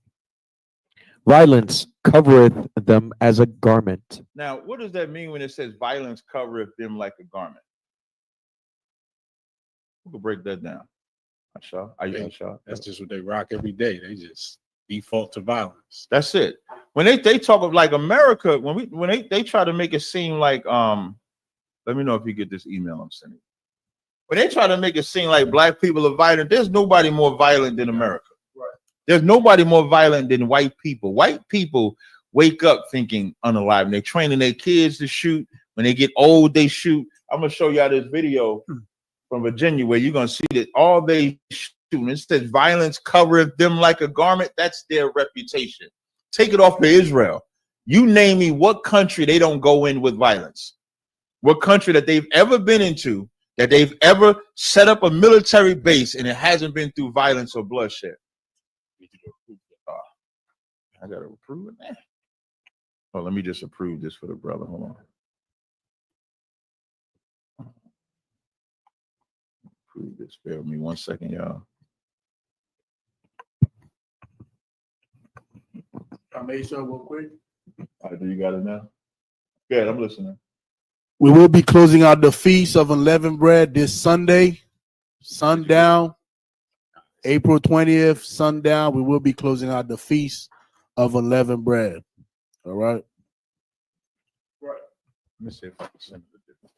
Violence covereth them as a garment. Now, what does that mean when it says violence covereth them like a garment? Who could break that down? That's just what they rock every day. They just default to violence. That's it. When they talk of like America, when they try to make it seem like let me know if you get this email I'm sending. When they try to make it seem like black people are violent, there's nobody more violent than America. Right. There's nobody more violent than white people. White people wake up thinking unalive, and they're training their kids to shoot. When they get old, they shoot. I'm gonna show y'all this video from Virginia where you're gonna see that all they shoot. It says violence covereth them like a garment. That's their reputation. Take it off of Israel. You name me what country they don't go in with violence. What country that they've ever been into, that they've ever set up a military base and it hasn't been through violence or bloodshed. I gotta approve it, man. Oh, let me just approve this for the brother. Hold on. Approve this. Bear with me 1 second, y'all. I made sure real quick. All right, do you got it now? Good, I'm listening. We will be closing out the Feast of Unleavened Bread this Sunday, sundown, April 20th, sundown. We will be closing out the Feast of Unleavened Bread. All right. Right. Let me see if I can send it.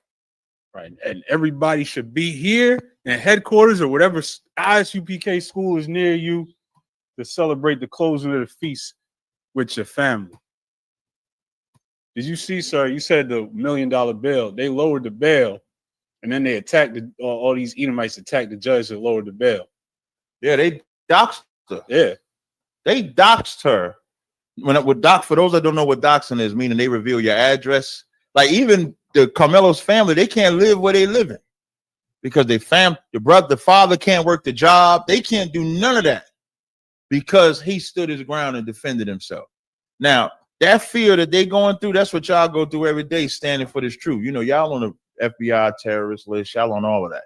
Right. And everybody should be here in headquarters or whatever ISUPK school is near you to celebrate the closing of the feast with your family. Did you see, sir? You said the $1 million bail. They lowered the bail, and then they attacked all these Edomites attacked the judge that lowered the bail. Yeah, they doxed her. Yeah, they doxed her. With dox, for those that don't know what doxing is, meaning they reveal your address, Like even the Carmelo's family, they can't live where they living because the father can't work the job. They can't do none of that because he stood his ground and defended himself. Now, that fear that they going through, that's what y'all go through every day standing for this truth. You know, y'all on the FBI terrorist list, y'all on all of that.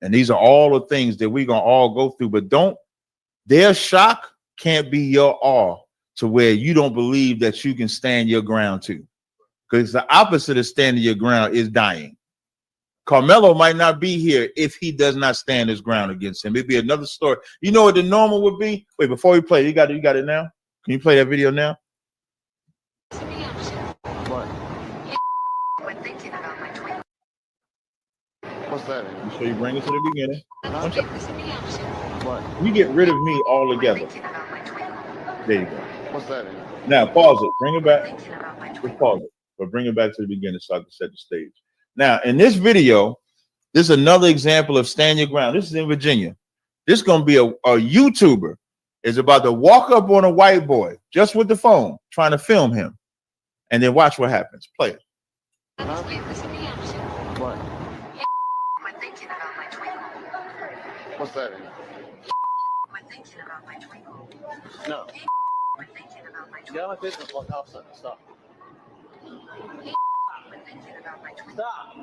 And these are all the things that we're going to all go through. But their shock can't be your awe to where you don't believe that you can stand your ground too. Because the opposite of standing your ground is dying. Carmelo might not be here if he does not stand his ground against him. It'd be another story. You know what the normal would be? Wait, before we play, you got it now? Can you play that video now? What's that? So you bring it to the beginning. You get rid of me altogether. There you go. What's that? Now pause it. Bring it back. Just pause it. But bring it back to the beginning so I can set the stage. Now, in this video, this is another example of stand your ground. This is in Virginia. This is going to be a YouTuber is about to walk up on a white boy just with the phone, trying to film him. And then watch what happens. Play it. What? What's that? No. Yeah, my business was outside. Stop. Stop.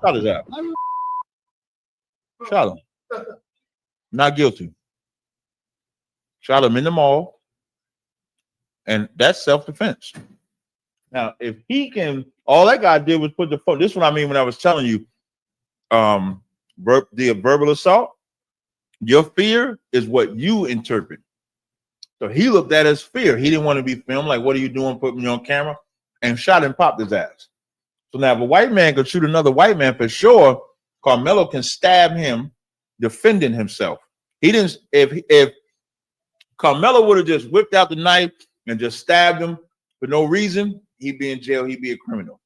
Shot his out. Shot him. Not guilty. Shot him in the mall. And that's self-defense. Now, if he can, all that guy did was put the phone. This is what I mean when I was telling you, the verbal assault. Your fear is what you interpret. So he looked at as fear. He didn't want to be filmed. Like, what are you doing? Put me on camera, and shot and popped his ass. So now, if a white man could shoot another white man, for sure, Carmelo can stab him, defending himself. He didn't. If Carmelo would have just whipped out the knife and just stabbed him for no reason, he'd be in jail. He'd be a criminal.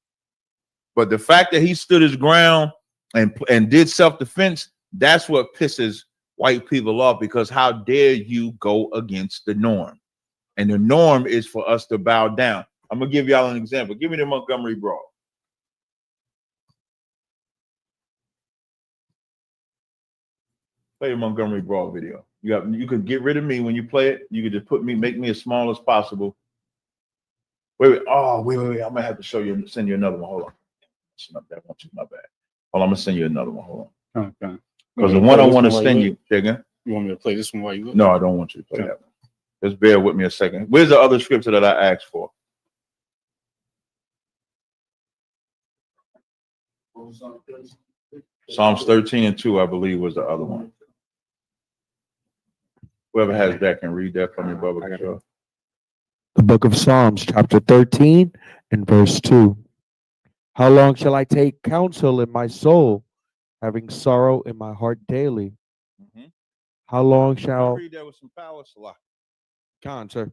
But the fact that he stood his ground and did self-defense, that's what pisses white people off, because how dare you go against the norm? And the norm is for us to bow down. I'm gonna give y'all an example. Give me the Montgomery Brawl. Play the Montgomery Brawl video. You could get rid of me when you play it. You could just make me as small as possible. Wait. Oh, wait. I'm gonna have to send you another one. Hold on. That one too, my bad. Hold on, I'm gonna send you another one. Hold on. Okay. Because the one I want to send you, Chicken. You want me to play this one while you look? No, I don't want you to play that one. Just bear with me a second. Where's the other scripture that I asked for? Psalms 13:2, I believe, was the other one. Whoever has that can read that for me, Bubba. The book of Psalms, chapter 13 and verse 2. How long shall I take counsel in my soul, having sorrow in my heart daily? How long shall read that with some power, Salah? Sir.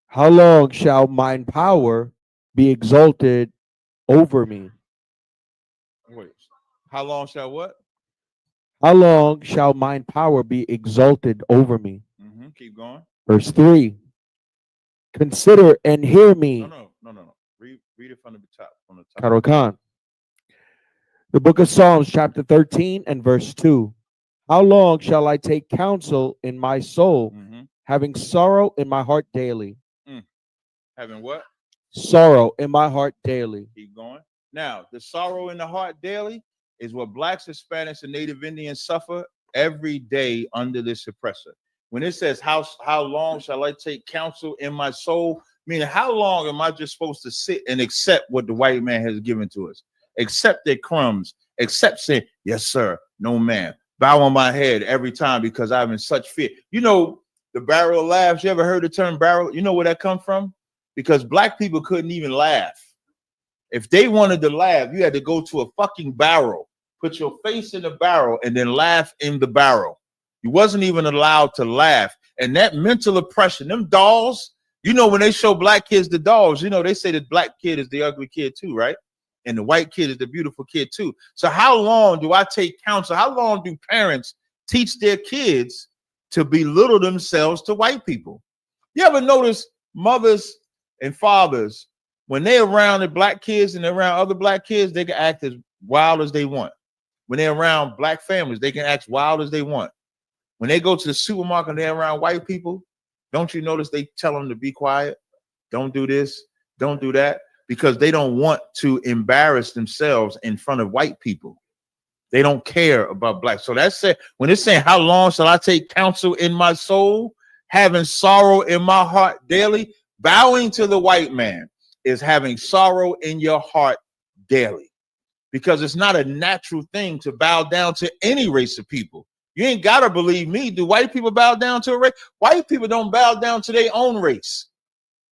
How long shall mine power be exalted over me? Wait. How long shall what? How long shall mine power be exalted over me? Keep going. Verse 3. Consider and hear me. No. Read it from the top. Karo Khan. The book of Psalms, chapter 13 and verse 2. How long shall I take counsel in my soul, having sorrow in my heart daily? Having what? Sorrow in my heart daily. Keep going. Now, the sorrow in the heart daily is what blacks, Hispanics, and Native Indians suffer every day under this oppressor. When it says, how long shall I take counsel in my soul? Meaning, how long am I just supposed to sit and accept what the white man has given to us? Accept their crumbs, accept saying, yes, sir, no, ma'am. Bow on my head every time because I'm in such fear. You know, the barrel of laughs, you ever heard the term barrel? You know where that come from? Because black people couldn't even laugh. If they wanted to laugh, you had to go to a fucking barrel, put your face in the barrel, and then laugh in the barrel. You wasn't even allowed to laugh. And that mental oppression, them dolls, you know, when they show black kids the dolls, you know, they say the black kid is the ugly kid too, right? And the white kid is the beautiful kid too. So how long do I take counsel? How long do parents teach their kids to belittle themselves to white people? You ever notice mothers and fathers, when they're around the black kids and they're around other black kids, they can act as wild as they want. When they're around black families, they can act wild as they want. When they go to the supermarket and they're around white people, don't you notice they tell them to be quiet? Don't do this, don't do that, because they don't want to embarrass themselves in front of white people. They don't care about black. So that's it. When it's saying, how long shall I take counsel in my soul, having sorrow in my heart daily? Bowing to the white man is having sorrow in your heart daily, because it's not a natural thing to bow down to any race of people. You ain't got to believe me. Do white people bow down to a race? White people don't bow down to their own race.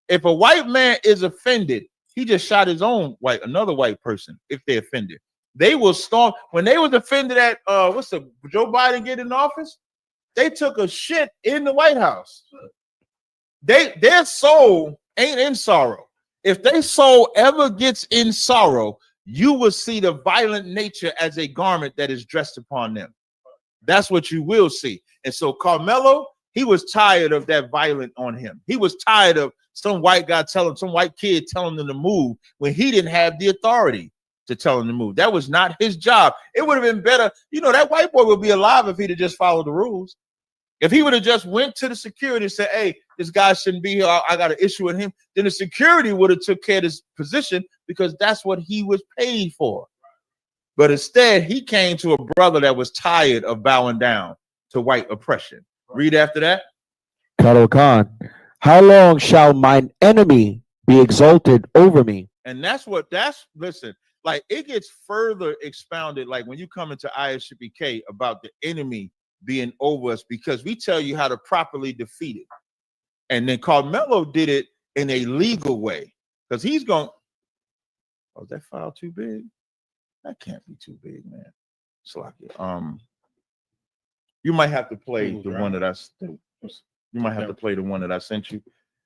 If a white man is offended, he just shot his own another white person if they're offended. They will storm. When they was offended at Joe Biden get in office, they took a shit in the White House. Their soul ain't in sorrow. If their soul ever gets in sorrow, you will see the violent nature as a garment that is dressed upon them. That's what you will see. And so Carmelo, he was tired of that violent on him. He was tired of some white guy some white kid telling him to move when he didn't have the authority to tell him to move. That was not his job. It would have been better. That white boy would be alive if he'd have just followed the rules. If he would have just went to the security and said, hey, this guy shouldn't be here, I got an issue with him, then the security would have took care of his position, because that's what he was paid for. But instead, he came to a brother that was tired of bowing down to white oppression. Read after that. Khalil Khan, how long shall mine enemy be exalted over me? And listen, like it gets further expounded, like when you come into ISUPK about the enemy being over us, because we tell you how to properly defeat it. And then Carmelo did it in a legal way, because he's going, oh, is that file too big? That can't be too big, man. Slocky. You might have to play the one that I sent you,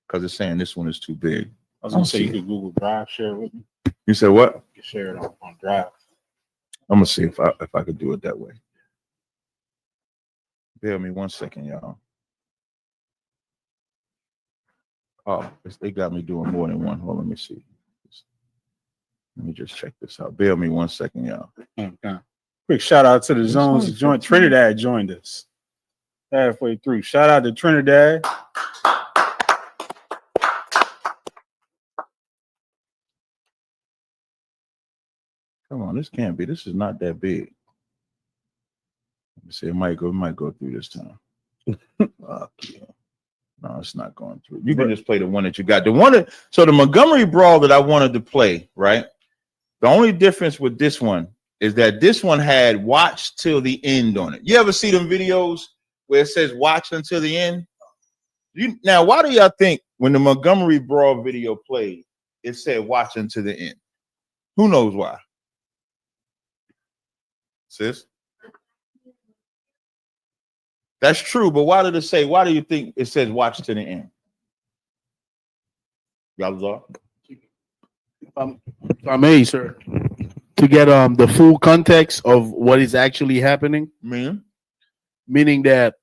because it's saying this one is too big. I was gonna say you could Google Drive share with me. You said what? You can share it on Drive. I'm gonna see if I could do it that way. Bear with me 1 second, y'all. Oh, they got me doing more than one. Hold on, let me see. Let me just check this out. Bear with me 1 second, y'all. Okay. Quick shout out to the Zones joint. Trinidad joined us halfway through. Shout out to Trinidad. Come on, this can't be. This is not that big. Let me see. It might go through this time. Fuck yeah. No, it's not going through. You can just play the one that you got. So the Montgomery Brawl that I wanted to play, right? The only difference with this one is that this one had watch till the end on it. You ever see them videos where it says watch until the end? Now, why do y'all think when the Montgomery Brawl video played, it said watch until the end? Who knows why? Sis? That's true, but why did it say, why do you think it says watch to the end? Y'all, if I may, sir, to get the full context of what is actually happening. Meaning that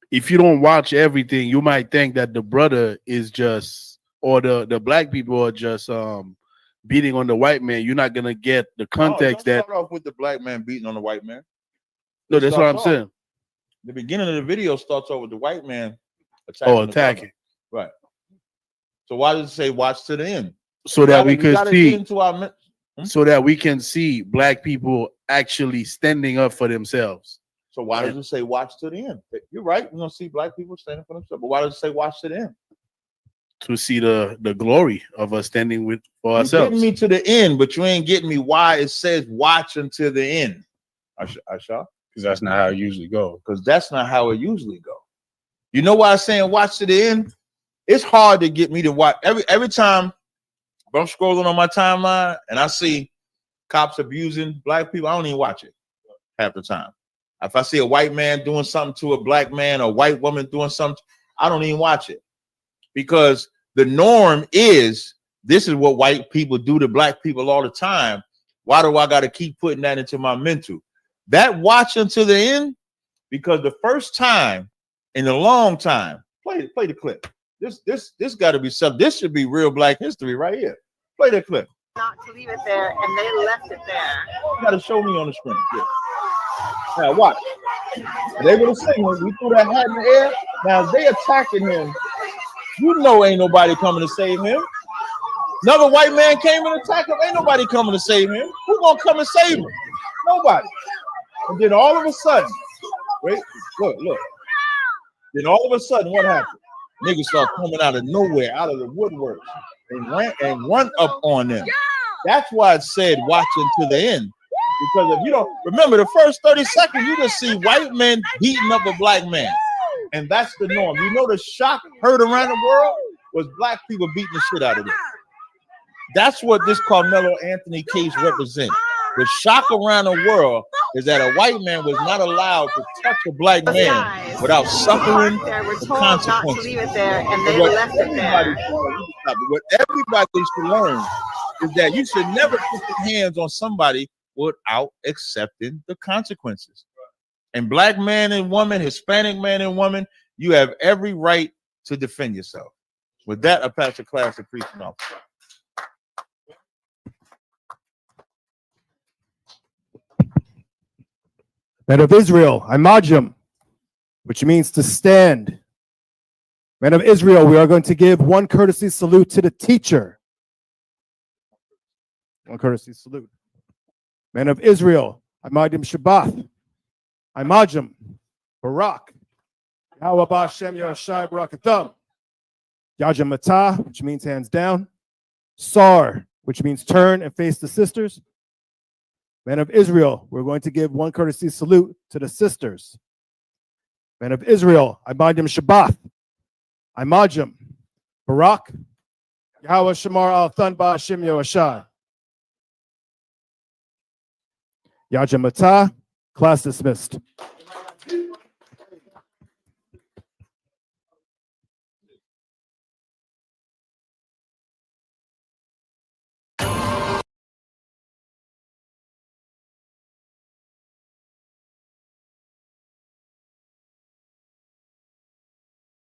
if you don't watch everything, you might think that the brother is just, or the black people are just beating on the white man. You're not gonna get the context don't start off with the black man beating on the white man. No, that's what I'm saying. The beginning of the video starts off with the white man attacking. Right. So why does it say watch to the end? So that we could see, so that we can see black people actually standing up for themselves. So why does it say watch to the end? You're right. We're gonna see black people standing for themselves. But why does it say watch to the end? To see the glory of us standing for ourselves. You're getting me to the end, but you ain't getting me why it says watch until the end. Aisha? Because that's not how it usually goes. Because that's not how it usually goes. You know why I'm saying watch to the end? It's hard to get me to watch. Every time I'm scrolling on my timeline and I see cops abusing black people, I don't even watch it half the time. If I see a white man doing something to a black man, or a white woman doing something, I don't even watch it. Because the norm is, this is what white people do to black people all the time. Why do I got to keep putting that into my mental? That watch until the end, because the first time in a long time, play the clip. This got to be something. This should be real Black history right here. Play that clip. Not to leave it there, and they left it there. You got to show me on the screen. Yeah. Now watch. They would have seen when we threw that hat in the air. Now they attacking him. You know, ain't nobody coming to save him. Another white man came and attacked him. Ain't nobody coming to save him. Who gonna come and save him? Nobody. And then all of a sudden, wait, look. Then all of a sudden, what happened? Niggas start coming out of nowhere, out of the woodwork, and run up on them. That's why it said watching to the end. Because if you don't remember the first 30 seconds, you just see white men beating up a black man. And that's the norm. You know, the shock heard around the world was black people beating the shit out of them. That's what this Carmelo Anthony case represents. The shock around the world is that a white man was not allowed to touch a black man without suffering the consequences. Not to leave it there, and they left it there. What everybody should learn is that you should never put your hands on somebody without accepting the consequences. And black man and woman, Hispanic man and woman, you have every right to defend yourself. With that, I pass the class to preaching officer. Men of Israel, Imajim, which means to stand. Men of Israel, we are going to give one courtesy salute to the teacher. One courtesy salute. Men of Israel, Imadim Shabbath, Imajim, Barak, Yahweh Ba'Shem Yahshai Barakatham, Yajim Matah, which means hands down, Sar, which means turn and face the sisters. Men of Israel, we're going to give one courtesy salute to the sisters. Men of Israel, Imadim Shabbath, Imajim, Barak, Yahweh Shamar Al Than Ba'Shem Yahshai. Yajim Matah, class dismissed.